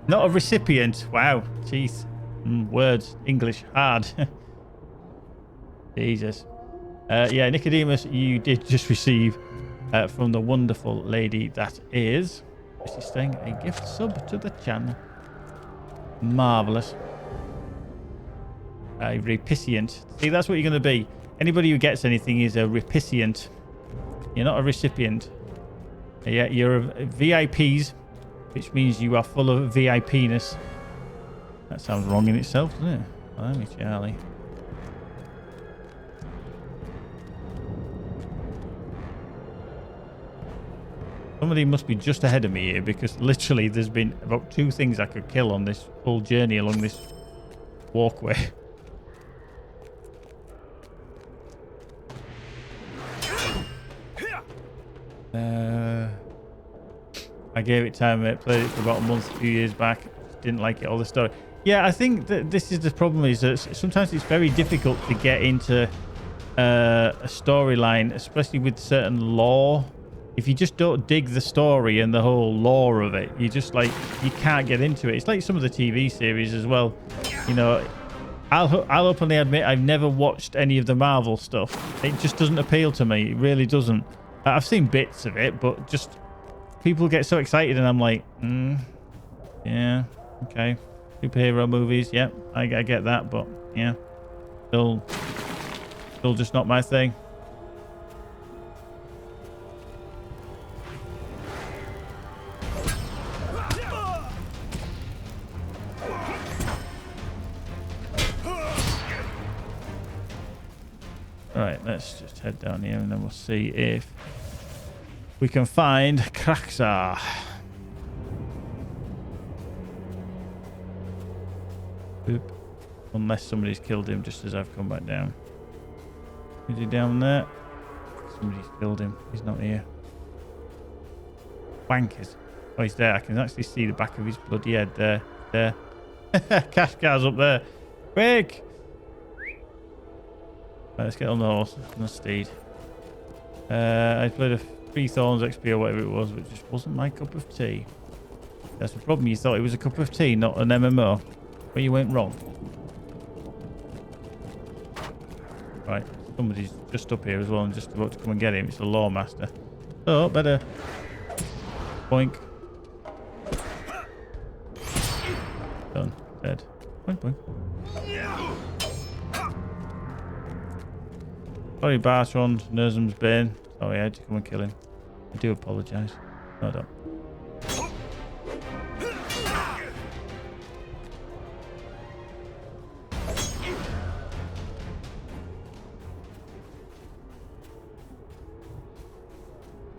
Not a recipient. Wow. Jeez. Words. English. Hard. Jesus. Yeah, Nicodemus, you did just receive from the wonderful lady that is Mrs. Sting a gift sub to the channel. Marvellous. A recipient. See, that's what you're going to be. Anybody who gets anything is a recipient. You're not a recipient. Yeah, you're a VIPs. Which means you are full of VIP-ness. That sounds wrong in itself, doesn't it? Blimey, Charlie. Somebody must be just ahead of me here because literally there's been about 2 things I could kill on this whole journey along this walkway. I gave it time, mate. Played it for about a month, a few years back. Didn't like it, all the story. Yeah, I think that this is the problem, is that sometimes it's very difficult to get into a storyline, especially with certain lore. If you just don't dig the story and the whole lore of it, you just like, you can't get into it. It's like some of the TV series as well. You know, I'll openly admit I've never watched any of the Marvel stuff. It just doesn't appeal to me. It really doesn't. I've seen bits of it, but just people get so excited and I'm like, yeah, okay. Superhero movies, yeah, I get that, but yeah, still just not my thing. Alright, let's just head down here and then we'll see if we can find Kraxar. Oop. Unless somebody's killed him just as I've come back down. Is he down there? Somebody's killed him. He's not here. Wankers. Oh, he's there. I can actually see the back of his bloody head there. There. Kashgar's up there. Quick! Right, let's get on the horse. On the steed. I played a 3 Thorns XP or whatever it was, but it just wasn't my cup of tea. That's the problem. You thought it was a cup of tea, not an MMO. Where you went wrong. Right, somebody's just up here as well and just about to come and get him. It's the Lawmaster. Oh, better. Boink. Done. Dead. Boink, boink. Sorry, Bartron, Nersum's Bane. Sorry, I had to come and kill him. I do apologise. No, I don't.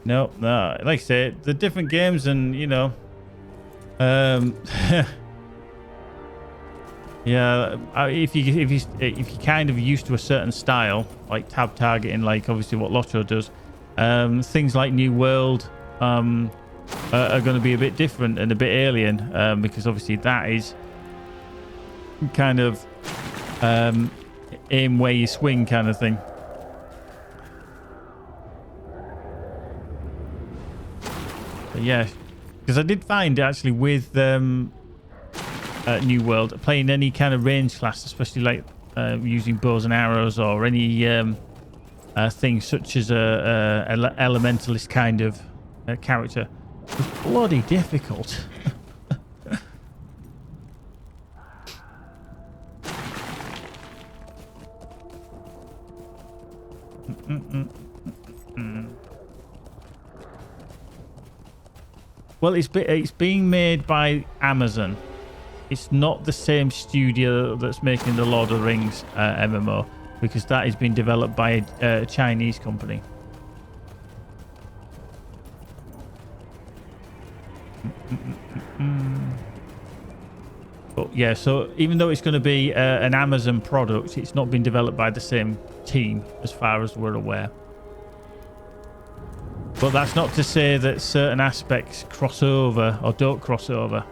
No, like I say, the different games, and you know, yeah, if you kind of used to a certain style, like tab targeting, like obviously what LOTRO does, things like New World are going to be a bit different and a bit alien, because obviously that is kind of aim where you swing kind of thing. But yeah, because I did find actually with New World, playing any kind of range class, especially like using bows and arrows or any things such as a elementalist kind of character, was bloody difficult. Well, it's being made by Amazon. It's not the same studio that's making the Lord of the Rings MMO, because that is being developed by a Chinese company. But yeah, so even though it's going to be an Amazon product, it's not been developed by the same team as far as we're aware. But that's not to say that certain aspects cross over or don't cross over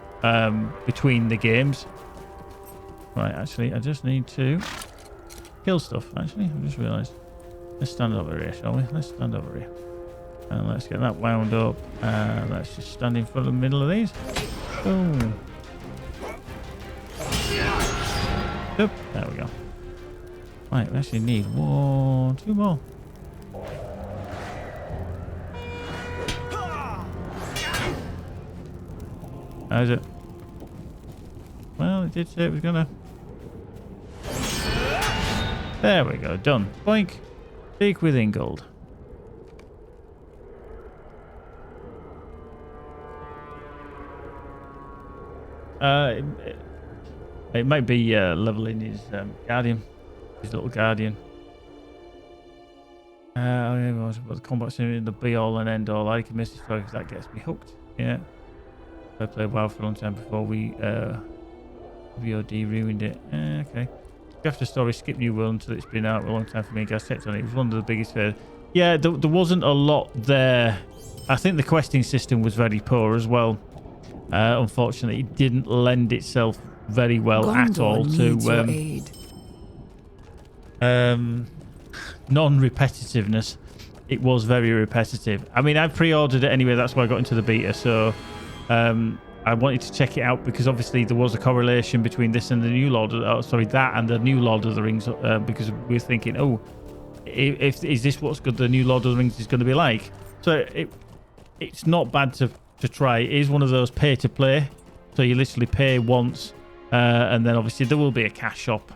between the games. Right, actually, I just need to kill stuff, actually. I just realised. Let's stand over here, shall we? Let's stand over here. And let's get that wound up. Let's just stand in front of the middle of these. Boom. Yep, there we go. Right, we actually need two more. How's it? Well, it did say it was gonna. There we go, done. Boink. Speak with Ingold. It might be leveling his guardian, his little guardian. The combat sim, the be all and end all. I can miss this if that gets me hooked. Yeah. I played WoW for a long time before we VOD ruined it. Okay. After story, skip New World until it's been out a long time for me. Guys, checked on it. It was one of the biggest fails. Yeah, there wasn't a lot there. I think the questing system was very poor as well. Unfortunately, it didn't lend itself very well Gondor at all to non-repetitiveness. It was very repetitive. I mean, I pre-ordered it anyway. That's why I got into the beta. So I wanted to check it out because obviously there was a correlation between this and the new that and the new Lord of the Rings, because we're thinking, oh, is this what's good the new Lord of the Rings is going to be like? So it's not bad to try. It is one of those pay to play, so you literally pay once, and then obviously there will be a cash shop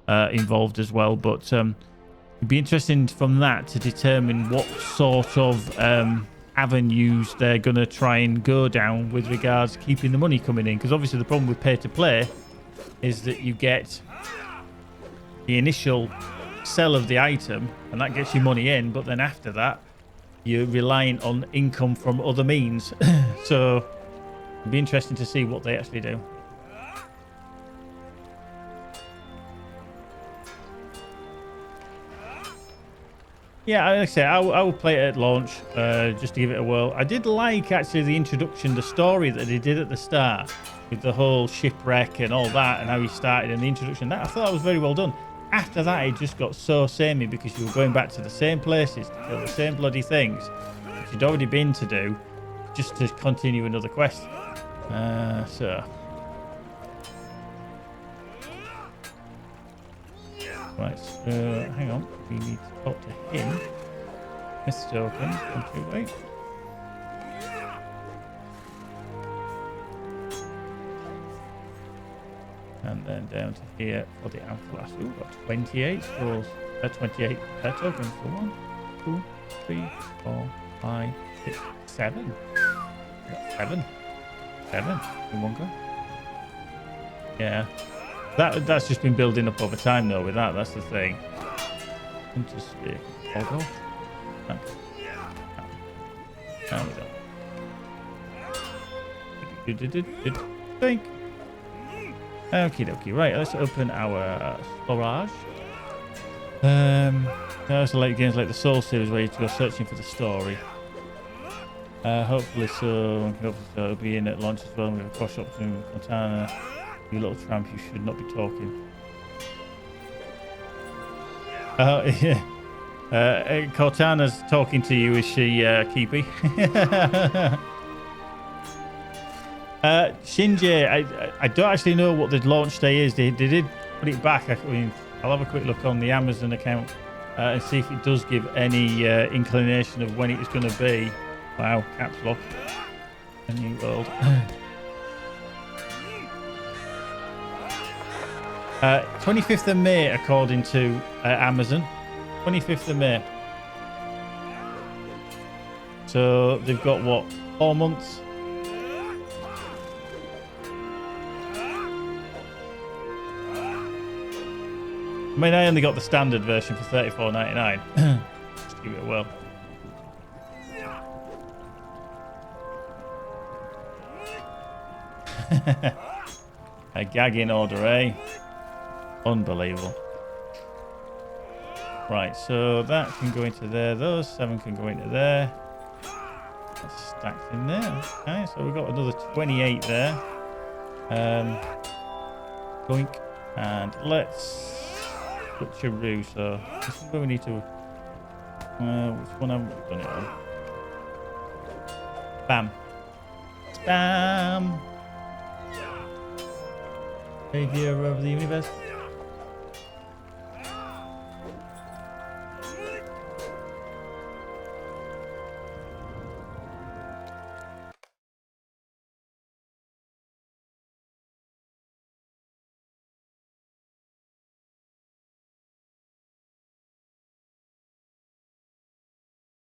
involved as well. But it'd be interesting from that to determine what sort of avenues they're going to try and go down with regards to keeping the money coming in, because obviously the problem with pay to play is that you get the initial sell of the item and that gets you money in, but then after that you're reliant on income from other means. So it'd be interesting to see what they actually do. Yeah, like I say, I will play it at launch, just to give it a whirl. I did like, actually, the introduction, the story that they did at the start, with the whole shipwreck and all that, and how he started, and the introduction. I thought that was very well done. After that, it just got so samey, because you were going back to the same places, to kill the same bloody things, which you'd already been to do, just to continue another quest. So... Right, so hang on, we need to talk to him. Mr. Token, country way. And then down to here for the Amphalas. Ooh, got 28 scrolls. 28 tokens. So 1, 2, 3, 4, 5, 6, 7. Got 7. 7 in one go. Yeah. That's just been building up over time though with that. That's the thing. Hunter's Spear. I'll go. There we go. Think. Okie dokie. Right, let's open our storage. There's like games like the Soul series where you have to go searching for the story. Hopefully so it'll be in at launch as well. We have a cross shop to Cortana. You little tramp, you should not be talking. Oh yeah. Cortana's talking to you. Is she Keepy? Shinji, I don't actually know what the launch day is. They did put it back. I mean, I'll have a quick look on the Amazon account and see if it does give any inclination of when it is going to be. Wow, caps lock. A new world. 25th of May, according to Amazon. 25th of May. So they've got what, 4 months? I mean, I only got the standard version for $34.99. Just give it a whirl. A gagging order, eh? Unbelievable. Right, so that can go into there. Those 7 can go into there. That's stacked in there. Okay, so we've got another 28 there. Boink. And let's switcheroo. So this is where we need to. Which one haven't we done it on? Bam. Spam. Savior of the universe.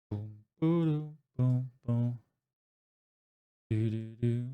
Boom, boom, boom, boom. Do, do, do.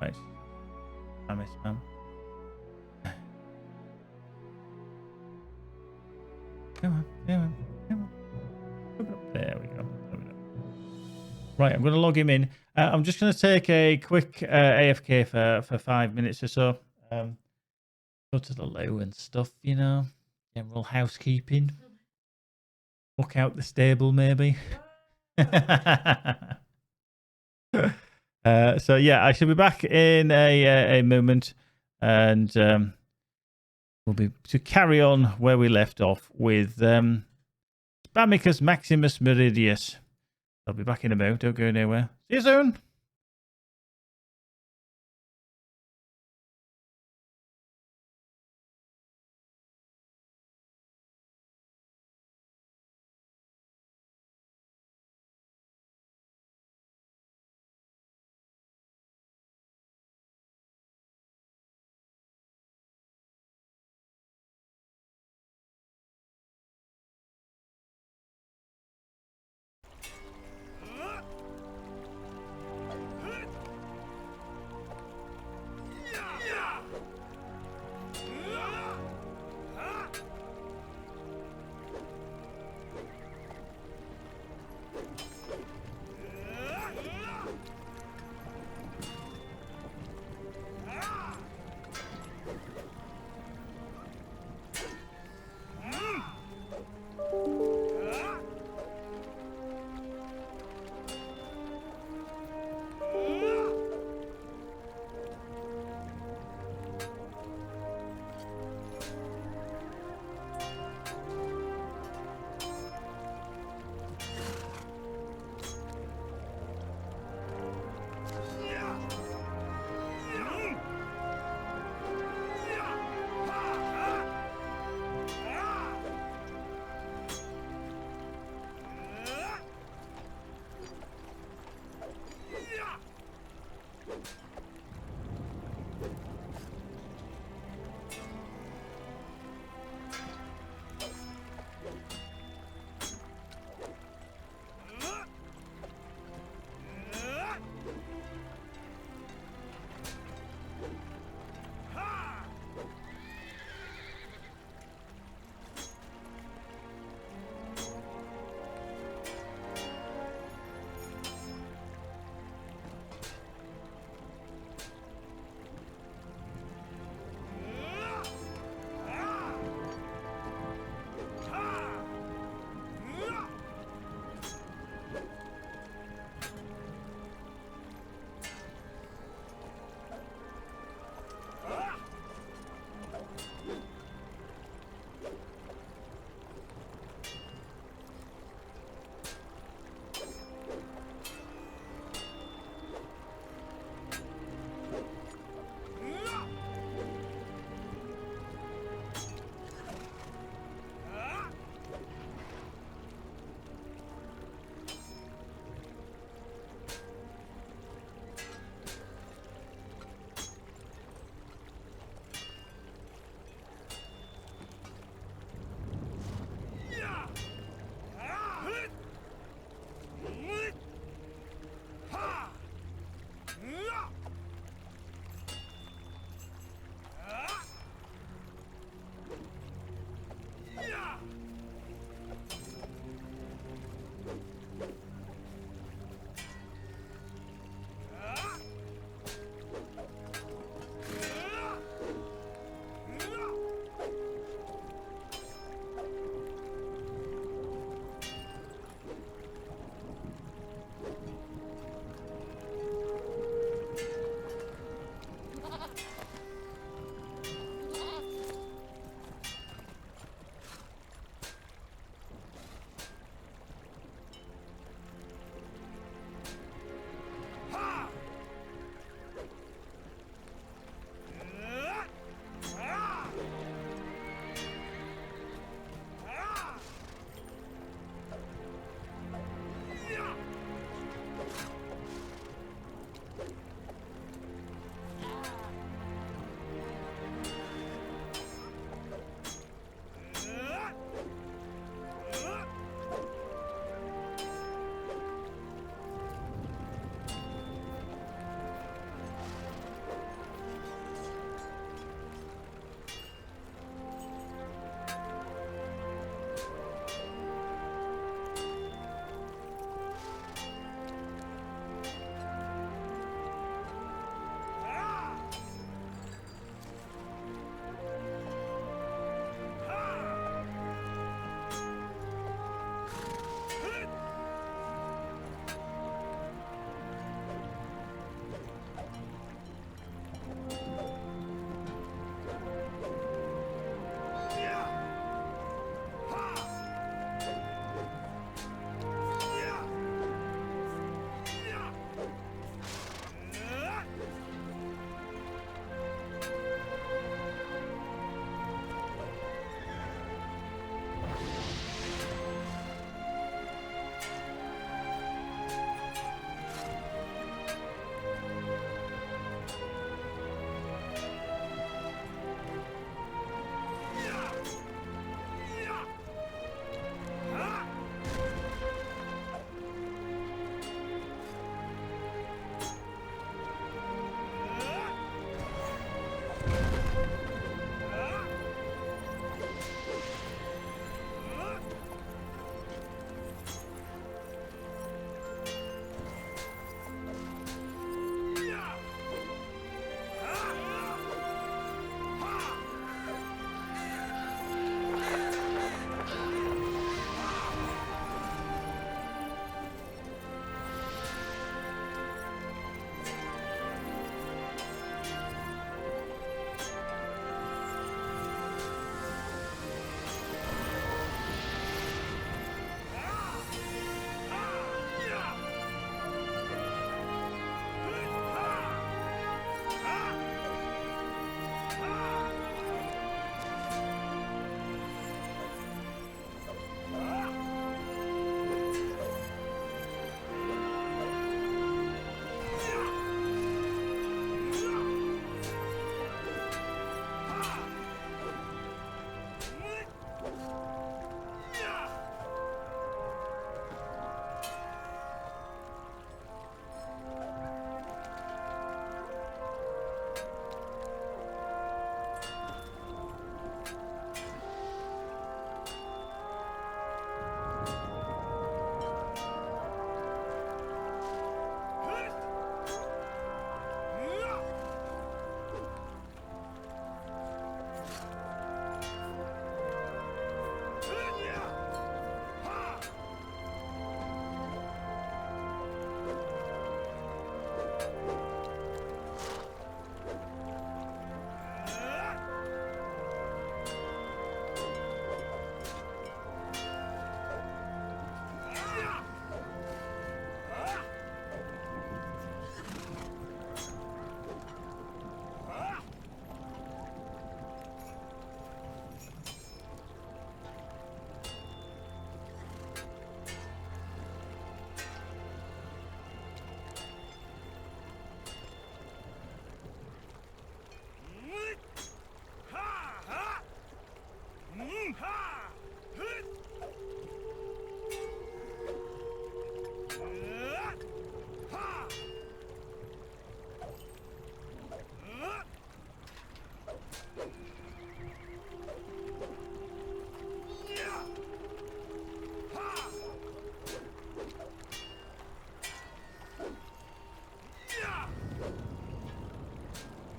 Right. I miss spam. Come on, come on, come on. There we go. Right, I'm going to log him in. I'm just going to take a quick AFK for 5 minutes or so. Go to the loo and stuff, you know. General housekeeping. Walk out the stable, maybe. So yeah, I shall be back in a moment, and we'll be to carry on where we left off with Spamicus Maximus Meridius. I'll be back in a moment. Don't go anywhere. See you soon.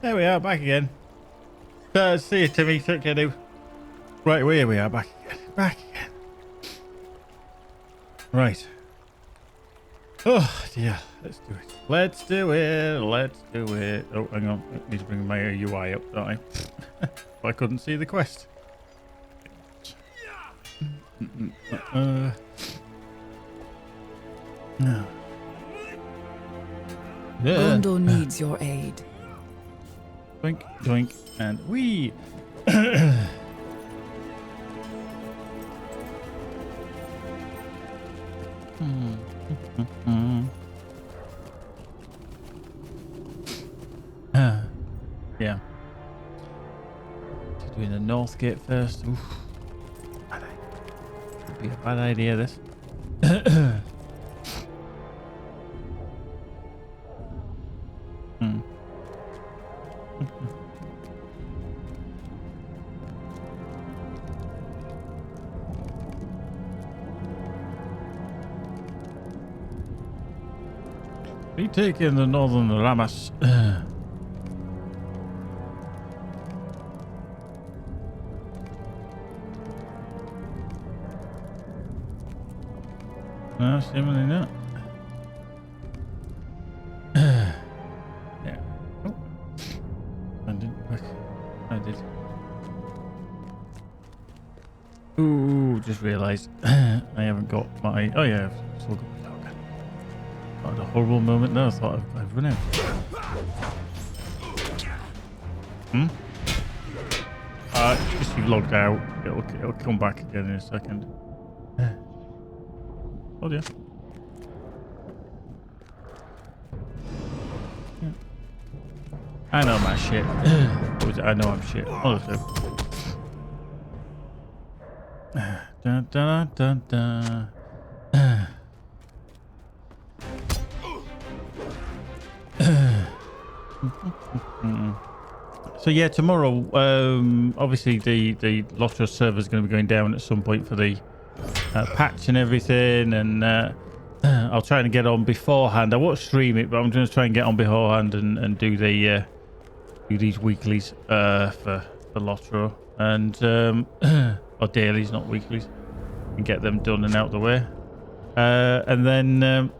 There we are, back again. See you, Timmy. Take care, dude. Right, here we are, back again. Back again. Right. Oh, dear. Let's do it. Let's do it. Let's do it. Oh, hang on. I need to bring my UI up, don't I? I couldn't see the quest. No. Gondor needs your aid. Doink, doink, and wee. Yeah. Doing the north gate first. Oof. Could be a bad idea, this. Be taking the northern Ramas. No, seemingly not. Yeah. Oh. I didn't work. I did. Ooh, just realised I haven't got my. Oh yeah, I've still got my dog. I had a horrible moment there. I thought I've run out. Just you logged out. It'll come back again in a second. Oh dear. Yeah. I know my shit. I know I'm shit. Honestly. Dun, dun, dun, dun. So yeah, tomorrow, obviously the LOTRO server is going to be going down at some point for the patch and everything, and I'll try and get on beforehand. I won't stream it, but I'm going to try and get on beforehand and do the do these weeklies for LOTRO, and or dailies, not weeklies, and get them done and out the way. And then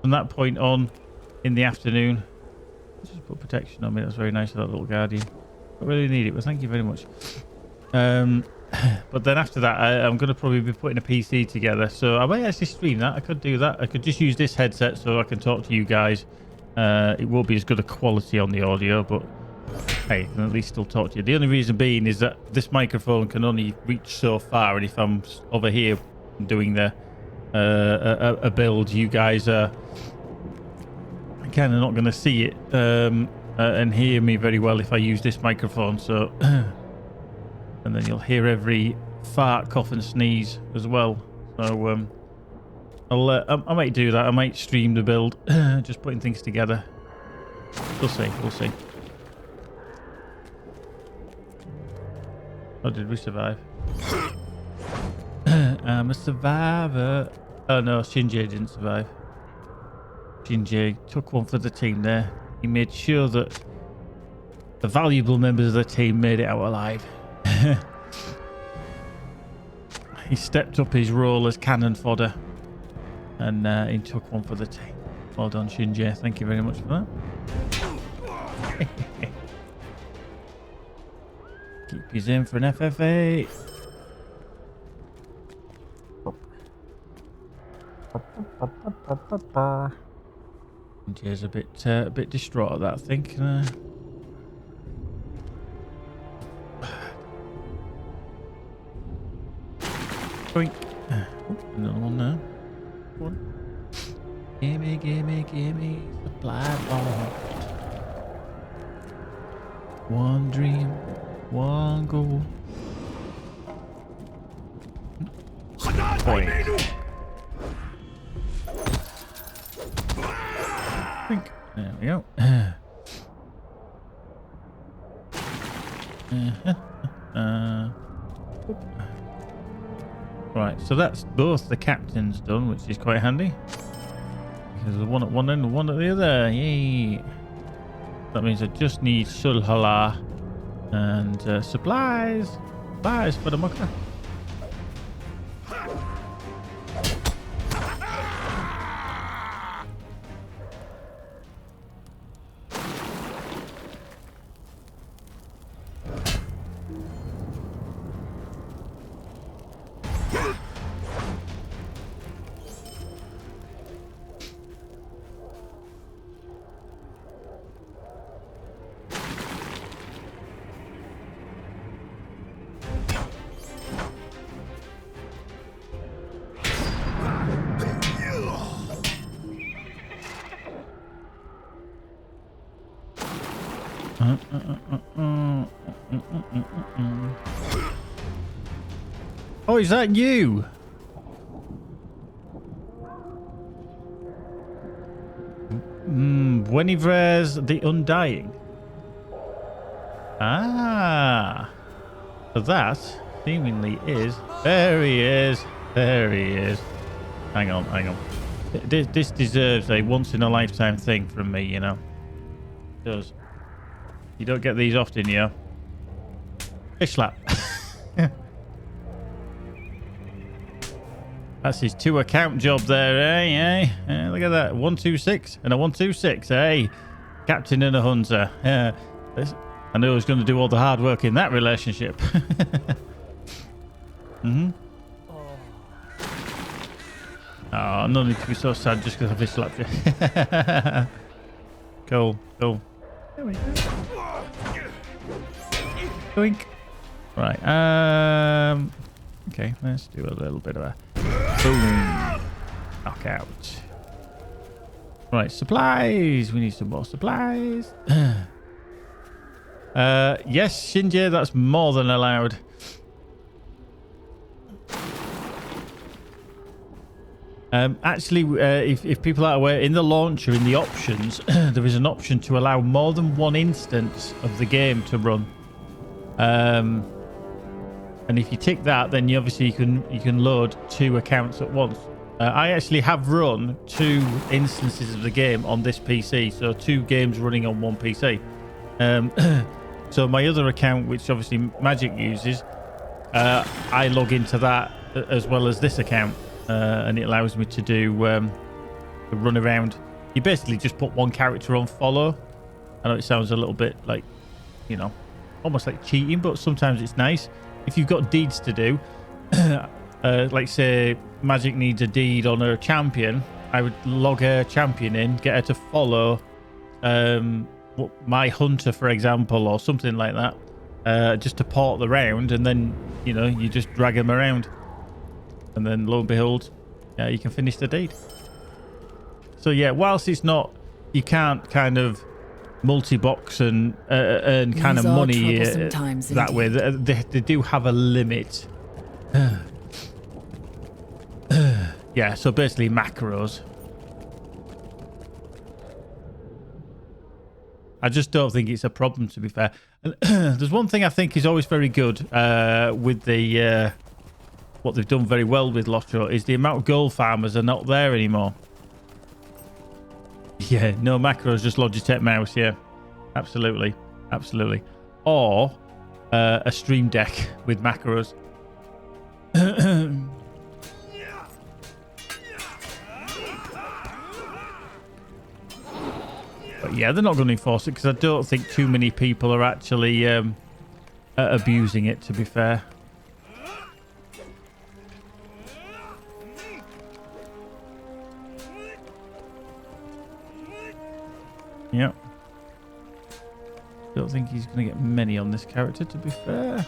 from that point on, in the afternoon, let's just put protection on me. That's very nice of that little guardian. I really need it, but thank you very much. But then after that, I'm going to probably be putting a PC together, so I might actually stream that. I could do that. I could just use this headset so I can talk to you guys. It won't be as good a quality on the audio, but hey, I can at least still talk to you. The only reason being is that this microphone can only reach so far, and if I'm over here doing the a build, you guys are kind of not going to see it and hear me very well if I use this microphone. So and then you'll hear every fart, cough and sneeze as well. So I might do that. I might stream the build, just putting things together. We'll see. We'll see. Oh, did we survive? I'm a survivor. Oh no, Shinji didn't survive. Shinji took one for the team there. He made sure that the valuable members of the team made it out alive. He stepped up his role as cannon fodder, and he took one for the team. Well done, Shinji. Thank you very much for that. Keep his in for an FFA. Shinji's a bit distraught at that, I think. Boink. Another one now. One. Gimme, gimme, gimme supply ball. One dream, one goal. Boink. Boink. There we go. Right, so that's both the captains done, which is quite handy. Because there's one at one end and one at the other. Yay. That means I just need Sulhala and supplies. Supplies for the mucker. Oh, is that you? Guinevere's the Undying. Ah. So that seemingly is... There he is. There he is. Hang on, hang on. This deserves a once-in-a-lifetime thing from me, you know. It does. You don't get these often, yeah? Fish slap. That's his 2-account job there, eh? Look at that. 126 and a 126, eh? Captain and a hunter. I knew I was going to do all the hard work in that relationship. Oh, no need to be so sad just because I fish slapped you. Cool, cool. There we go. Doink. Right, okay, let's do a little bit of a boom. Knockout. Right, supplies. We need some more supplies. Yes, Shinji, that's more than allowed. Actually, if people are aware, in the launcher, in the options, there is an option to allow more than one instance of the game to run. And if you tick that, then you obviously you can load 2 accounts at once. I actually have run 2 instances of the game on this PC, so 2 games running on one PC. So my other account, which obviously Magic uses, I log into that as well as this account, and it allows me to do a run around. You basically just put one character on follow. I know it sounds a little bit like, you know, almost like cheating, but sometimes it's nice. If you've got deeds to do, like say Magic needs a deed on her champion, I would log her champion in, get her to follow my hunter, for example, or something like that, just to port the round, and then, you know, you just drag them around. And then lo and behold, you can finish the deed. So yeah, whilst it's not, you can't kind of multi-box and earn kind of money that way. They do have a limit. Yeah, so basically macros. I just don't think it's a problem, to be fair. And there's one thing I think is always very good with the what they've done very well with LOTRO is the amount of gold farmers are not there anymore. Yeah, no macros, just Logitech mouse. Yeah, absolutely, absolutely. Or a stream deck with macros. But yeah, they're not going to enforce it because I don't think too many people are actually abusing it, to be fair. Yep. Don't think he's going to get many on this character, to be fair.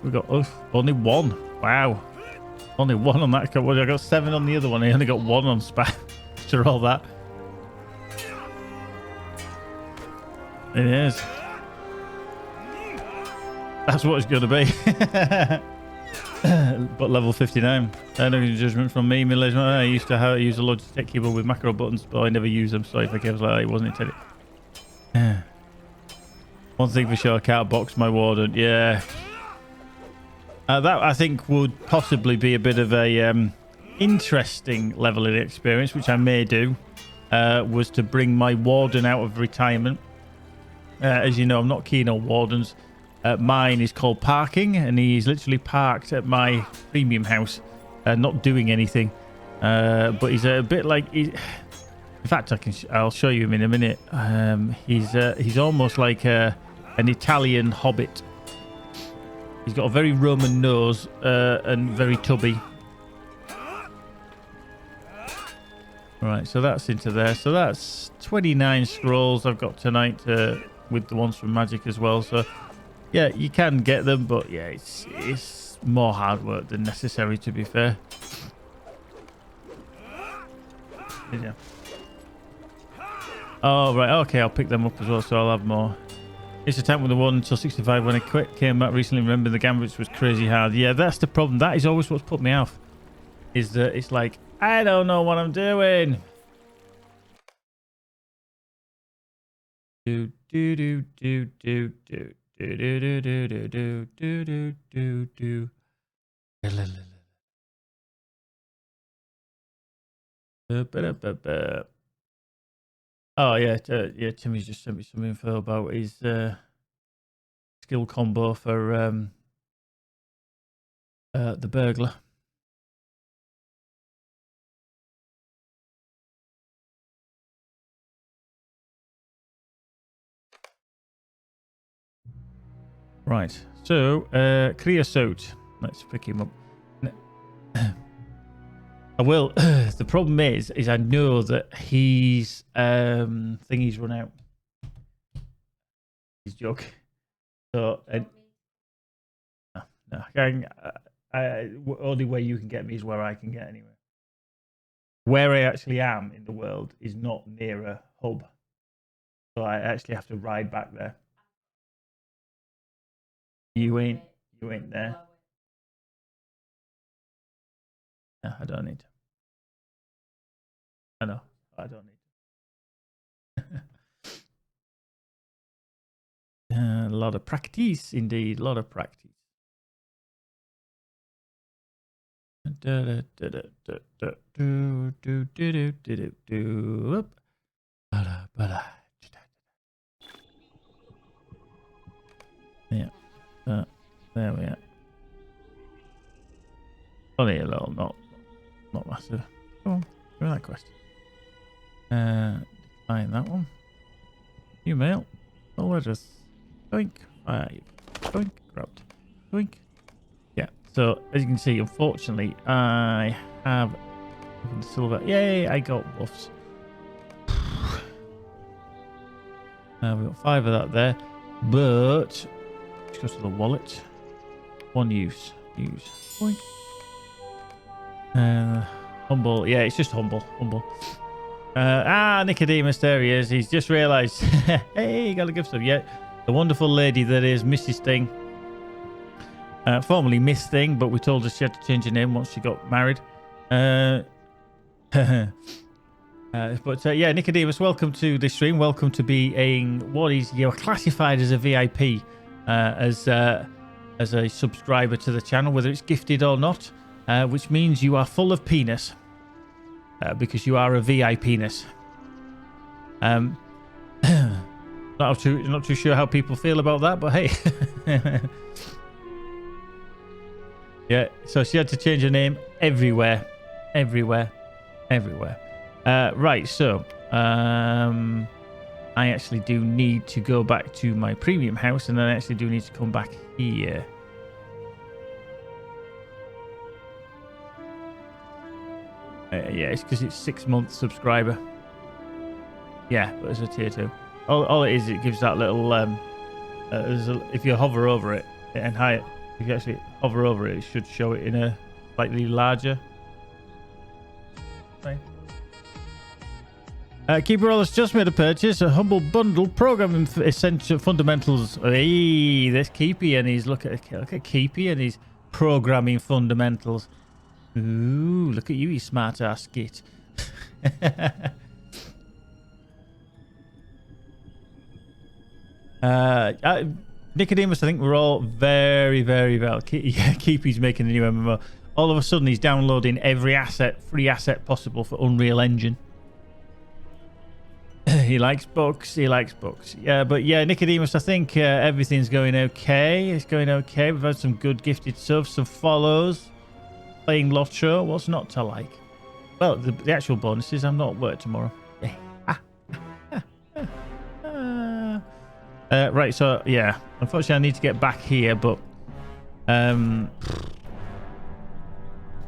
We got only 1. Wow. Only 1 on that. I got 7 on the other one. I only got 1 on spam after all that. It is. That's what it's going to be. But level 59. No judgment from me, Milledge. I used to use a Logitech keyboard with macro buttons, but I never use them, so if I was like that, it wasn't intended. One thing for sure, I can't box my warden. Yeah. That, I think, would possibly be a bit of a interesting level of experience, which I may do. was to bring my warden out of retirement. As you know, I'm not keen on wardens. Mine is called parking, and he's literally parked at my premium house, not doing anything. But he's a bit like... in fact, I'll show you him in a minute. He's almost like an Italian hobbit. He's got a very Roman nose and very tubby. Right, so that's into there. So that's 29 scrolls I've got tonight with the ones from Magic as well. So, yeah, you can get them, but yeah, it's more hard work than necessary, to be fair. Yeah. Oh, right, okay, I'll pick them up as well, so I'll have more. It's a tank with the 1 until 65 when I quit. Came back recently, remember the gambits was crazy hard. Yeah, that's the problem. That is always what's put me off. Is that it's like, I don't know what I'm doing. Do do do do do do do do do do do do do do. Oh yeah, yeah. Timmy's just sent me some info about his skill combo for the burglar. Right, so creosote. Let's pick him up. I will. The problem is I know that he's thingy's run out. His joke. So no. Only way you can get me is where I can get anywhere. Where I actually am in the world is not near a hub, so I actually have to ride back there. You ain't there. No, I don't need to. I know. I don't need to. A lot of practice, indeed. A lot of practice. Yeah. There we are. Only a little, not massive. Come on, give me that quest. Decline that one. New mail. All address. Doink. 5. Doink. Grabbed. Doink. Yeah. So as you can see, unfortunately, I have silver. Yay! I got buffs. We've got 5 of that there, but let's go to the wallet. 1 use. Boink. Humble. Yeah, it's just humble. Nicodemus, there he is. He's just realised. Hey, got to give some. Yeah, the wonderful lady that is Mrs. Thing. Formerly Miss Thing, but we told her she had to change her name once she got married. Yeah, Nicodemus, welcome to the stream. Welcome to being what is you're classified as a VIP, as a subscriber to the channel, whether it's gifted or not, which means you are full of penis, because you are a VIP-ness. Not too sure how people feel about that, but hey. Yeah, so she had to change her name everywhere. Right, so I actually do need to go back to my premium house, and then I actually do need to come back here. Yeah, it's because it's 6 months subscriber. Yeah, but it's a tier 2. All it is, it gives that little if you hover over it and high, if you actually hover over it, it should show it in a slightly larger. Right. Keeper has just made a purchase, a humble bundle, programming essential fundamentals. Hey, there's Keepy, and he's look at Keepy and his programming fundamentals. Ooh, look at you, you smart ass git. Nicodemus, I think we're all very, very well. Yeah, Keepy's making a new MMO. All of a sudden, he's downloading every free asset possible for Unreal Engine. He likes books. He likes books. Yeah, but yeah, Nicodemus, I think everything's going okay. It's going okay. We've had some good gifted stuff, some follows. Playing LOTRO. What's not to like? Well, the actual bonuses. I'm not at work tomorrow. Right, so yeah. Unfortunately, I need to get back here, but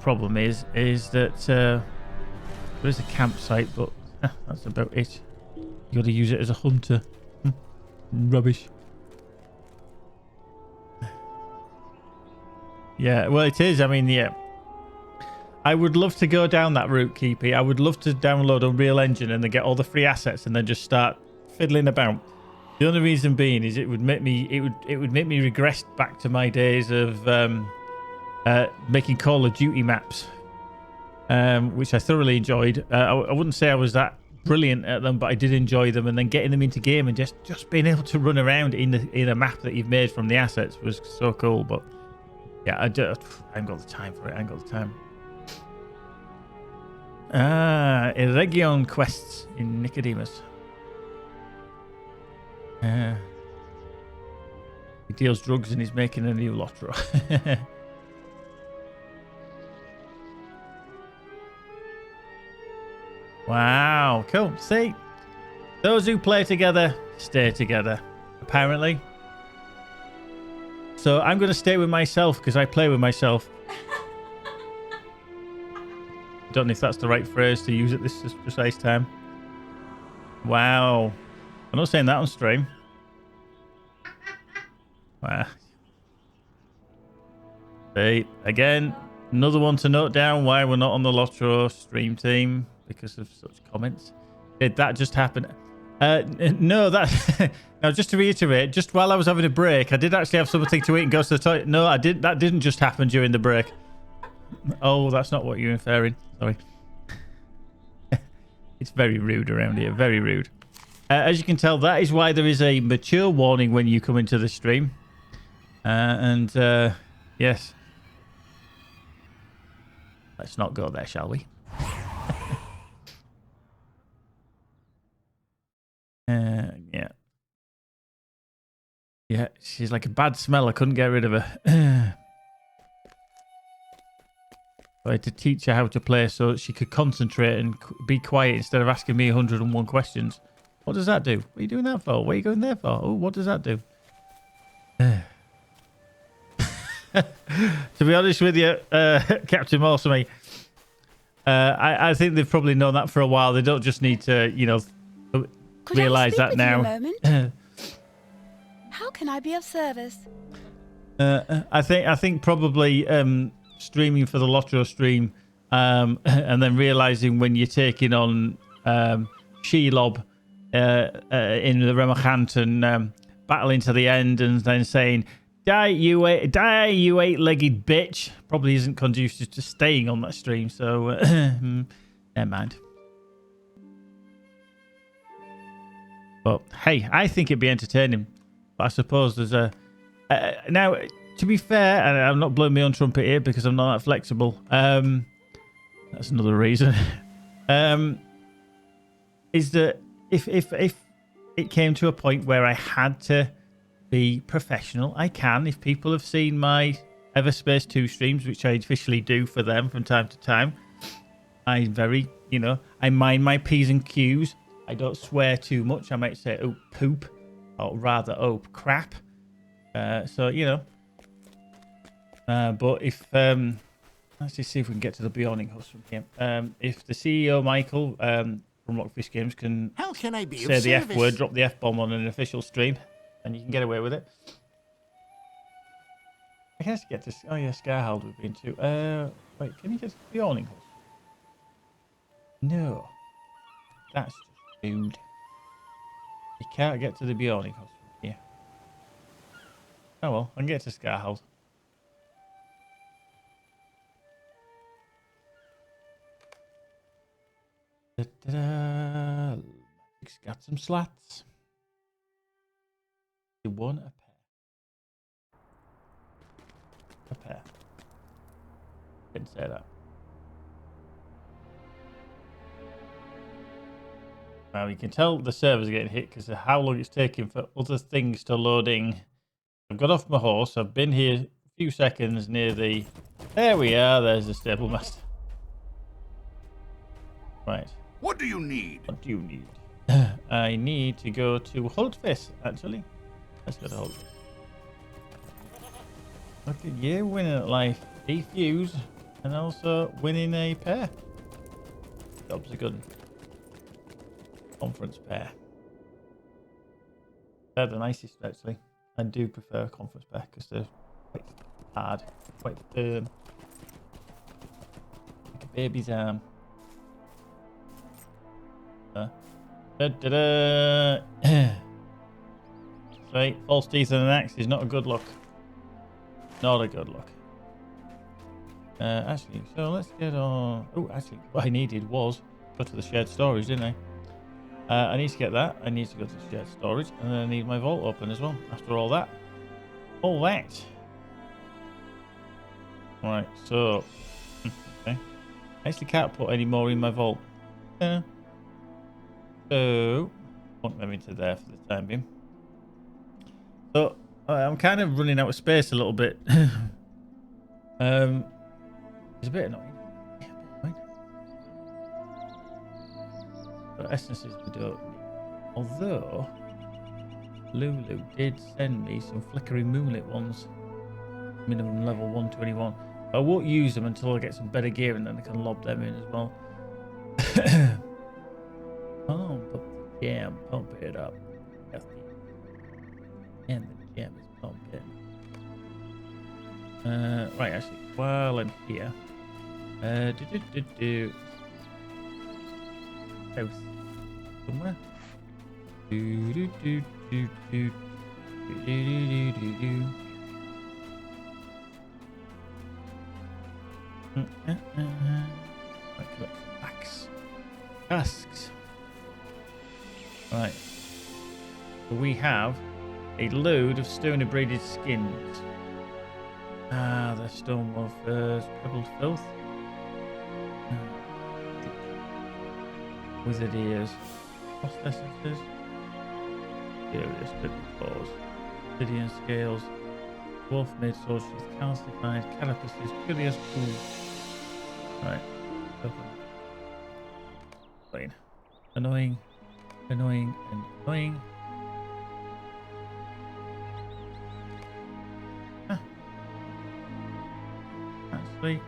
problem is that there is a campsite, but that's about it. You got to use it as a hunter. Rubbish. Yeah, well, it is. I mean, yeah. I would love to go down that route, Keepy. I would love to download Unreal Engine and then get all the free assets and then just start fiddling about. The only reason being is it would make me regress back to my days of making Call of Duty maps, which I thoroughly enjoyed. I wouldn't say I was that brilliant at them, but I did enjoy them. And then getting them into game and just being able to run around in a map that you've made from the assets was so cool. But yeah, I haven't got the time for it. I ain't got the time. Region quests in Nicodemus. He deals drugs and he's making a new LOTRO. Wow, cool. See, those who play together stay together, apparently. So I'm going to stay with myself because I play with myself. Don't know if that's the right phrase to use at this precise time. Wow. I'm not saying that on stream. Wow. See, again, another one to note down why we're not on the LOTRO stream team because of such comments. Did that just happen? No, that... Now, just to reiterate, just while I was having a break, I did actually have something to eat and go to the toilet. No, I didn't. That didn't just happen during the break. Oh, that's not what you're inferring. Sorry. It's very rude around here. Very rude. As you can tell, that is why there is a mature warning when you come into the stream. Yes. Let's not go there, shall we? Yeah. Yeah, she's like a bad smell. I couldn't get rid of her. I had to teach her how to play so she could concentrate and be quiet instead of asking me 101 questions. What does that do? What are you doing that for? What are you going there for? Oh, what does that do? To be honest with you, Captain Morsamy, I think they've probably known that for a while. They don't just need to, you know, realise that now. How can I be of service? I think probably streaming for the LOTRO stream and then realising when you're taking on Shelob in the Remachant and battling to the end and then saying, die, you eight-legged bitch, probably isn't conducive to staying on that stream. So, never mind. But, hey, I think it'd be entertaining. But I suppose there's a... now, to be fair, and I'm not blowing my own trumpet here because I'm not that flexible. That's another reason. Is that if it came to a point where I had to be professional, I can. If people have seen my Everspace 2 streams, which I officially do for them from time to time, I mind my P's and Q's. I don't swear too much. I might say, oh, poop, or rather, oh, crap. So, you know. But if, let's just see if we can get to the Beyonding Host from here. If the CEO, Michael, from Rockfish Games can I be say the F word, drop the F-bomb on an official stream, and you can get away with it. I guess get to... Oh, yeah, Skyhold we've been to. Wait, can you get to the Beyonding Host? No. That's just rude. You can't get to the Beyonding Host from here. Oh, well, I can get to Skyhold. It's got some slats. You want a pair. Didn't say that. Now you can tell the servers are getting hit because of how long it's taking for other things to loading. I've got off my horse. I've been here a few seconds near the... There we are. There's the stable master. Right. What do you need? What do you need? I need to go to Holtfist, actually. Let's go to Holtfist. Look at you winning at life. Defuse and also winning a pair. Job's a good conference pair. They're the nicest, actually. I do prefer a conference pair because they're quite hard, quite firm. Like a baby's arm. Da-da-da. Right, false teeth and an axe is not a good look. Not a good look. Actually, so let's get on. Oh, actually, what I needed was go to the shared storage, didn't I? I need to get that. I need to go to the shared storage, and then I need my vault open as well. After all that, right. So okay. I actually can't put any more in my vault. So put them into there for the time being. So I'm kind of running out of space a little bit. It's a bit annoying. But essences we don't need. Although Lulu did send me some flickering moonlit ones. Minimum level 121. I won't use them until I get some better gear and then I can lob them in as well. Pump up the jam, pump it up. And the jam is pumping. Right, actually, while I'm here, house somewhere. Axe. Casks. Right. So we have a load of stone abraded skins. Ah, the stone warfare's pebbled filth. Wizard ears. Frost essences. Furious deadly claws. Obsidian scales. Wolf made sword sheath. Calcified carapaces. Curious pool. Right. Open. Plain. Annoying. Annoying and annoying. Actually,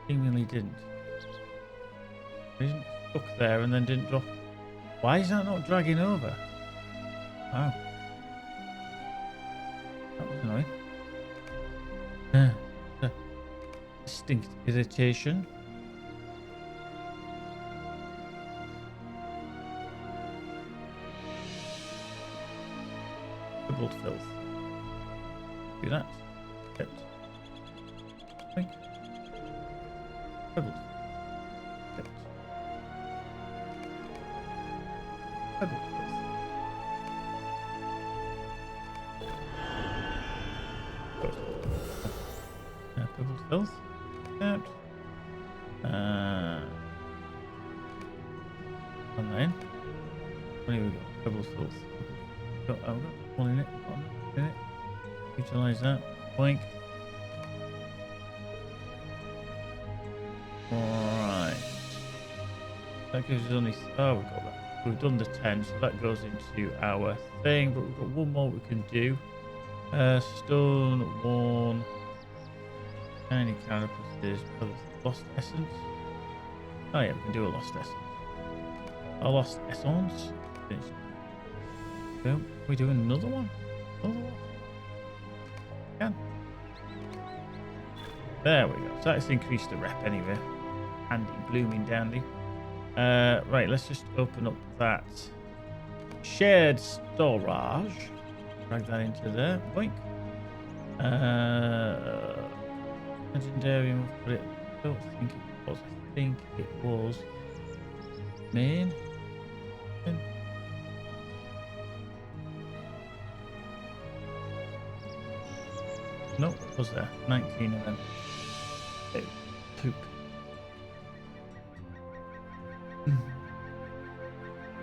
seemingly didn't. It isn't stuck there and then didn't drop. Why is that not dragging over? Wow. That was annoying. Distinct irritation. Pebbled filth. Do that. Kept. Think. Pebbled. Kept. Pebbled filth. Good. Pebbled filth. Kept. And then. What do we got? Pebbled filth. I've got one in it. One in it. Utilize that. Boink. Alright. That gives us only... Oh, we've got that. We've done the 10, so that goes into our thing. But we've got one more we can do. Stone, worn. Tiny carapaces. Lost essence. Oh yeah, we can do a lost essence. A lost essence. So, we doing another one? Another one? Can. There we go. So that's increased the rep anyway. Handy, blooming dandy. Right, let's just open up that shared storage. Drag that into there. Boink. Legendary. Put it. I don't think it was. I think it was main. Nope, was there? 19 and then poop.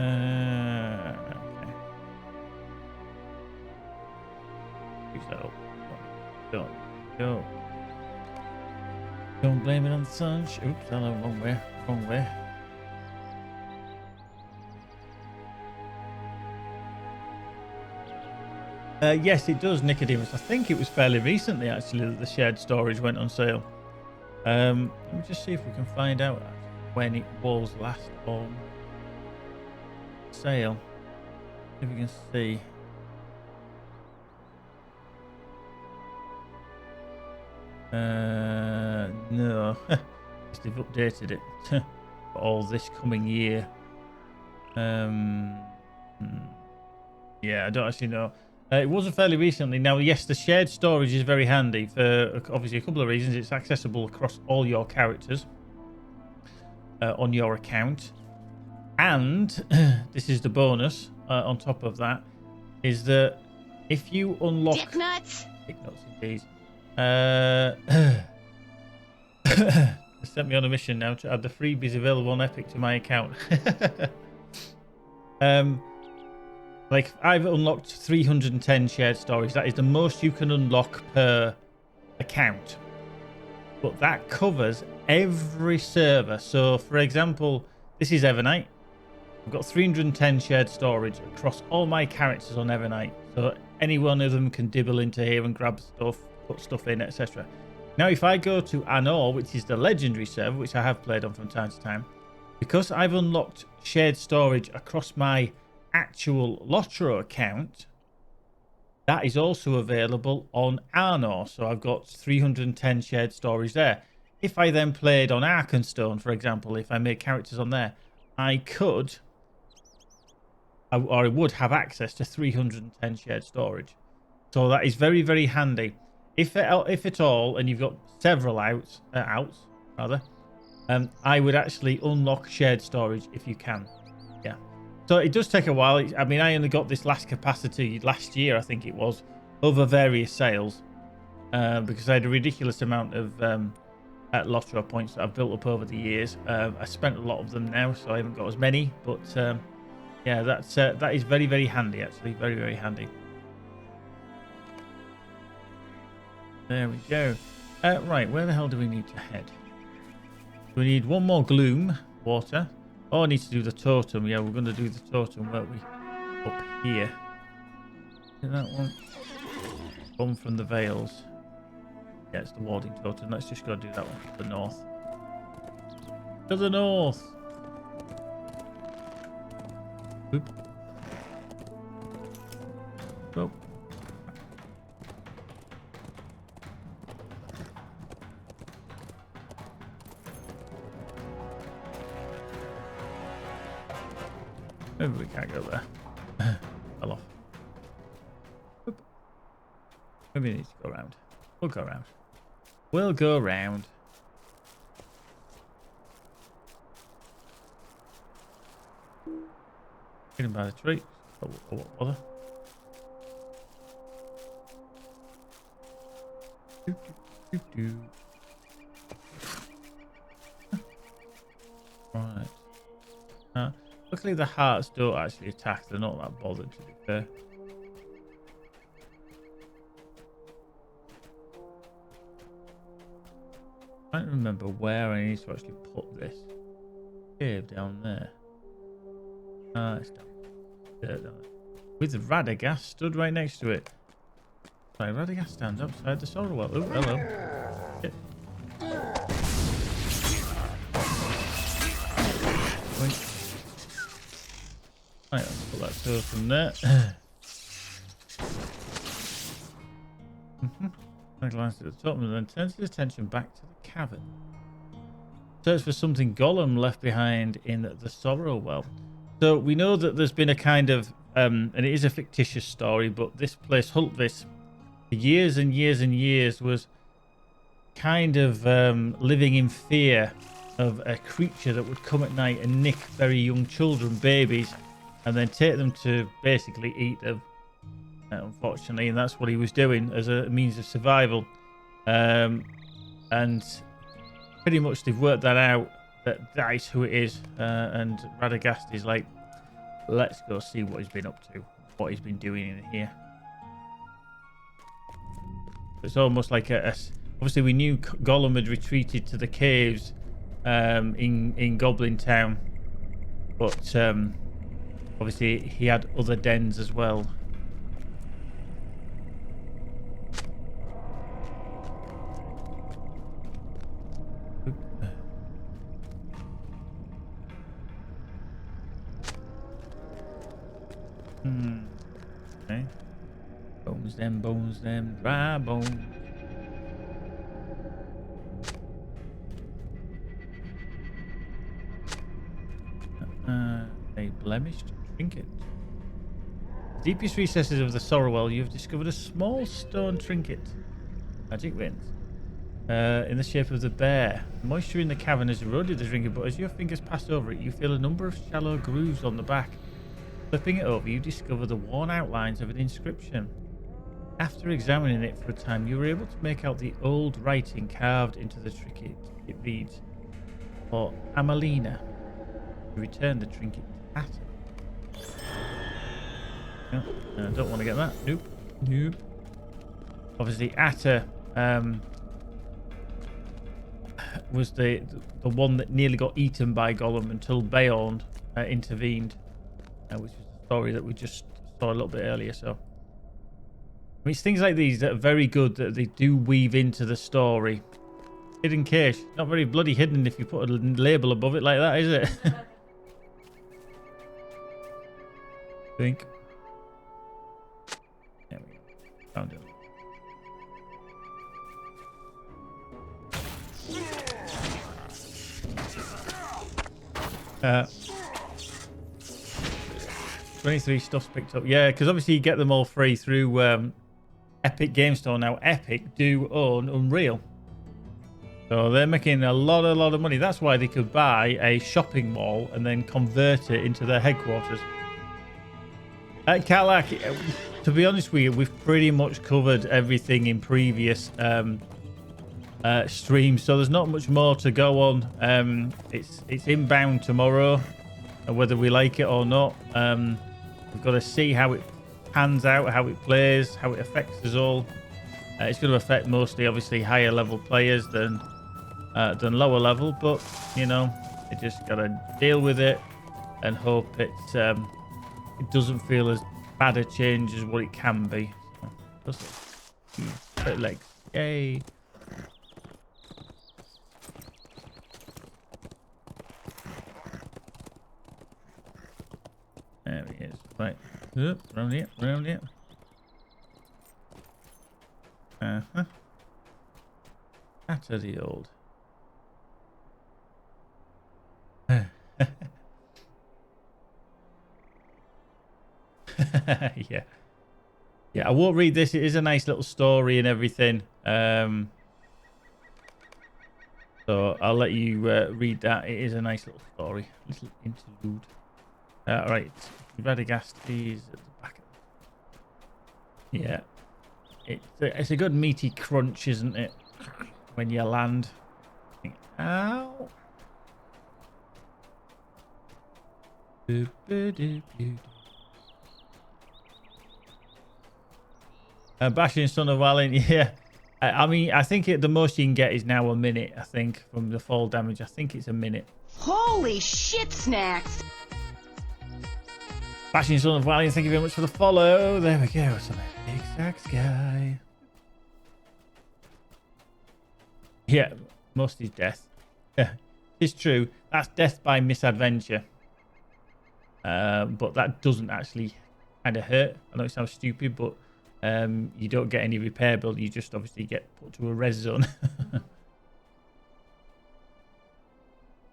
Okay. Fix that up. Don't blame it on the sun. Oops, hello, wrong way. Wrong way. Yes, it does, Nicodemus. I think it was fairly recently, actually, that the shared storage went on sale. Let me just see if we can find out when it was last on sale. If we can see. No. They've updated it for all this coming year. Yeah, I don't actually know. It wasn't fairly recently. Now, yes, the shared storage is very handy for obviously a couple of reasons. It's accessible across all your characters on your account. And this is the bonus on top of that, is that if you unlock... Dick nuts? Dick nuts, indeed. They sent me on a mission now to add the freebies available on Epic to my account. Like, I've unlocked 310 shared storage. That is the most you can unlock per account. But that covers every server. So, for example, this is Evernight. I've got 310 shared storage across all my characters on Evernight. So, any one of them can dibble into here and grab stuff, put stuff in, etc. Now, if I go to Anor, which is the legendary server, which I have played on from time to time, because I've unlocked shared storage across my actual LOTRO account, that is also available on Arnor. So I've got 310 shared storage there. If I then played on Arkenstone, for example, if I made characters on there, I could, or I would have access to 310 shared storage. So that is very, very handy. If at all, and you've got several outs, I would actually unlock shared storage if you can. Yeah. So it does take a while. I mean, I only got this last capacity last year, I think it was, over various sales, because I had a ridiculous amount of LOTRO points that I've built up over the years. I spent a lot of them now, so I haven't got as many. But yeah, that is very, very handy, actually. Very, very handy. There we go. Right, where the hell do we need to head? We need one more gloom water. Oh, I need to do the totem. Yeah, we're going to do the totem, won't we? Up here. Is that one? One from the Vales. Yeah, it's the warding totem. Let's just go do that one to the north. To the north! Oop. Oh. Maybe we can't go there. Fell off. Oop. Maybe we need to go around. We'll go around. We'll go around. Hidden by the tree. Oh, what bother? Right. Luckily the hearts don't actually attack. They're not that bothered, to be fair. I don't remember where I need to actually put this cave down there. It's down there. With Radagast stood right next to it. Sorry, Radagast stands outside the sorrow well. Oh, hello. Shit. Wait. Right, let's put that totem there. I glanced at the totem and then turned his attention back to the cavern. Search for something Gollum left behind in the Sorrow Well. So we know that there's been a kind of, and it is a fictitious story, but this place, Hultvis, for years and years and years was kind of living in fear of a creature that would come at night and nick very young children, babies, and then take them to basically eat them, unfortunately. And that's what he was doing as a means of survival. And pretty much they've worked that out, that is who it is. And Radagast is like let's go see what he's been up to, what he's been doing in here. It's almost like obviously we knew Gollum had retreated to the caves in Goblin Town, but obviously he had other dens as well. Okay. Bones them, dry bones. A blemished trinket. Deepest recesses of the Sorrowell, you have discovered a small stone trinket. Magic winds. In the shape of the bear. Moisture in the cavern has eroded the trinket, but as your fingers pass over it, you feel a number of shallow grooves on the back. Flipping it over, you discover the worn outlines of an inscription. After examining it for a time, you were able to make out the old writing carved into the trinket. It reads, "For Amalina, you return the trinket to Atta." No, I don't want to get that. Nope. Obviously, Atta was the one that nearly got eaten by Gollum until Beorn intervened, which was the story that we just saw a little bit earlier. So, I mean, it's things like these that are very good that they do weave into the story. Hidden cache, not very bloody hidden if you put a label above it like that, is it? Think. There we go. Found it. Uh, 23 stuff's picked up. Yeah, because obviously you get them all free through Epic Game Store now. Epic do own Unreal. So they're making a lot of money. That's why they could buy a shopping mall and then convert it into their headquarters. Kalak, to be honest with you, we've pretty much covered everything in previous streams, so there's not much more to go on. It's inbound tomorrow, whether we like it or not. We've got to see how it pans out, how it plays, how it affects us all. It's going to affect mostly, obviously, higher level players than lower level, but you know, you just got to deal with it and hope it doesn't feel as bad a change as what it can be. So, legs, yay! There he is. Right. Round here. After the old. Yeah. Yeah, I won't read this. It is a nice little story and everything. So I'll let you read that. It is a nice little story. Little interlude. Right. Radagast is at the back. Yeah. It's a good meaty crunch, isn't it? When you land. Ow. Bashing Son of Wallen, yeah. I mean, I think the most you can get is now a minute, I think, from the fall damage. I think it's a minute. Holy shit snacks! Bashing Son of Wallen, thank you very much for the follow. There we go. Some big sax guy. Yeah, most is death. Yeah, it's true. That's death by misadventure. But that doesn't actually kind of hurt. I know it sounds stupid, but you don't get any repair build. You just obviously get put to a res zone.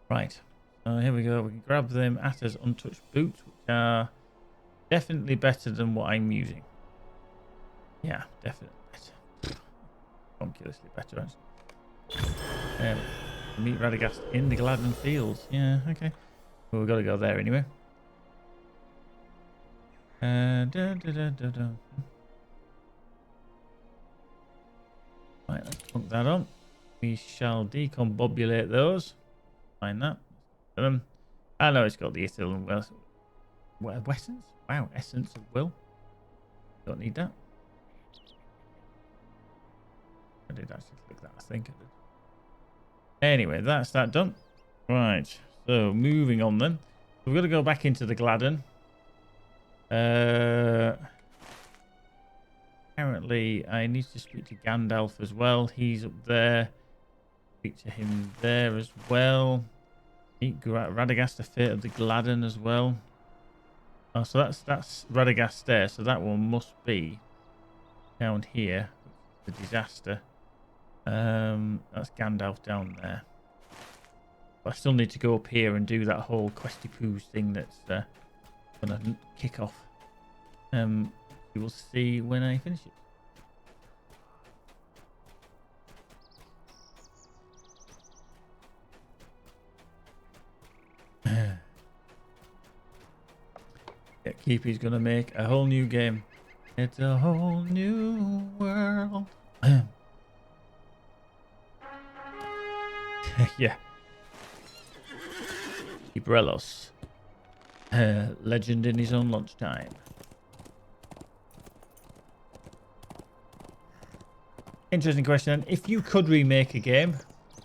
Right. So here we go. We can grab them Atta's untouched boots, which are definitely better than what I'm using. Yeah, definitely better. Ridiculously better, actually. Meet Radagast in the Gladden Fields. Yeah, okay. Well, we've got to go there anyway. Right, let's put that on. We shall decombobulate those. Find that. I know it's got the ethyl Essence? Wow, Essence of Will. Don't need that. I did actually click that, I think I did. Anyway, that's that done. Right, so moving on then. We've got to go back into the Gladden. Apparently, I need to speak to Gandalf as well. He's up there. Speak to him there as well. Meet Radagast, the Fate of the Gladden as well. Oh, so that's Radagast there. So that one must be down here. The disaster. That's Gandalf down there. But I still need to go up here and do that whole questy poos thing that's gonna kick off. You will see when I finish it. Yeah, Keepy's gonna make a whole new game. It's a whole new world. Yeah. Ibrelos. Legend in his own lunchtime. Interesting question. If you could remake a game,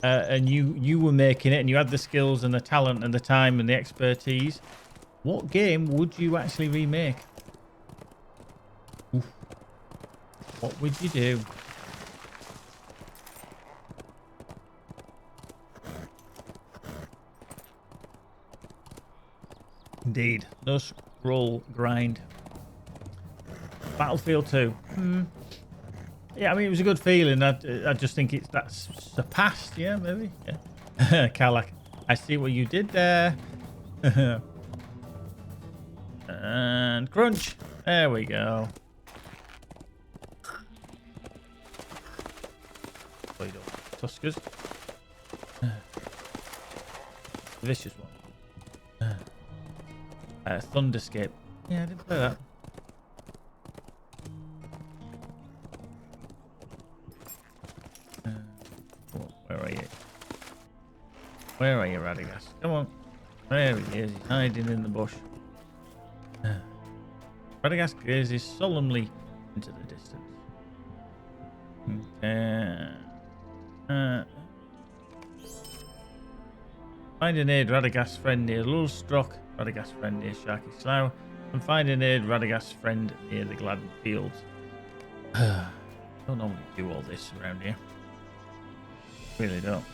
and you were making it, and you had the skills and the talent and the time and the expertise, what game would you actually remake? Oof. What would you do? Indeed. No scroll grind. Battlefield 2. Yeah, I mean, it was a good feeling. I just think that's surpassed. Yeah, maybe. Yeah. Kalak, I see what you did there. And crunch. There we go. Tuskers. Vicious one. Thunderscape. Yeah, I didn't play that. Where are you? Where are you, Radagast? Come on. There he is. He's hiding in the bush. Radagast gazes solemnly into the distance. Find an aid Radagast's friend near Lulstrock, Radagast's friend near Sharky Slough, and find an aid Radagast's friend near the Gladden Fields. Don't normally do all this around here. Really don't.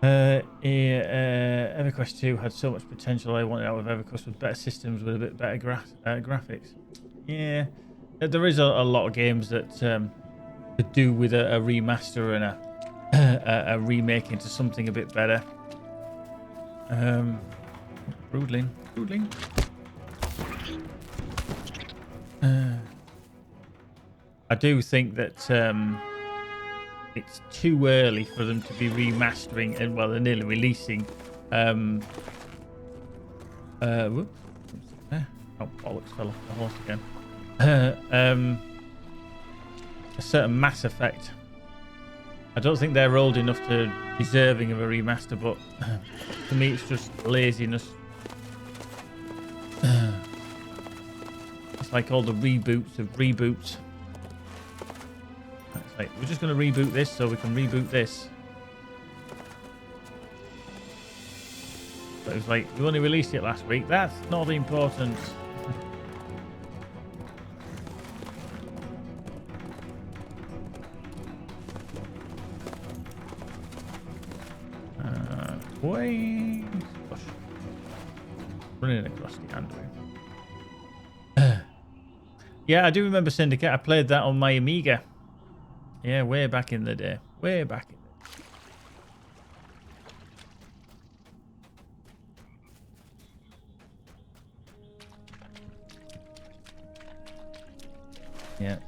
EverQuest 2 had so much potential. I wanted out of EverQuest with better systems with a bit better graphics. Yeah, there is a lot of games that could do with a remaster and a remake into something a bit better. Broodling. I do think that it's too early for them to be remastering and they're nearly releasing. Whoops. Oh, bollocks, fell off the horse again. A certain Mass Effect. I don't think they're old enough to deserving of a remaster, but to me it's just laziness. It's like all the reboots of reboots. It's like, we're just going to reboot this so we can reboot this. But it was like, you only released it last week. That's not important. Way running across the Andrew. Yeah, I do remember Syndicate. I played that on my Amiga. Yeah, way back in the day. Way back in the day. Yeah.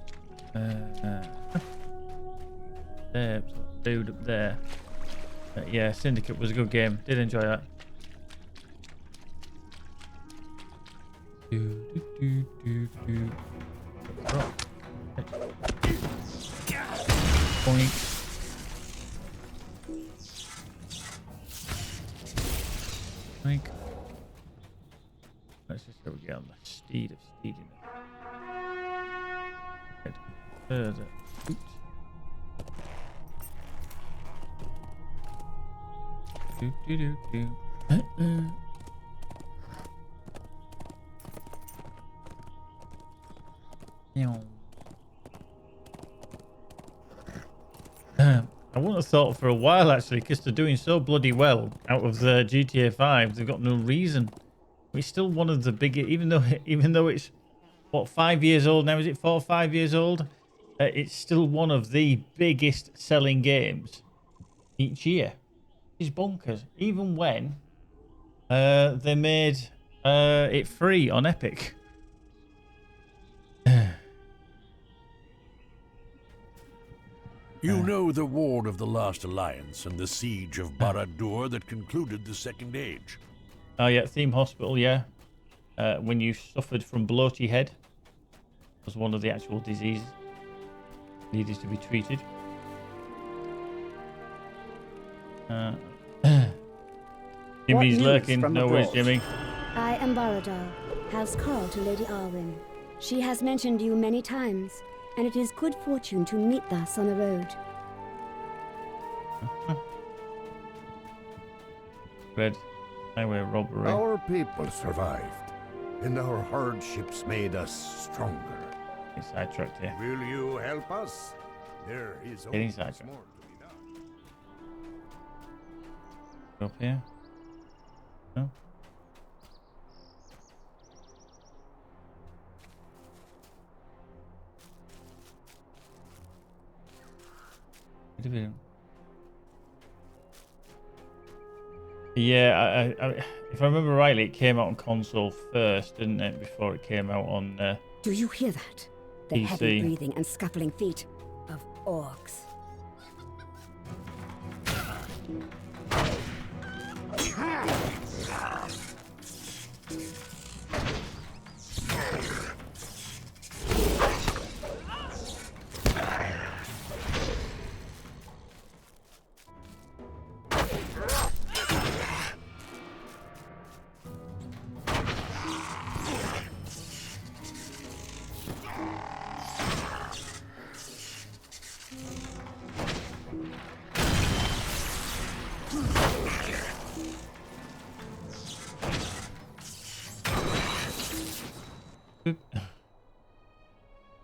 There, dude up there. Yeah, Syndicate was a good game. Did enjoy that. Point. think. Let's just go get on the steed of steediness. Head further. Oops. Do, do, do, do. I wouldn't have thought for a while actually, because they're doing so bloody well out of the GTA 5. They've got no reason. It's still one of the biggest, even though it's what 5 years old now. Is it 4 or 5 years old? It's still one of the biggest selling games each year. It's bonkers. Even when they made it free on Epic. You know the war of the Last Alliance and the siege of Barad-dûr that concluded the Second Age. Oh yeah, Theme Hospital, yeah. When you suffered from bloaty head, was one of the actual diseases needed to be treated. Jimmy's lurking. No worries, Jimmy. I am Baradar, house call to Lady Arwen. She has mentioned you many times, and it is good fortune to meet thus on the road. Red highway robbery. Our people survived, and our hardships made us stronger. Get sidetracked here. Will you help us? There is Getting always sidetracked. more to be done. Go up here. No. Yeah, if I remember rightly, it came out on console first, didn't it? Before it came out on. Do you hear that? The PC. heavy breathing and scuffling feet of orcs.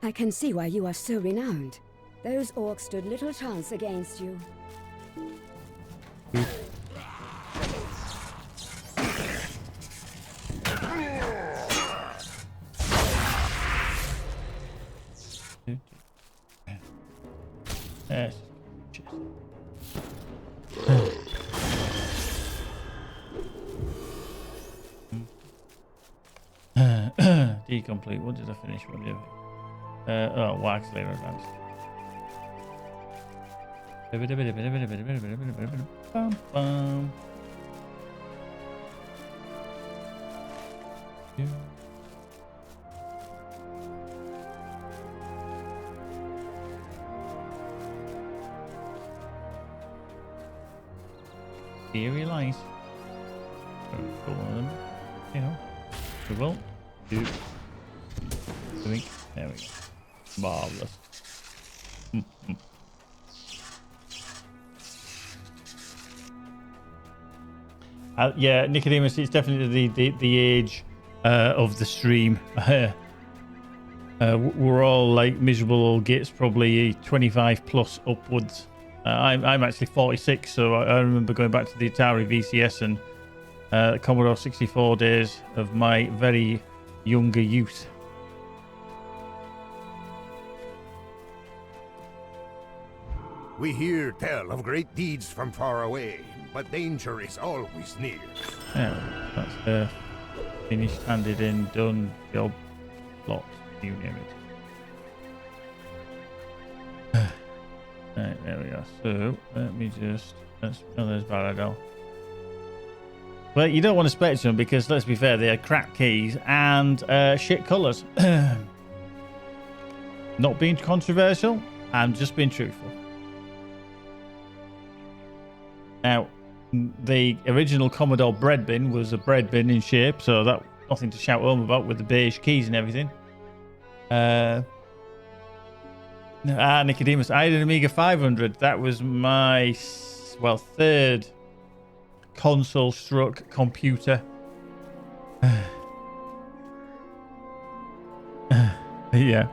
I can see why you are so renowned. Those orcs stood little chance against you. Yes. D-complete. What did I finish? What did I... wax later advanced. Bum, bum. Eerie lies. Go on them. You know. We will. Do. Doing. There we go. Marvelous. Yeah, Nicodemus, it's definitely the age of the stream. We're all like miserable old gits, probably 25 plus upwards. I'm actually 46, so I remember going back to the Atari VCS and Commodore 64 days of my very younger youth. We hear tell of great deeds from far away, but danger is always near. Yeah, that's finished, handed in, done, job, lot, you name it. Right, there we are. So let me just. Oh, there's Baradel. Well, you don't want to Spectrum because, let's be fair, they are crap keys and shit colours. Not being controversial, I'm just being truthful. Now, The original Commodore bread bin was a bread bin in shape, so that nothing to shout home about with the beige keys and everything. Nicodemus, I had an Amiga 500. That was my, well, third console struck computer. Yeah.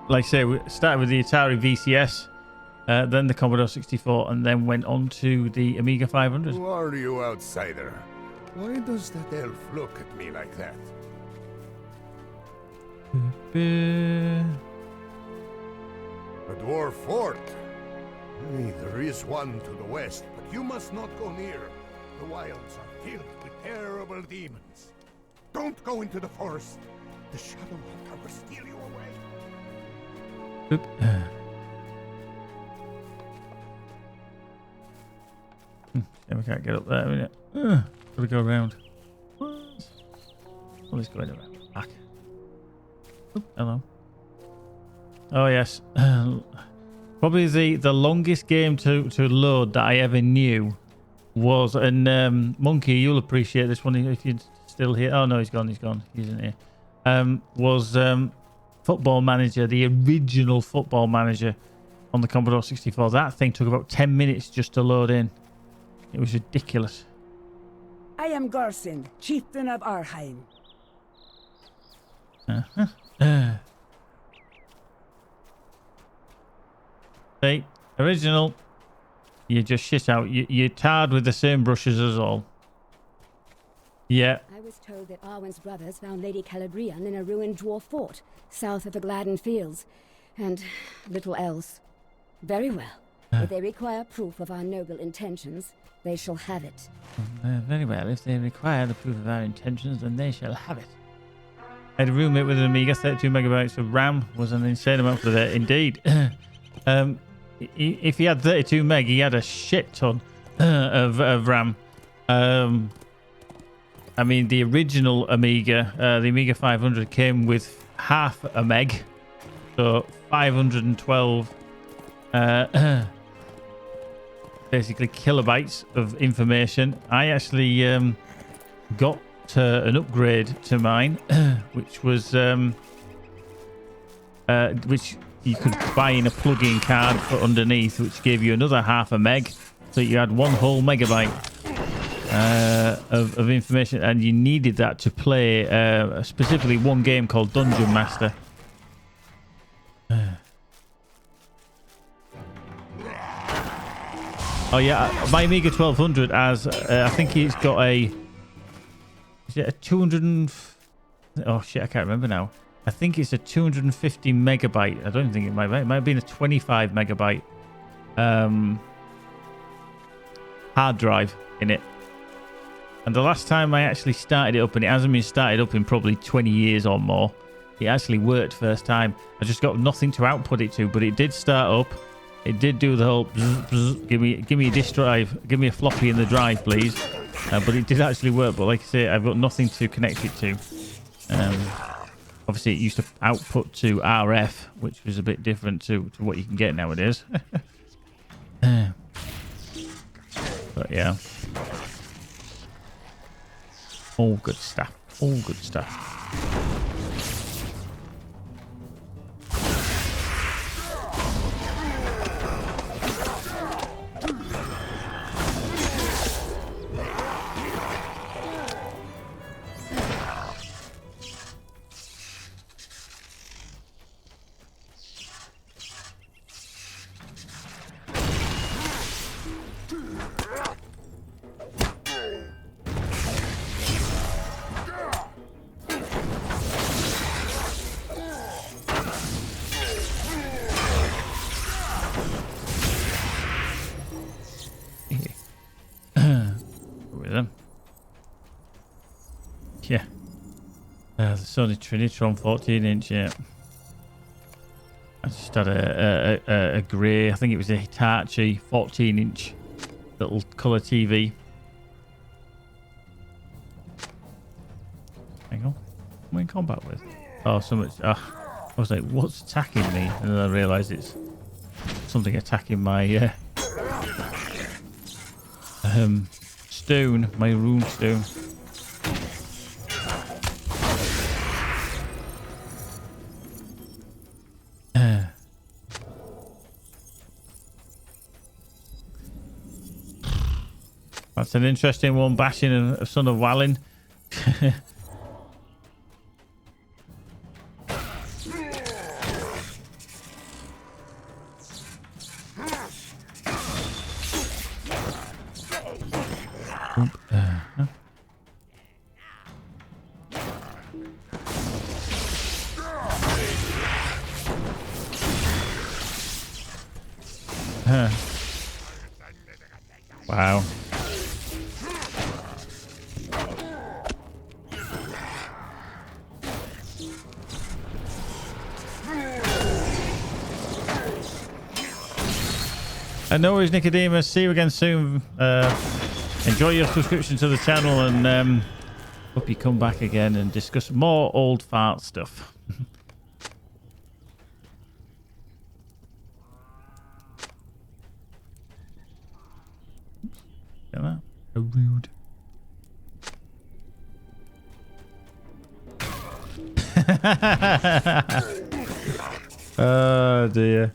Like I say, we started with the Atari VCS, then the Commodore 64, and then went on to the Amiga 500. Who are you, outsider? Why does that elf look at me like that? A dwarf fort. Hey, there is one to the west, but you must not go near. The wilds are filled with terrible demons. Don't go into the forest. The Shadow Hunter will steal you away. Oop. Yeah, we can't get up there, innit? Gotta go around. Well, it's going around. Back. Oop, hello. Oh, yes. Probably the longest game to load that I ever knew was, and Monkey, you'll appreciate this one if you're still here. Oh, no, he's gone. He isn't here. Was Football Manager, the original Football Manager on the Commodore 64. That thing took about 10 minutes just to load in. It was ridiculous. I am Garson, chieftain of Arheim. See, original. You just shit out. You're tarred with the same brushes as all. Yeah. I was told that Arwen's brothers found Lady Calabrian in a ruined dwarf fort south of the Gladden Fields, and little else. Very well. If they require proof of our noble intentions, they shall have it. Very well. If they require the proof of our intentions, then they shall have it. I had a roommate with an Amiga. 32 megabytes of RAM was an insane amount for that. Indeed. If he had 32 meg, he had a shit ton of RAM. I mean, the original Amiga, the Amiga 500, came with half a meg, so 512 basically kilobytes of information. I actually got an upgrade to mine, which was which you could buy in a plug-in card for underneath, which gave you another half a meg, so you had one whole megabyte of information, and you needed that to play specifically one game called Dungeon Master. Oh yeah, my Amiga 1200 has I think it's got is it a 200 oh shit, I can't remember now. I think it's a 250 megabyte. I don't think it might be. It might have been a 25 megabyte hard drive in it. And the last time I actually started it up, and it hasn't been started up in probably 20 years or more, it actually worked first time. I just got nothing to output it to, but it did start up. It did do the whole bzz, bzz, give me a disk drive, give me a floppy in the drive, please. But it did actually work. But like I say, I've got nothing to connect it to. Obviously, it used to output to RF, which was a bit different to what you can get nowadays. But yeah. All good stuff. All good stuff. Yeah. The Sony Trinitron 14-inch, yeah. I just had a grey, I think it was a Hitachi 14-inch little colour TV. Hang on. What am I in combat with? Oh, so much. I was like, what's attacking me? And then I realised it's something attacking my stone, my rune stone. That's an interesting one, bashing a son of Wallin. Wow. And no worries, Nicodemus. See you again soon. Enjoy your subscription to the channel, and hope you come back again and discuss more old fart stuff. Get that? How rude. Oh dear.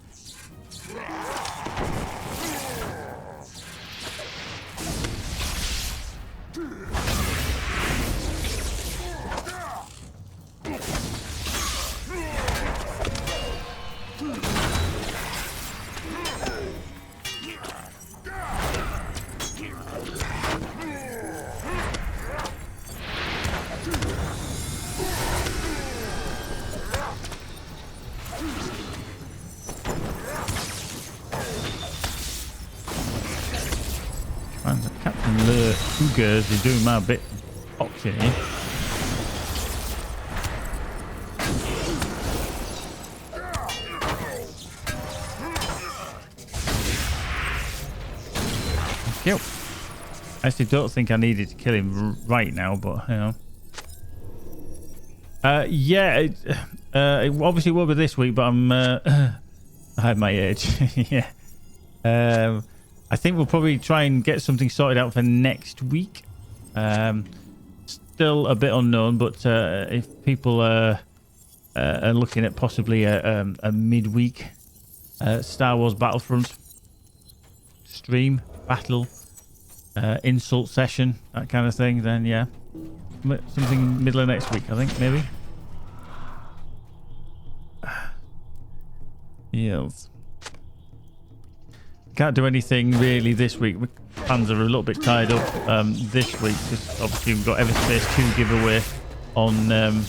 Captain Cougars is doing my bit boxing here. Thank you. I actually don't think I needed to kill him right now, but you know. Yeah, it obviously will be this week, but I'm I had my age. Yeah. I think we'll probably try and get something sorted out for next week. Still a bit unknown, but if people are looking at possibly a midweek Star Wars Battlefront stream, battle, insult session, that kind of thing, then yeah, something middle of next week, I think, maybe. Yes. Can't do anything really this week. My plans are a little bit tied up this week because obviously we've got Everspace 2 giveaway on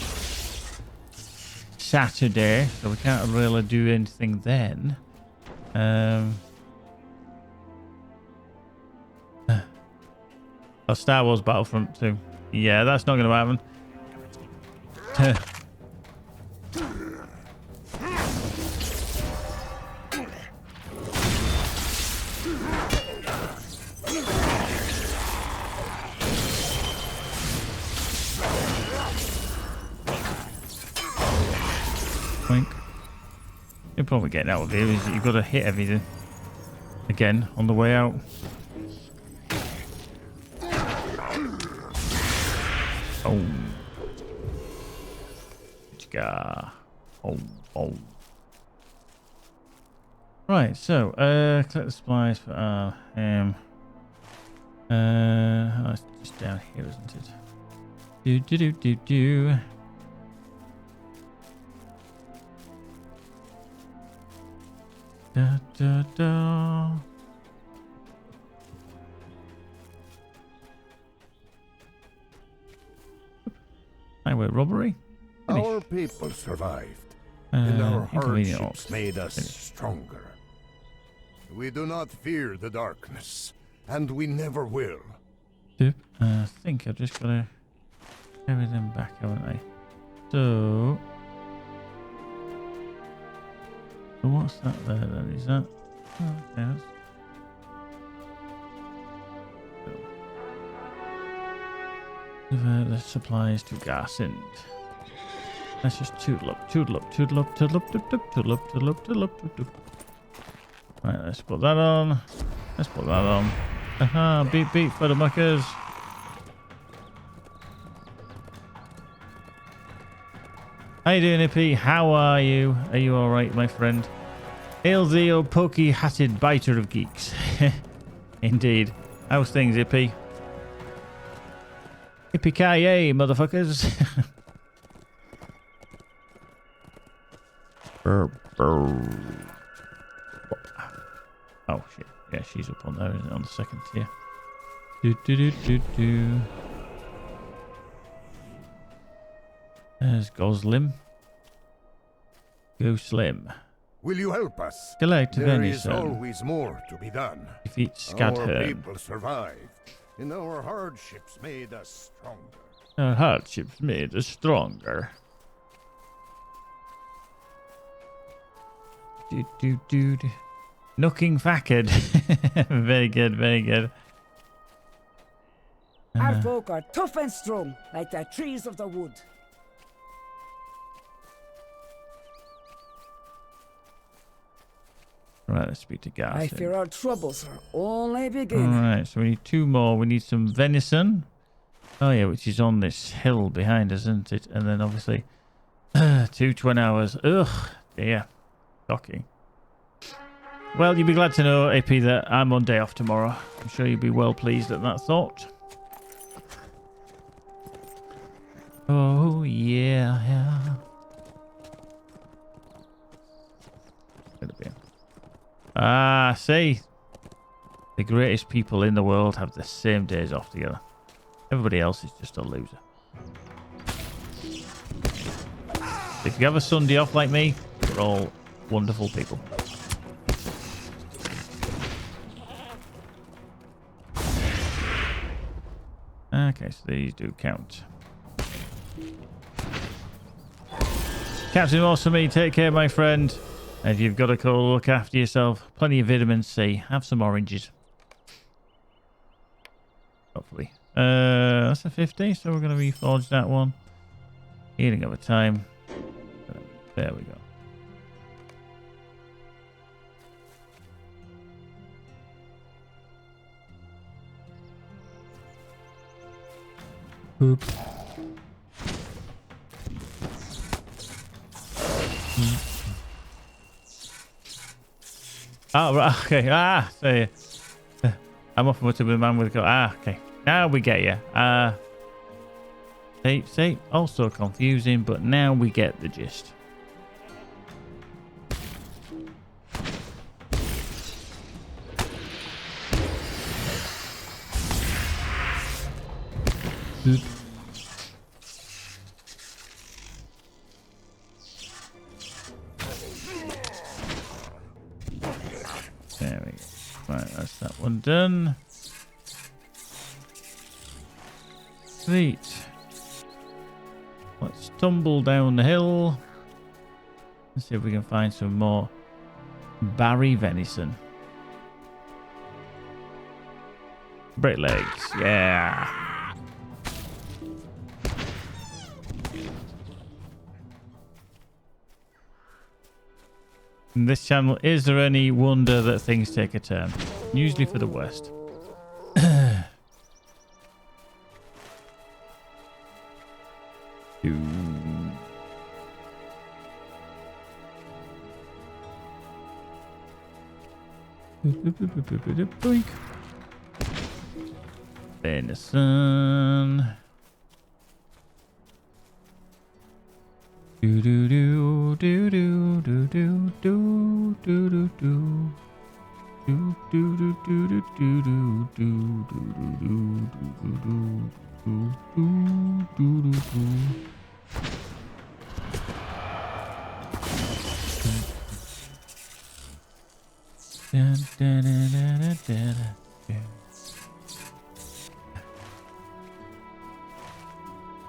Saturday, so we can't really do anything then. Star Wars Battlefront 2. Yeah, that's not going to happen. You're probably getting out of here. You've got to hit everything again on the way out. Oh. Oh. Right, so collect the supplies for our oh, it's just down here, isn't it? Do. Da. Highway robbery. Our people survived, and our hardships made us stronger. We do not fear the darkness, and we never will. I think I've just got to carry them back, haven't I? So what's that there then? Is that... Oh, yes. The supplies to Garcint. Let's just toodle up. Right, let's put that on. Aha, beep beep for the muckers. How you doing, Ippy? How are you? Are you alright, my friend? Hail thee, O pokey-hatted biter of geeks. Indeed. How's things, Ippy? Ippy-ki-yay, motherfuckers. Brr, brr. Oh, shit. Yeah, she's up on there, isn't it? On the second tier. Do. There's Goslim. Go Slim. Will you help us? Collect There is venison. always more to be done. Defeat Our Scadhern. people survived, and our hardships made us stronger. Our hardships made us stronger. Do. Knocking Fackard. Very good, very good. Our folk are tough and strong, like the trees of the wood. Right, let's speak to Garth. I fear our troubles are only beginning. Alright, so we need 2 more. We need some venison. Oh yeah, which is on this hill behind us, isn't it? And then obviously 2 20 hours. Ugh, dear. Shocking. Well, you'll be glad to know, AP, that I'm on day off tomorrow. I'm sure you'll be well pleased at that thought. Oh, yeah. Where'd it be? Ah, see. The greatest people in the world have the same days off together. Everybody else is just a loser. If you have a Sunday off like me, we're all wonderful people. Okay, so these do count. Captain Awesome Me, take care, my friend. If you've got a cold, look after yourself. Plenty of vitamin C. Have some oranges. Hopefully. That's a 50, so we're going to reforge that one. Healing over time. There we go. Boop. Oh, right, okay. Ah, so I'm off with the man with the gun. Ah, okay. Now we get you. See, also confusing, but now we get the gist. There we go. Right, that's that one done. Sweet. Let's tumble down the hill. Let's see if we can find some more Barry venison. Brick legs, yeah. In this channel, is there any wonder that things take a turn? Usually for the worst. Boink. Venison. Do do do do do do do do do do do. Do do do do do do do do do do do do.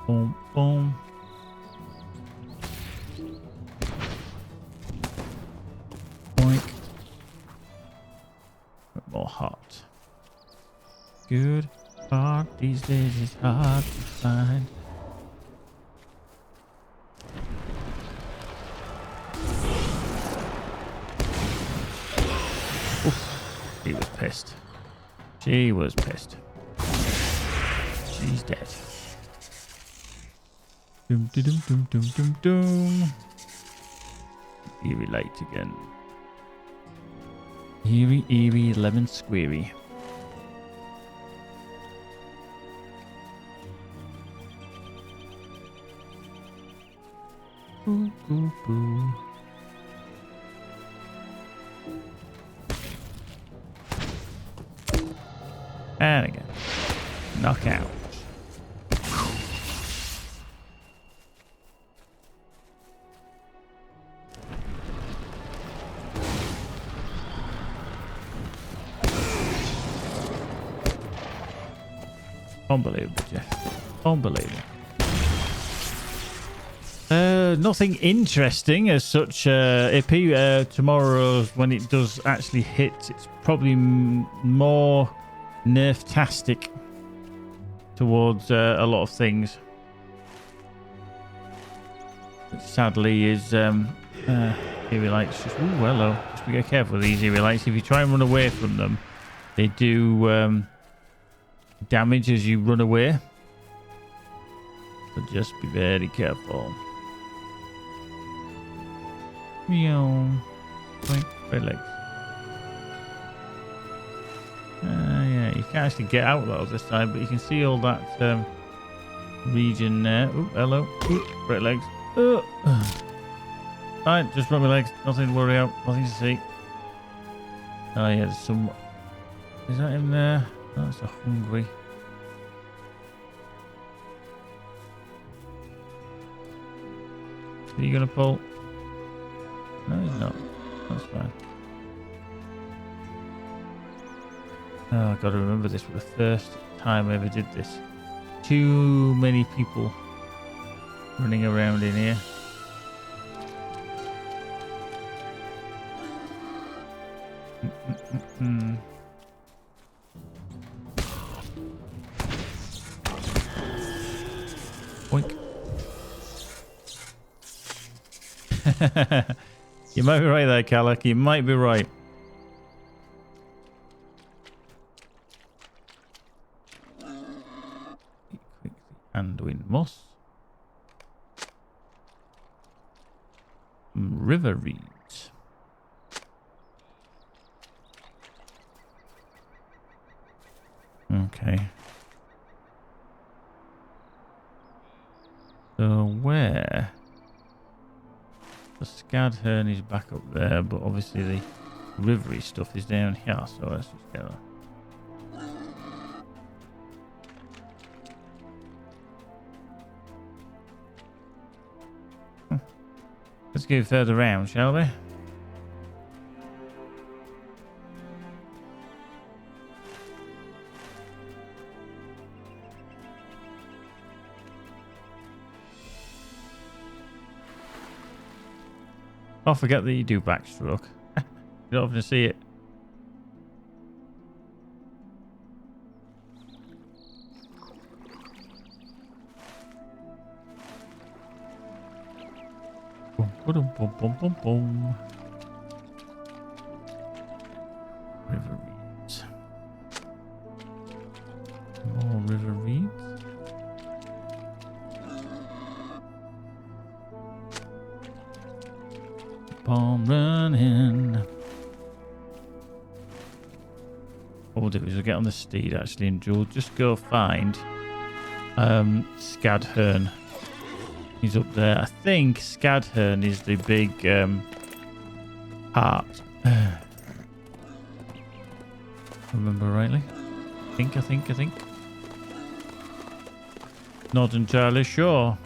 Boom, boom. Boink. More heart. Good heart these days is hard to find. Oof. He was pissed. She was pissed. She's dead. Doom, doom, doom, doom, doom, doom. Eerie light again. Eerie, eerie, lemon squeery. Boo, boo, boo. And again. Knockout. Unbelievable, Jeff. Unbelievable. Nothing interesting as such. AP tomorrow, when it does actually hit, it's probably more nerf-tastic towards a lot of things. But sadly, is eerie lights. Just, ooh, hello. Just be careful with these eerie lights. If you try and run away from them, they do damage as you run away. So just be very careful. Meow. Red legs. Yeah, you can't actually get out of those this time, but you can see all that region there. Oh, hello. Ooh, red legs. Fine, just run my legs. Nothing to worry about. Nothing to see. Oh yeah, there's some. Is that in there? Oh, that's a hungry. Are you gonna pull? No, he's not. That's fine. Oh, I've got to remember this for the first time I ever did this. Too many people running around in here. Boink. You might be right there, Calic. You might be right. Anduin moss. River reeds. Okay. So where? The Scadhern is back up there, but obviously the rivery stuff is down here, so let's just get that. Let's go further round, shall we? Oh, forget that you do backstroke. You don't often see it. Boom, boom, boom, boom, boom, boom. River reeds. More river reeds. On running. What we'll do is we'll get on the steed actually, and we'll just go find Scadhern. He's up there. I think Scadhern is the big heart. Remember rightly? I think. Not entirely sure.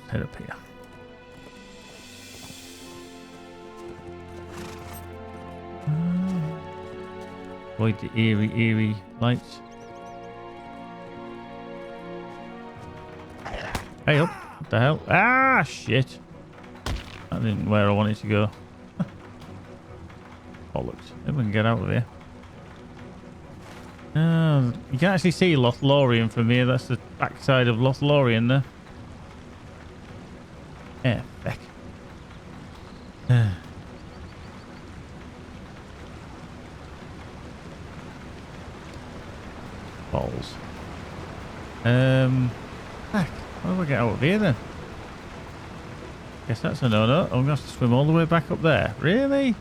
Head up here. Avoid the eerie lights. Hey up. What the hell? Ah, shit. That isn't where I wanted to go. Bollocks. Maybe we can get out of here. You can actually see Lothlorien from here. That's the backside of Lothlorien there. Yeah, back. balls. Heck, how do I get out of here then? Guess that's a no-no. I'm going to have to swim all the way back up there. Really?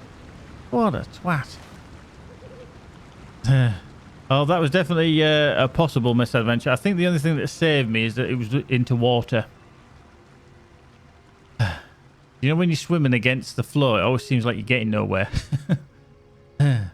What a twat. Oh, that was definitely a possible misadventure. I think the only thing that saved me is that it was into water. You know when you're swimming against the flow, it always seems like you're getting nowhere. Yeah.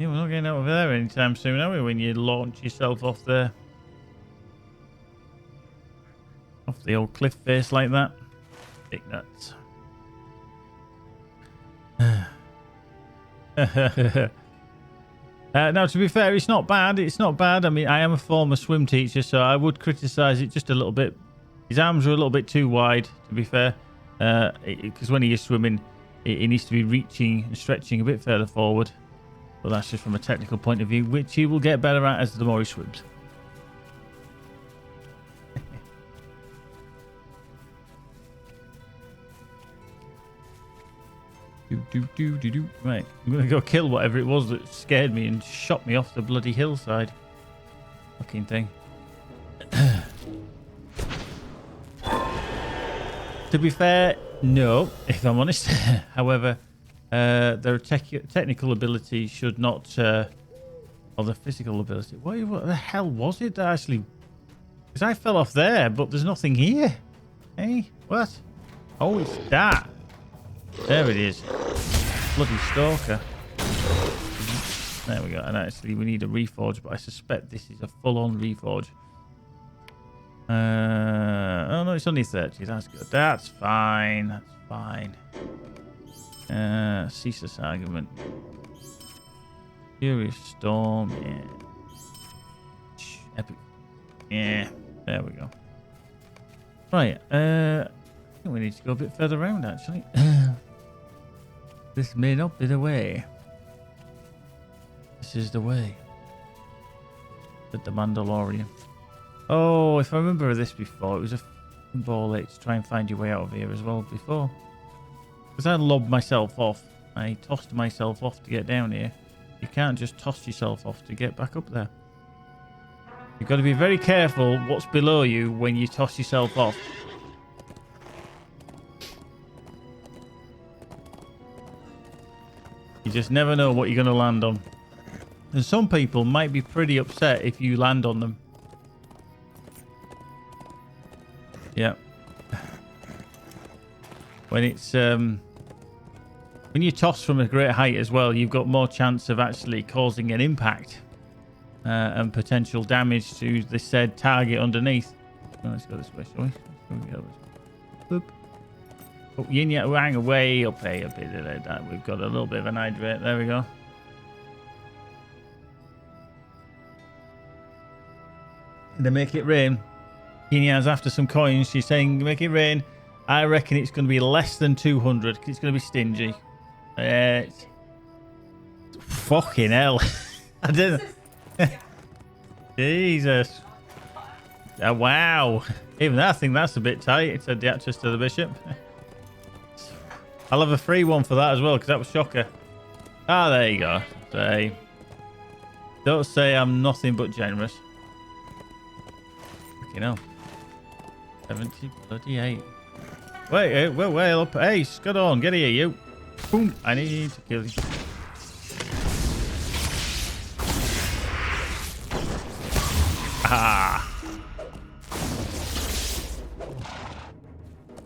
Yeah, we're not getting out of there anytime soon, are we? When you launch yourself off the old cliff face like that. Big nuts. Now, to be fair, it's not bad. It's not bad. I mean, I am a former swim teacher, so I would criticise it just a little bit. His arms are a little bit too wide, to be fair. Because when he is swimming, he needs to be reaching and stretching a bit further forward. But that's just from a technical point of view, which he will get better at as the more he swims. Right, I'm going to go kill whatever it was that scared me and shot me off the bloody hillside. Fucking thing. To be fair, no, if I'm honest. However, their technical ability should not, or the physical ability. What the hell was it that actually? Because I fell off there, but there's nothing here. Hey, what? Oh, it's that. There it is. Bloody stalker. There we go. And actually, we need a reforge, but I suspect this is a full-on reforge. Oh no, it's only 30. That's good. That's fine. That's fine. Cease this argument. Furious Storm. Yeah. Epic. Yeah. There we go. Right. I think we need to go a bit further around, actually. This may not be the way. This is the way. The Mandalorian. Oh, if I remember this before, it was a ball ache to try and find your way out of here as well before. Because I lobbed myself off. I tossed myself off to get down here. You can't just toss yourself off to get back up there. You've got to be very careful what's below you when you toss yourself off. You just never know what you're going to land on. And some people might be pretty upset if you land on them. Yeah. When it's when you toss from a great height as well, you've got more chance of actually causing an impact and potential damage to the said target underneath. Well, let's go this way, shall we? Boop. Oh, yin yang wang away up here a bit of that. We've got a little bit of an hydrate. There we go. They make it rain. Yin Yang's after some coins. She's saying, make it rain. I reckon it's going to be less than 200 because it's going to be stingy. Fucking hell. I didn't. Jesus. Wow. Even I think that's a bit tight, said the actress to the bishop. I'll have a free one for that as well because that was shocker. Ah, there you go. Don't say I'm nothing but generous. Fucking hell. 70 Wait, well up. Hey, scud on, get here, you. Boom. I need to kill you. Ah.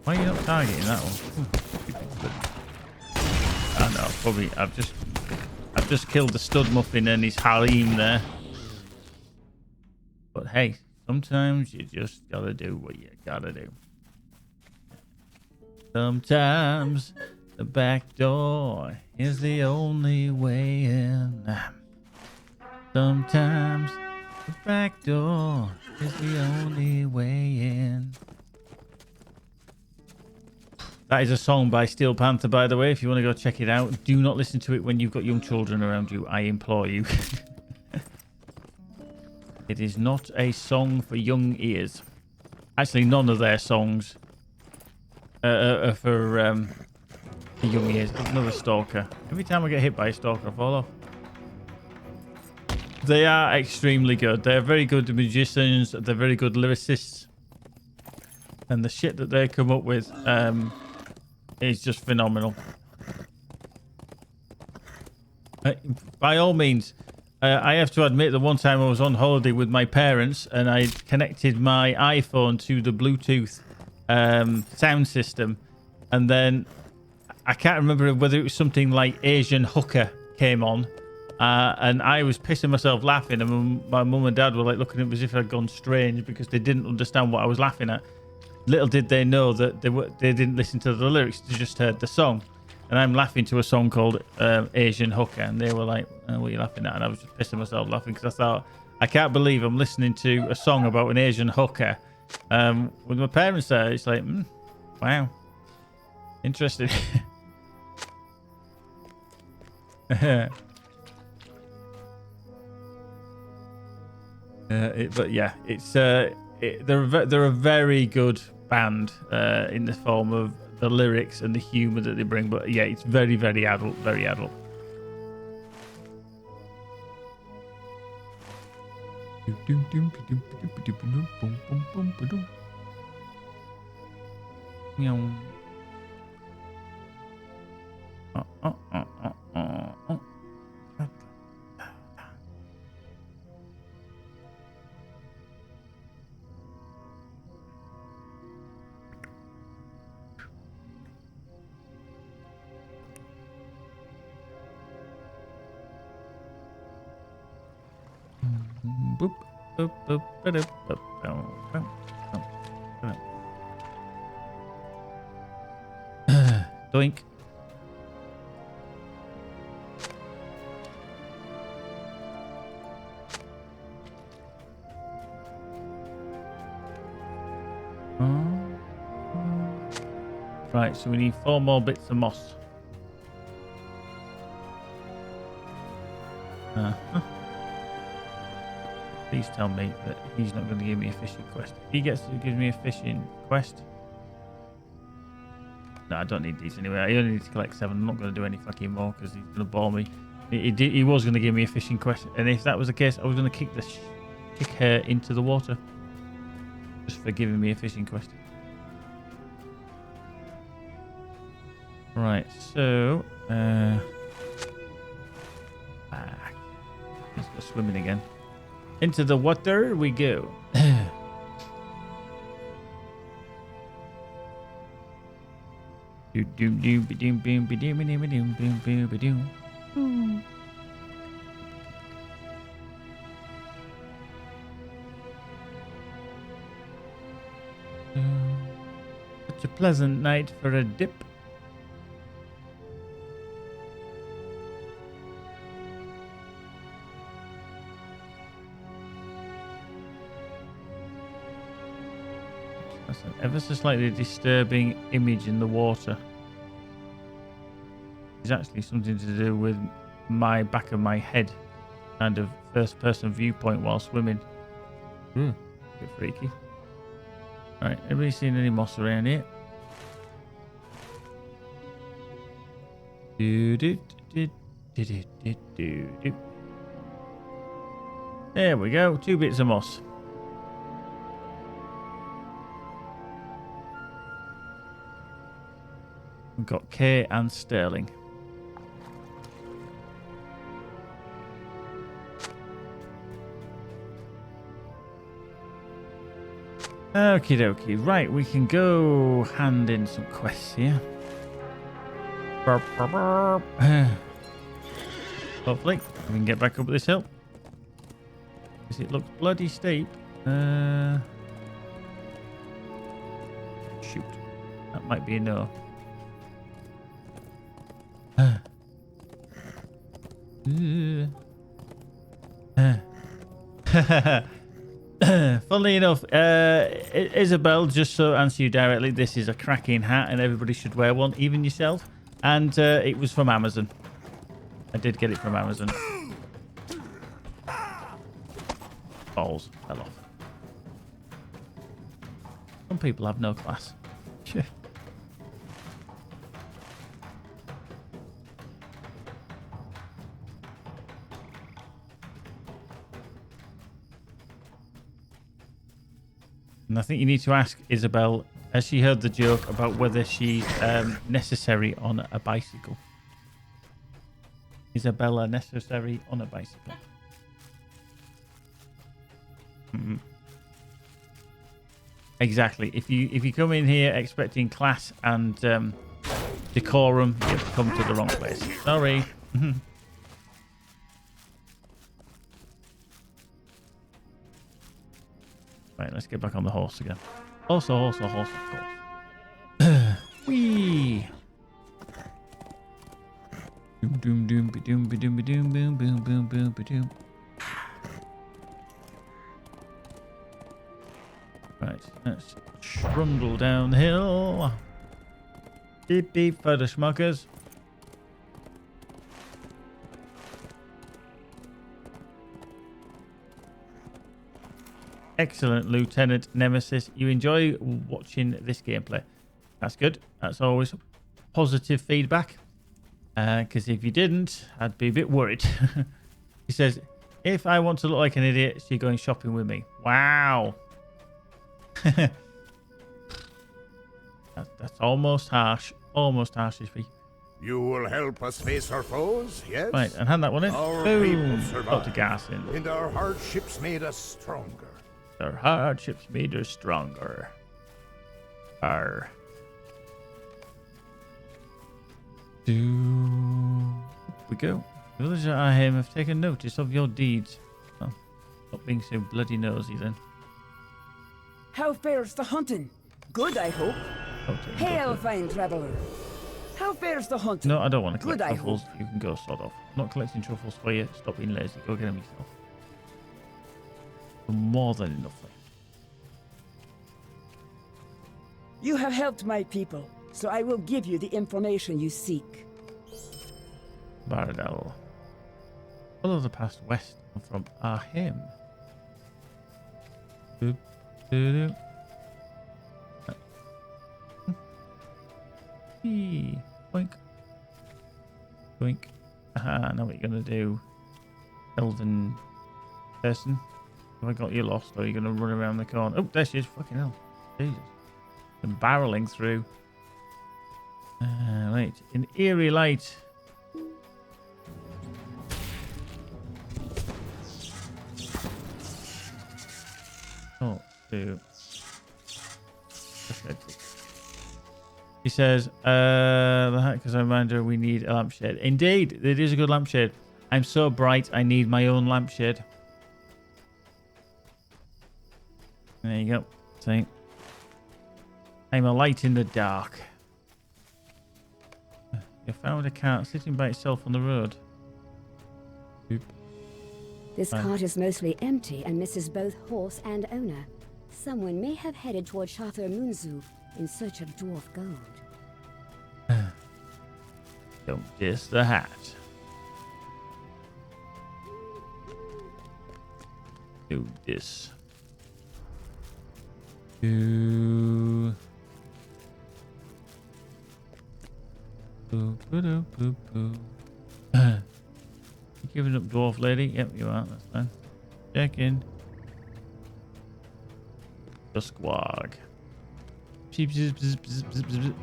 Why are you not targeting that one? I know, probably I've just killed the stud muffin and his harem there. But hey, sometimes you just gotta do what you gotta do. Sometimes the back door is the only way in. Sometimes the back door is the only way in. That is a song by Steel Panther, by the way, if you want to go check it out. Do not listen to it when you've got young children around you. I implore you. It is not a song for young ears. Actually, none of their songs are for young ears. There's another stalker. Every time I get hit by a stalker, I fall off. They are extremely good. They're very good musicians. They're very good lyricists. And the shit that they come up with is just phenomenal. By all means, I have to admit that one time I was on holiday with my parents and I connected my iPhone to the Bluetooth sound system. And then I can't remember whether it was something like Asian Hooker came on. And I was pissing myself laughing. And my mum and dad were like looking at me as if I'd gone strange because they didn't understand what I was laughing at. Little did they know that they didn't listen to the lyrics. They just heard the song. And I'm laughing to a song called Asian Hooker. And they were like, what are you laughing at? And I was just pissing myself laughing because I thought, I can't believe I'm listening to a song about an Asian hooker. With my parents there, it's like, wow. Interesting. But yeah, it's they're a very good band in the form of the lyrics and the humor that they bring. But yeah, it's very, very adult, very adult. Boop, boop, boop, boop, boop, boop, boop. Doink. Right, so we need 4 more bits of moss. Please tell me that he's not going to give me a fishing quest. If he gets to give me a fishing quest... No, I don't need these anyway. I only need to collect 7. I'm not going to do any fucking more because he's going to bore me. He was going to give me a fishing quest. And if that was the case, I was going to kick her into the water. Just for giving me a fishing quest. Right, so... let's go swimming again. Into the water we go. Such a pleasant night for a dip. That's an ever so slightly disturbing image in the water. It's actually something to do with my back of my head, kind of first-person viewpoint while swimming. A bit freaky. Right, everybody seen any moss around here? There we go, 2 bits of moss. We've got Kay and Sterling. Okie dokie. Right, we can go hand in some quests here. Hopefully, we can get back up this hill. Because it looks bloody steep. Shoot. That might be a no. Funnily enough, Isabel, just so answer you directly, this is a cracking hat and everybody should wear one, even yourself. And it was from Amazon. I did get it from Amazon. Balls fell off. Some people have no class. And I think you need to ask Isabel, has she heard the joke about whether she's necessary on a bicycle? Isabella necessary on a bicycle? Mm-hmm. Exactly. If you come in here expecting class and decorum, you've come to the wrong place. Sorry. Right, let's get back on the horse again. Horse, of course. Whee! Doom, doom, doom, be doom, be doom, be doom, boom, boom, boom, boom, be doom. Right, let's trundle down the hill. Beep, beep for the schmuckers. Excellent, Lieutenant Nemesis. You enjoy watching this gameplay. That's good. That's always positive feedback. Because if you didn't, I'd be a bit worried. He says, if I want to look like an idiot, so you're going shopping with me. Wow. That's almost harsh. Almost harsh, Ishby. You will help us face our foes, yes? Right, and hand that one in. Our Boom. people survived, Dr. Garson. and our hardships made us stronger. Our hardships made us stronger. Arr. We go. The villagers at Ahim have taken notice of your deeds. Oh, not being so bloody nosy then. How fares the hunting? Good, I hope. Okay, Hail, fine traveler. How fares the hunting? no, I don't want to collect Good, I truffles. You can go sod off. I'm not collecting truffles for you. Stop being lazy. Go get them yourself. More than enough. You have helped my people, so I will give you the information you seek. Baradel. Follow the path west from Ahim. Doop, doop, doop. Boink. Boink. Aha, now what you're going to do, elven person. Have I got you lost, or are you going to run around the corner? Oh, there she is. Fucking hell. Jesus. And barreling through. Right. In eerie light. Oh, two. He says, the hacker's reminder, we need a lampshade. Indeed, it is a good lampshade. I'm so bright, I need my own lampshade. There you go. See? I'm a light in the dark. You found a cart sitting by itself on the road. Oop. This cart is mostly empty and misses both horse and owner. Someone may have headed toward Shather Munzu in search of dwarf gold. Don't diss the hat. Do this. Do. Boo, boo, boo, boo, boo. You giving up, dwarf lady? Yep, you are. That's fine. Check in. The squawk. Sheep, bzz, bzz, bzz, bzz, bzz, bzz.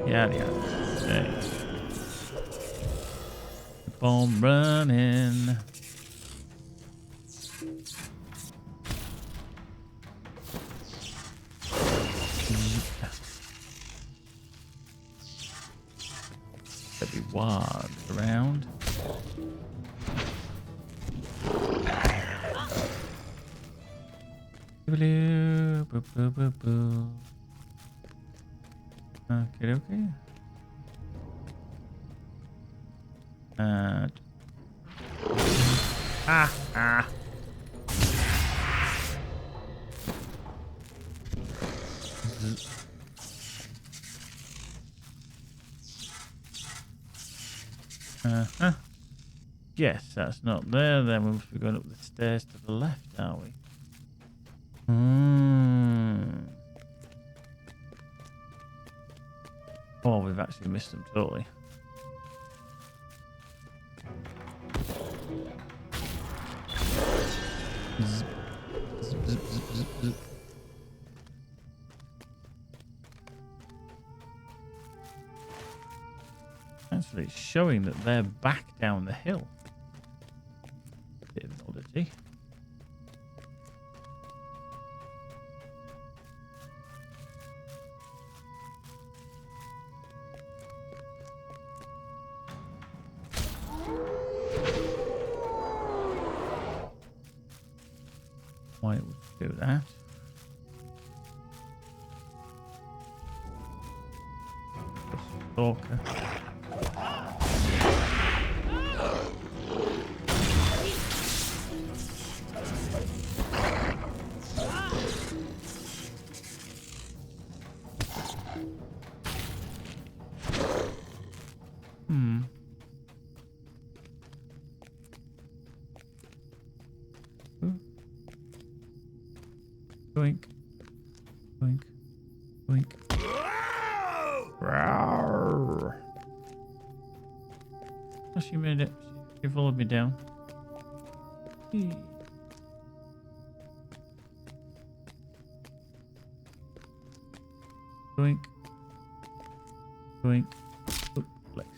Yeah. Okay. Keep on running. Let me walk around. Okay, okay. Uh-huh. Yes, that's not there. Then we must be going up the stairs to the left, are we? Oh, we've actually missed them totally. Zip, zip, zip, zip, zip, zip. Actually, it's showing that they're back down the hill. Bit of an oddity. Why it would do that? Stalker. Boink. Boink. Boink. Rawr. Oh, she made it. She followed me down. Boink. Boink. Oh, flex.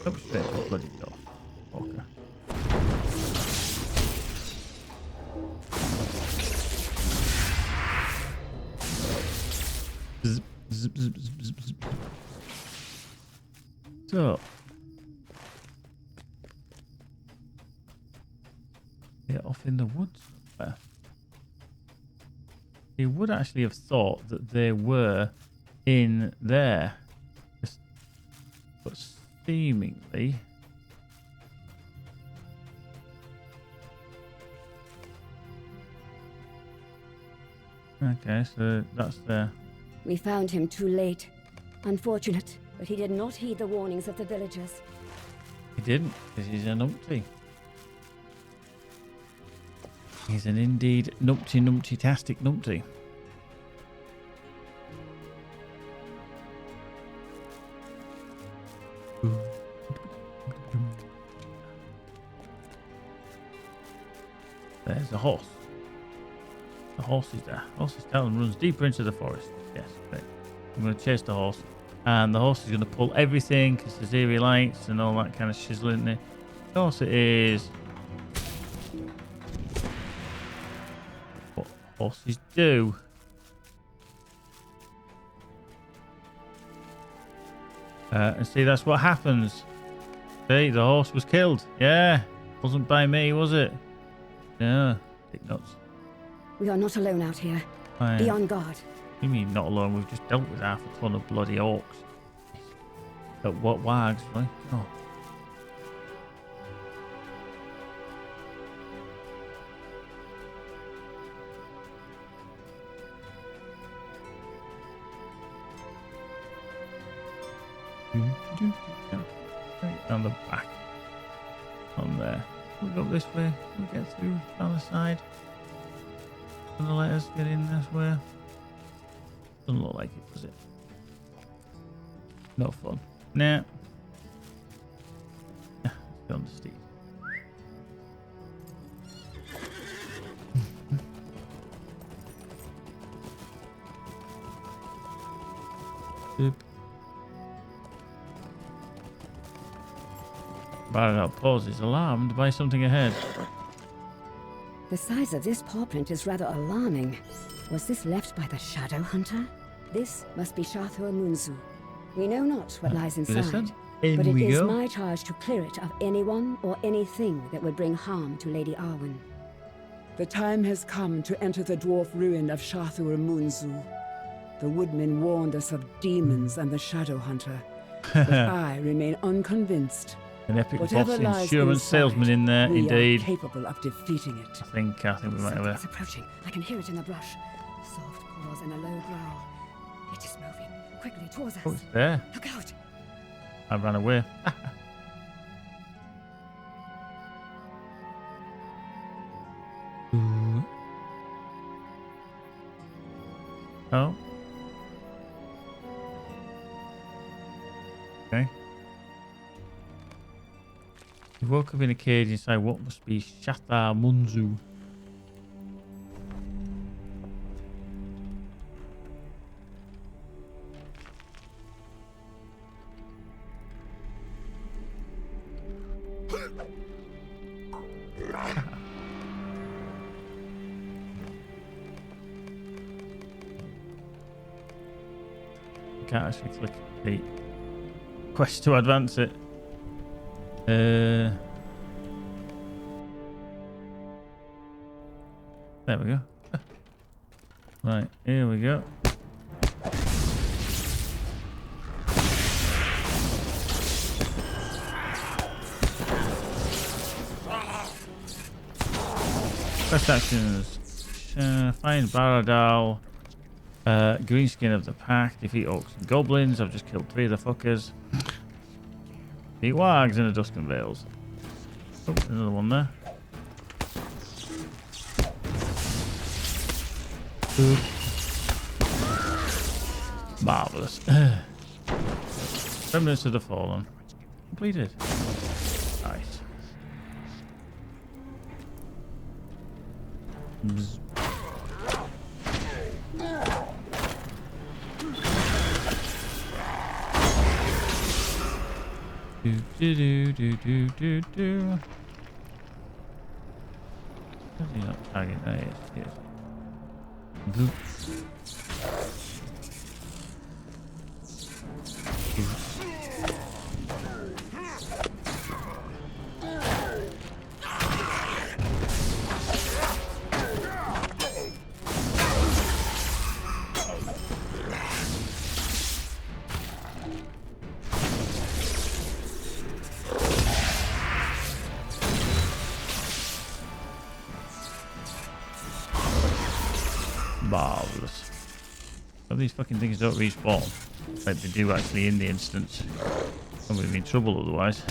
Oh, straight to the bloody door. Walker. Zip, zip, zip, zip, zip, zip. So, yeah, off in the woods somewhere. You would actually have thought that they were in there, but seemingly. Okay, so that's there. We found him too late. Unfortunate, but he did not heed the warnings of the villagers. He didn't, because he's a numpty. He's an indeed numpty-tastic numpty. There's a horse. The horse is there. Horse's tail runs deeper into the forest. Yes, right. I'm going to chase the horse. And the horse is going to pull everything because there's eerie lights and all that kind of shizzle in there. Of course it is. What horses do. And see, that's what happens. See, the horse was killed. Yeah. Wasn't by me, was it? Yeah. Dick nuts. We are not alone out here. Be on guard. You mean not alone? We've just dealt with half a ton of bloody orcs. But what wags, right? Oh. Right down the back. On there. We go this way. We get through down the side. Gonna let us get in this way. Doesn't look like it, does it? No fun. Nah. Let's go on the steed. Boop. Baron Pause is alarmed by something ahead. The size of this paw print is rather alarming. Was this left by the Shadow Hunter? This must be Shathur Munzu. We know not what lies inside, but it is my charge to clear it of anyone or anything that would bring harm to Lady Arwen. The time has come to enter the dwarf ruin of Shathur Munzu. The woodmen warned us of demons and the Shadow Hunter, but I remain unconvinced. An epic boss insurance salesman in there, we indeed. Are capable of defeating it. I think we might have It's approaching. I can hear it in the brush. Soft paws and a low growl. It is moving quickly towards us. Oh, it's there. Look out! I ran away. He woke up in a cage inside what must be Shata Munzu. Can't actually click the quest to advance it. There we go. Right, here we go. Quest actions. Find Baradal. Greenskin of the pack. Defeat orcs and goblins. I've just killed 3 of the fuckers. Defeat wargs and the Duskin Vales. Oh, another one there. Marvellous. Remnants of the Fallen. Completed. Nice. Bzz. Do. Does he not target? Oh, yes. Bloop. Marvellous. Well, these fucking things don't respawn like they do actually in the instance. I'm going to be in trouble otherwise.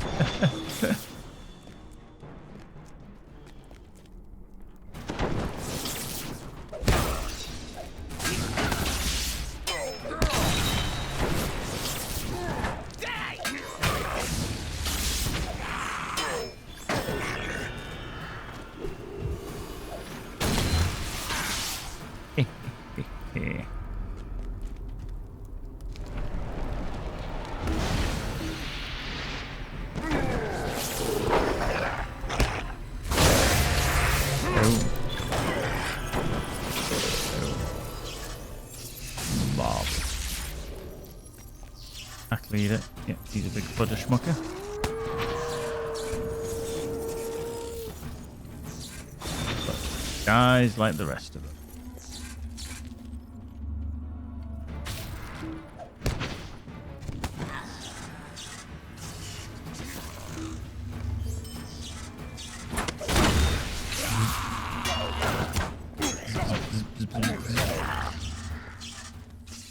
Eat it. Yeah, he's a big fudder schmucker. But guys like the rest of them.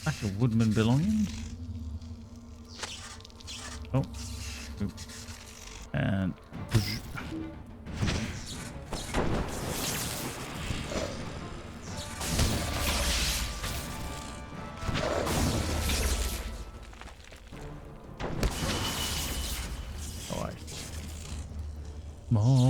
Pack of woodman belongings. Oh, and all right, more.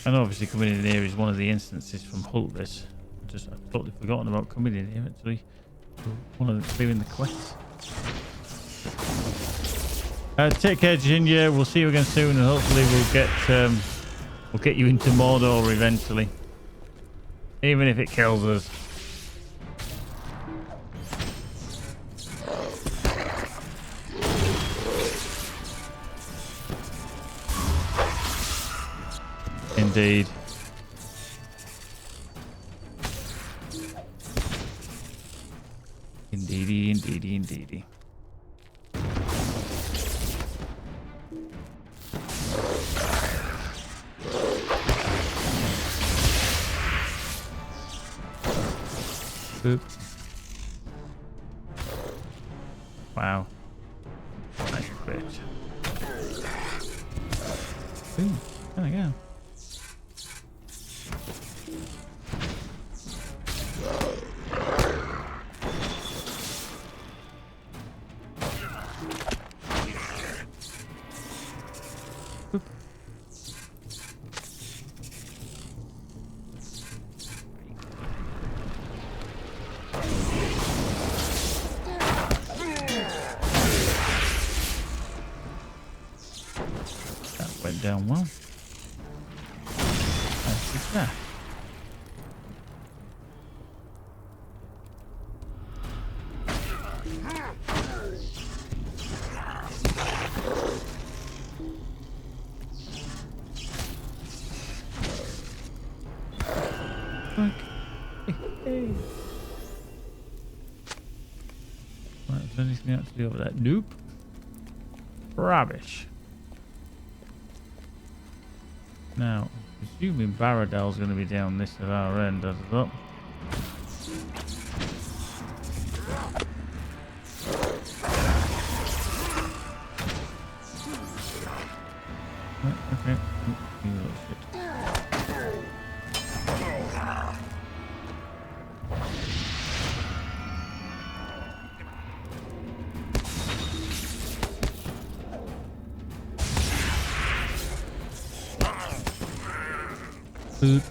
And obviously coming in here is one of the instances from Hultvis. I've totally forgotten about coming in here actually. One of the clearing the quests. Take care, Ginger. We'll see you again soon, and hopefully we'll get you into Mordor eventually, even if it kills us. indeed. Indeedy, indeedy, indeedy. Boop. Wow. Nice bitch. Boom. There we go. Boop. That went down well. That's that. Right, is there anything else to do over that? Nope. Rubbish. Now, assuming Baradal's going to be down this at our end, does it? Right, okay. Ooh, you little shit. Boop.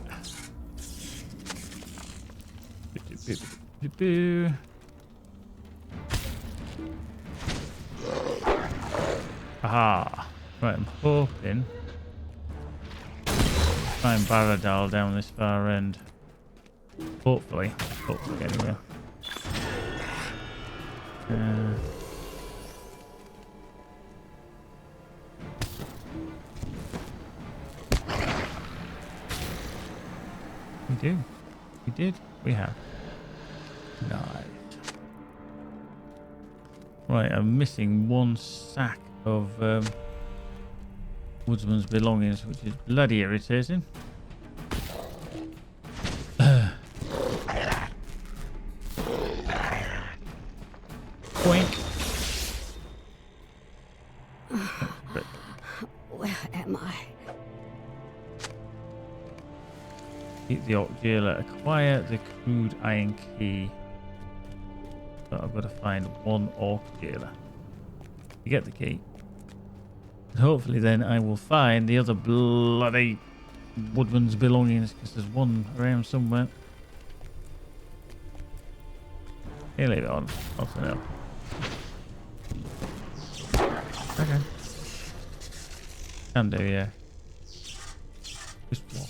Boo. Aha. Right, I'm hoping find Baradal down this far end. Hopefully. Hopefully anyway. We do. We did. We have. Nice. Right, I'm missing one sack of woodsman's belongings, which is bloody irritating. Boink. Where am I? Keep the Orc Jailer. Acquire the crude iron key. So I've got to find one Orc Jailer. You get the key. And hopefully then I will find the other bloody woodman's belongings, because there's one around somewhere. Here, leave it on. I'll turn it up. Okay. Can do, yeah. Just walk.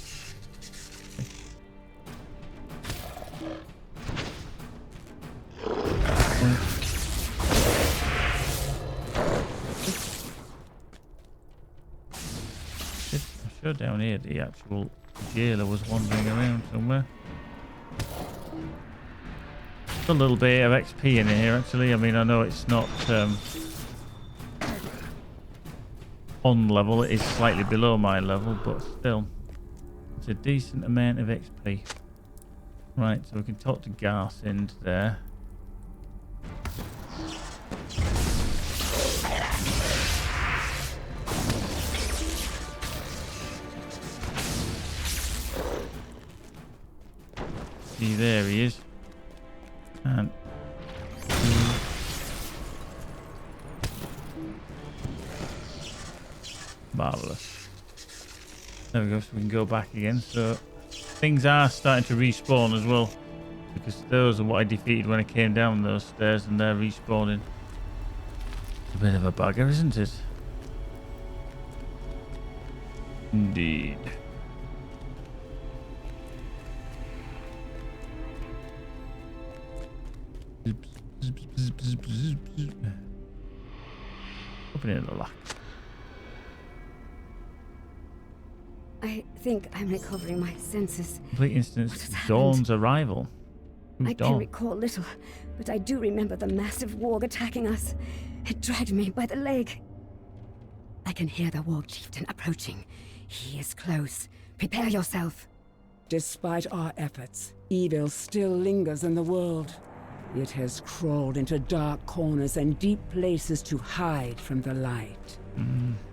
I'm sure down here the actual jailer was wandering around somewhere. A little bit of XP in here actually. I mean, I know it's not on level, it is slightly below my level, but still it's a decent amount of XP. Right, so we can talk to Garcind there. See, there he is. And marvelous. There we go, so we can go back again. So things are starting to respawn as well, because those are what I defeated when I came down those stairs, and they're respawning. It's a bit of a bugger, isn't it? Indeed. Open it in the lock. I think I'm recovering my senses. Complete instance What has Dawn's arrival. Who's I Dawn? can recall little, but I do remember the massive warg attacking us. It dragged me by the leg. I can hear the warg chieftain approaching. He is close. Prepare yourself. Despite our efforts, evil still lingers in the world. It has crawled into dark corners and deep places to hide from the light.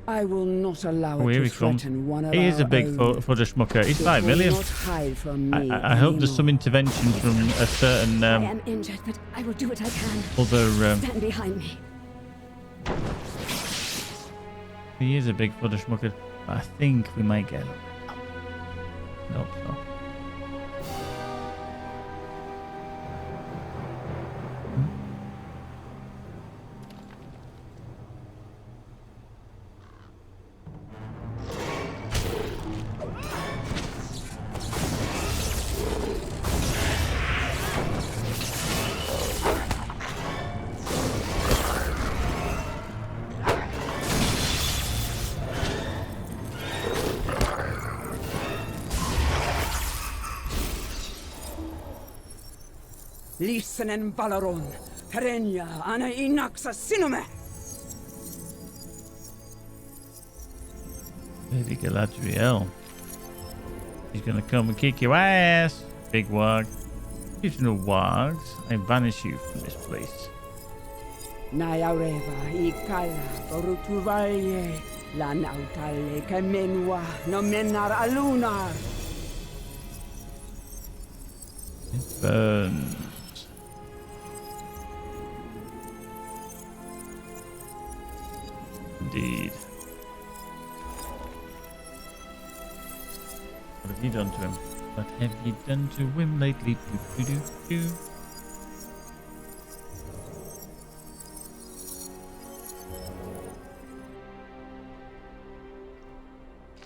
I will not allow Oh, it here to he comes. threaten one of He is our a big own. footer schmucker. He's It 5 will million. not hide from me I hope there's some anymore. intervention from a certain I am injured, but I will do what I can. other. Stand behind me. He is a big footer schmucker. I think we might get him. Nope. So. Listen en Valaron, Perenya, ana inaxa sinume. Lady Galadriel. He's gonna come and kick your ass, big wog. If no wogs, I banish you from this place. Nayaureva, ikala, borutuvaye, la nautale, kemenwa, no menar alunar. It burns. Indeed. What have you done to him? What have you done to him lately? Do, do, do, do.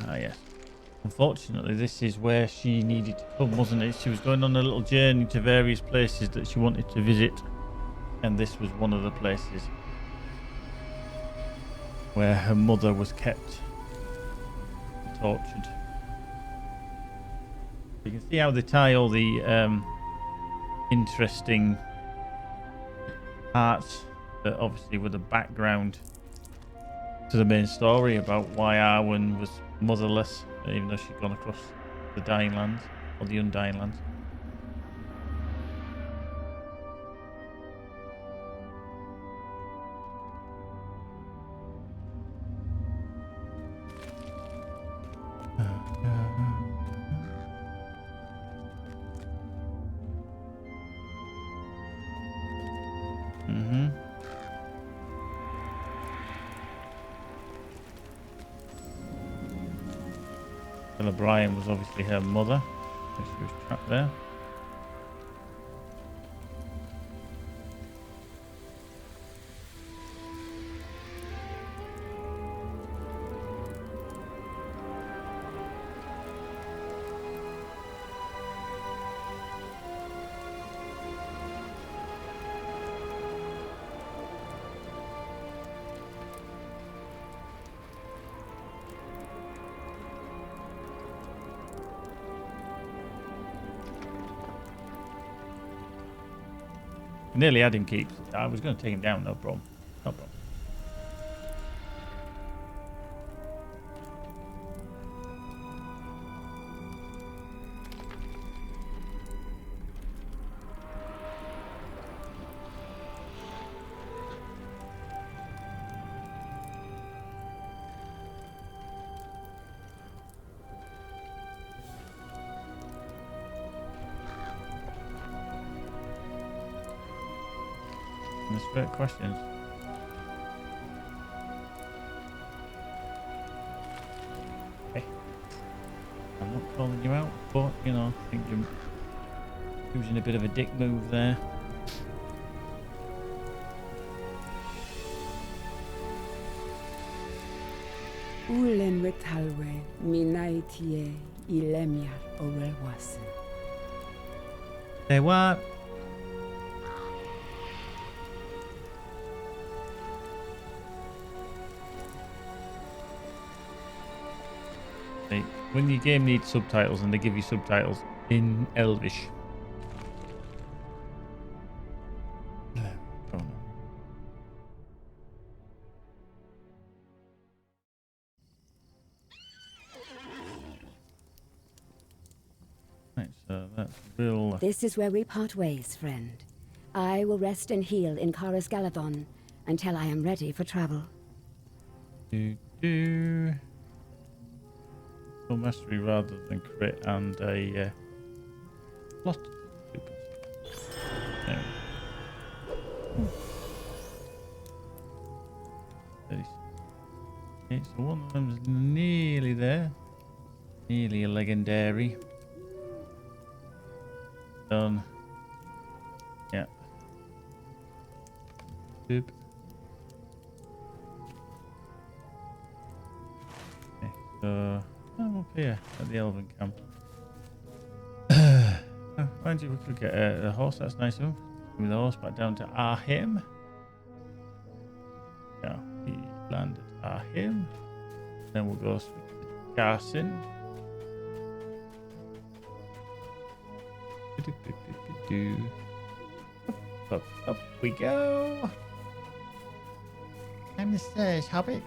Ah, yes. Unfortunately, this is where she needed to come, wasn't it? She was going on a little journey to various places that she wanted to visit. And this was one of the places where her mother was kept tortured. You can see how they tie all the interesting parts that obviously were the background to the main story about why Arwen was motherless, even though she'd gone across the Dying Lands, or the Undying Lands. Brian was obviously her mother, so she was trapped there. Nearly had him keep. I was going to take him down, no problem. No problem. That's great questions. Okay. I'm not calling you out, but you know, I think you're using a bit of a dick move there. Ulen wetalwe, minaitie, ilemia, owelwasen. Say what? Like, when your game needs subtitles and they give you subtitles in Elvish. Oh, no. Right, so that's Will. This is where we part ways, friend. I will rest and heal in Karas Galadon until I am ready for travel. Do. Full mastery rather than crit and a lot. There we go. Okay, so one of them's nearly there. Nearly a legendary. Done. Yeah. Boop. Okay, so I'm up here at the Elven camp. Mind you, we could get a horse. That's nice of him. With the horse back down to Ahim. Yeah, he landed Ahim. Then we'll go speak to Garson. Up we go. I'm the Surge Hobbit.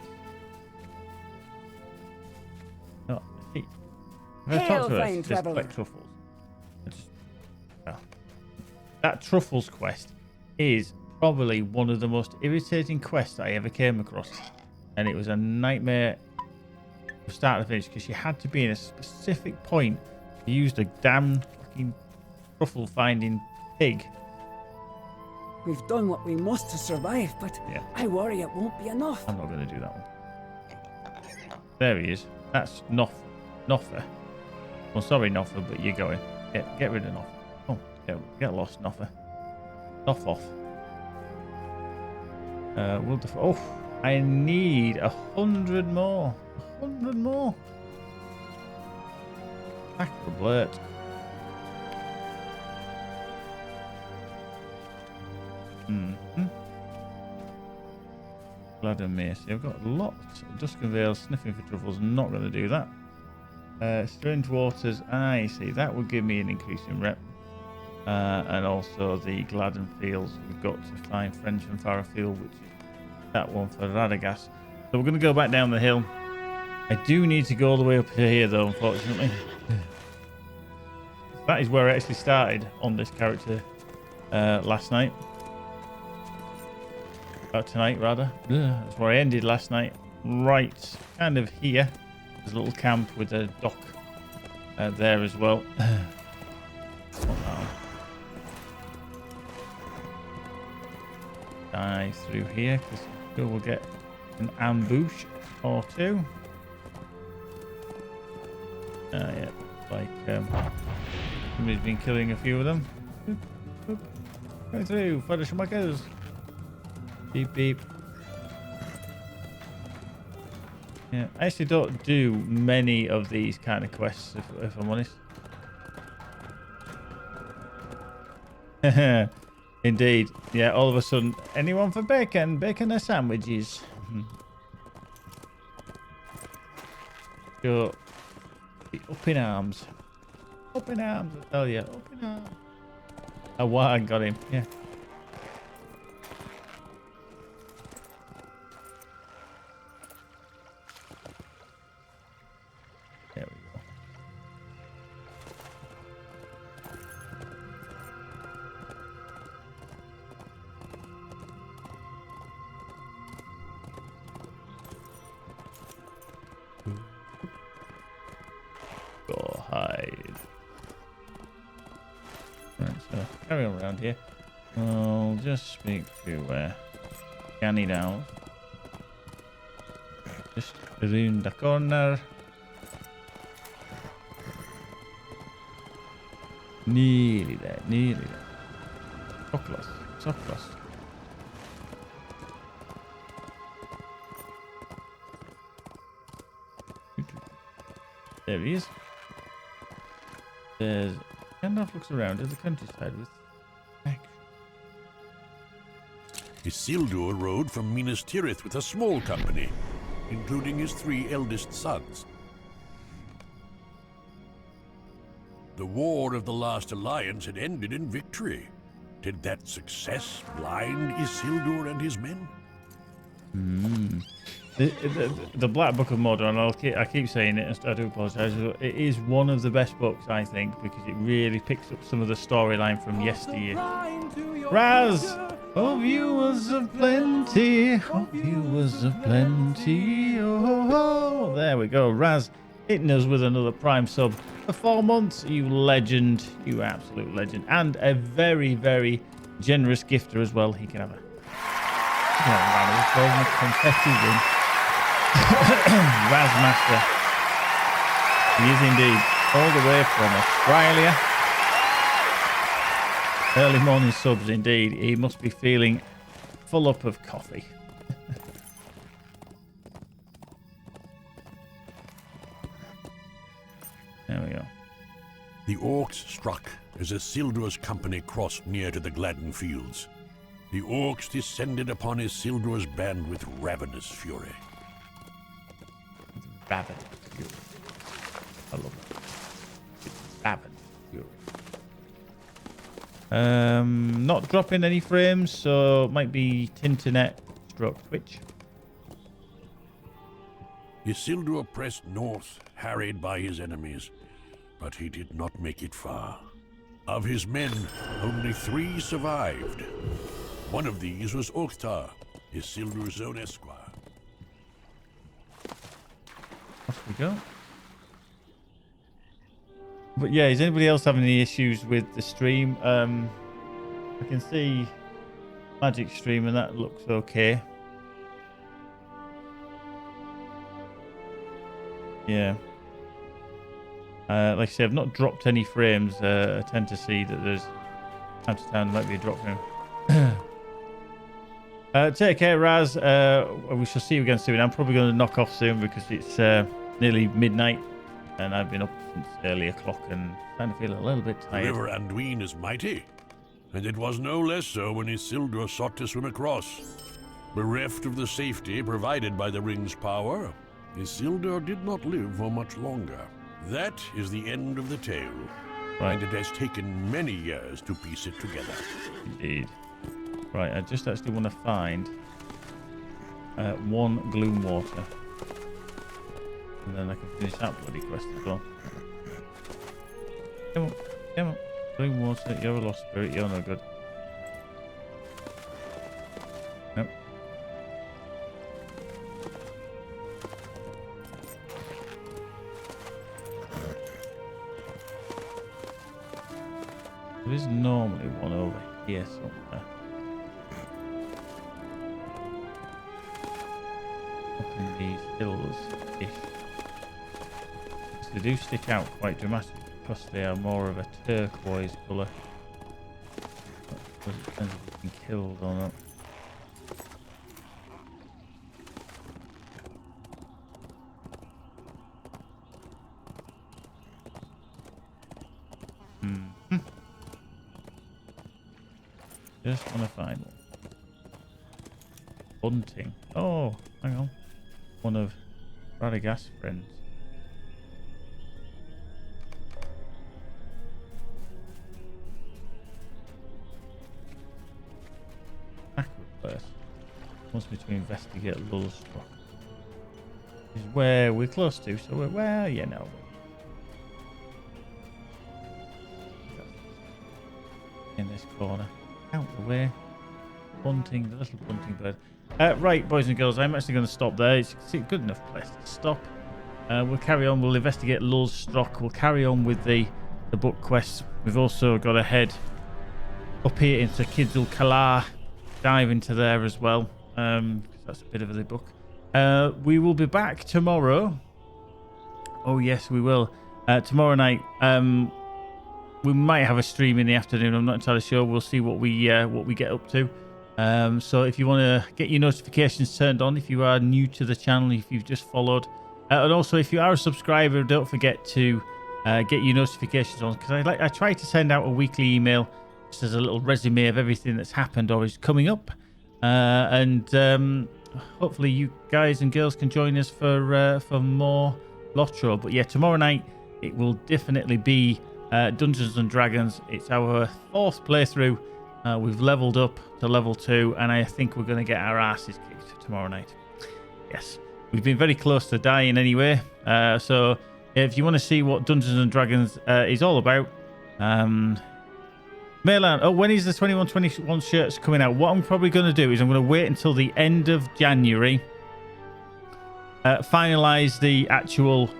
No, hey. If I talk to her, just collect truffles. Well, that truffles quest is probably one of the most irritating quests I ever came across, and it was a nightmare from start to finish because you had to be in a specific point. You used a damn fucking truffle finding pig. We've done what we must to survive, but Yeah. I worry it won't be enough. I'm not going to do that one. There he is. That's Noffer. Well, sorry, Noffer, but you're going. Get rid of Noffer. Oh, get lost, Noffer. Noff off. Oh, I need 100 more. 100 more. Back the blurt. Glad and Macy. I've got lots. Duskin Vale, sniffing for truffles. Not going to do that. Strange Waters. I see. That would give me an increase in rep. And also the Gladden Fields. We've got to find Friends from Farafield, which is that one for Radagast. So we're going to go back down the hill. I do need to go all the way up to here, though, unfortunately. That is where I actually started on this character last night. Tonight, rather. That's where I ended last night. Right, kind of here. There's a little camp with a dock there as well. Dive through here because we'll get an ambush or two. Yeah, like somebody's been killing a few of them. Go through, finish my goes. Beep beep. Yeah, I actually don't do many of these kind of quests, if I'm honest. Indeed. Yeah, all of a sudden, anyone for bacon? Bacon or sandwiches? Sure. Up in arms. Up in arms, I tell you. Up in arms. Oh, what? I got him. Yeah. There we go. Go hide. Right, so carry on around here. I'll just speak to Ganny now. Just around the corner. Nearly there, nearly there. So close, so close. There he is. There's Gandalf looks around at the countryside with action. Isildur rode from Minas Tirith with a small company, including his 3 eldest sons. The War of the Last Alliance had ended in victory. Did that success blind Isildur and his men? The Black Book of Mordor, and I keep saying it, and I do apologise, it is one of the best books, I think, because it really picks up some of the storyline from yesteryear. Raz! Oh, viewers of plenty, oh, viewers of plenty, oh, there we go. Raz hitting us with another Prime sub for 4 months. You legend, you absolute legend. And a very, very generous gifter as well. He can have a round of applause and a confetti win. Razmaster. He is indeed all the way from Australia. Early morning subs indeed. He must be feeling full up of coffee. There we go. The orcs struck as Isildur's company crossed near to the Gladden Fields. The orcs descended upon Isildur's band with ravenous fury. Ravenous fury. I love that. Ravenous fury. Not dropping any frames, so it might be Tinternet stroke Twitch. Isildur pressed north, harried by his enemies, but he did not make it far. Of his men, only 3 survived. One of these was Oktar, Isildur's own esquire. Off we go. But yeah, is anybody else having any issues with the stream? I can see Magic stream and that looks okay. Yeah. Like I say, I've not dropped any frames. I tend to see that there's time to time there might be a drop frame. Take care, Raz. We shall see you again soon. I'm probably going to knock off soon because it's nearly midnight and I've been up since early o'clock and kind of feel a little bit The tired. river Anduin is mighty, and it was no less so when Isildur sought to swim across. Bereft of the safety provided by the ring's power, Isildur did not live for much longer. That is the end of the tale, Right. and it has taken many years to piece it together. Indeed. Right, I just actually want to find 1 gloom water. And then I can finish that bloody quest as well. Come on, come on. Gloom water, you're a lost spirit, you're no good. Nope. There is normally one over here somewhere. Up in these hills-ish. They do stick out quite dramatically because they are more of a turquoise colour. It depends if you've been killed or not. Just want to find one. Bunting. Oh, hang on. One of Radagast's friends. Backward first. Wants me to investigate Lullstruck. This is where we're close to, so we're, well, yeah, no. In this corner. Out the way. Bunting, the little bunting bird. Right, boys and girls, I'm actually going to stop there. It's a good enough place to stop. We'll carry on. We'll investigate Lullstruck. We'll carry on with the book quests. We've also got to head up here into Kidzul Kalar. Dive into there as well. That's a bit of the book. We will be back tomorrow. Oh, yes, we will. Tomorrow night. We might have a stream in the afternoon. I'm not entirely sure. We'll see what we get up to. So if you want to get your notifications turned on, if you are new to the channel, if you've just followed, and also if you are a subscriber, don't forget to get your notifications on, because I try to send out a weekly email just as a little resume of everything that's happened or is coming up, and hopefully you guys and girls can join us for more LOTRO. But yeah, tomorrow night it will definitely be Dungeons and Dragons. It's our 4th playthrough. We've leveled up to level 2, and I think we're going to get our asses kicked tomorrow night. Yes, we've been very close to dying anyway. So if you want to see what Dungeons and Dragons is all about, Maylan, oh, when is the 21 shirts coming out? What I'm probably going to do is I'm going to wait until the end of January, finalize the actual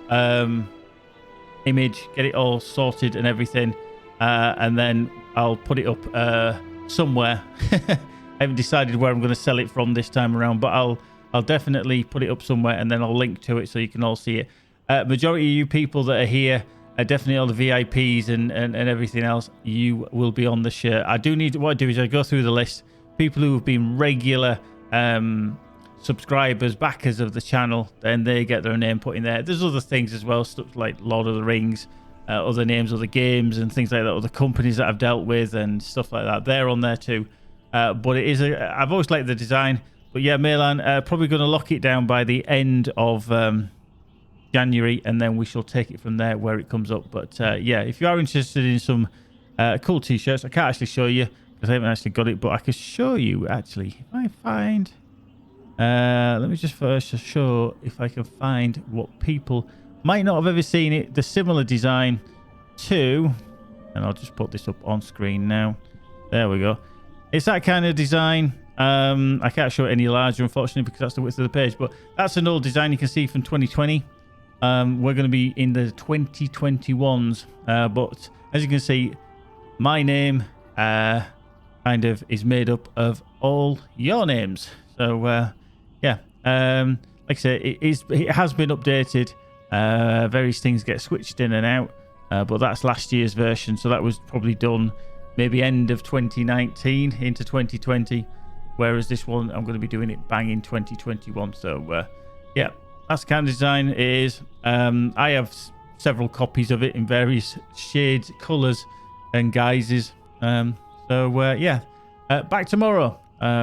image, get it all sorted and everything, and then I'll put it up somewhere. I haven't decided where I'm going to sell it from this time around, but I'll definitely put it up somewhere, and then I'll link to it so you can all see it. Majority of you people that are here, definitely all the VIPs and everything else, you will be on the shirt. What I do is I go through the list. People who have been regular subscribers, backers of the channel, then they get their name put in there. There's other things as well, stuff like Lord of the Rings, other names, other games and things like that, other companies that I've dealt with and stuff like that. They're on there too. But it is I've always liked the design. But yeah, Maylan, probably going to lock it down by the end of January, and then we shall take it from there where it comes up. But yeah, if you are interested in some cool t-shirts, I can't actually show you because I haven't actually got it, but I can show you actually if I find. Let me just first show if I can find what people might not have ever seen it, the similar design to, and I'll just put this up on screen now. There we go. It's that kind of design. I can't show it any larger, unfortunately, because that's the width of the page, but that's an old design you can see from 2020. We're going to be in the 2021s, but as you can see, my name kind of is made up of all your names. So yeah, like I say, it has been updated. Various things get switched in and out, but that's last year's version, so that was probably done maybe end of 2019 into 2020, whereas this one I'm going to be doing it bang in 2021. So yeah, that's the kind of design it is. I have several copies of it in various shades, colors and guises. So yeah, back tomorrow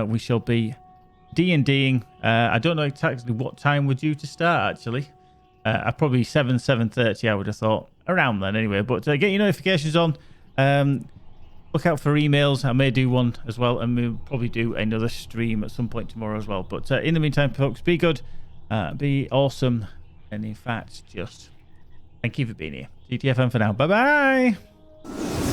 we shall be D&Ding. I don't know exactly what time we're due to start actually. Probably 7:30 I would have thought, around then anyway. But get your notifications on. Look out for emails. I may do one as well, and we'll probably do another stream at some point tomorrow as well. But in the meantime, folks, be good, be awesome, and in fact, just thank you for being here. GTFM for now. Bye bye.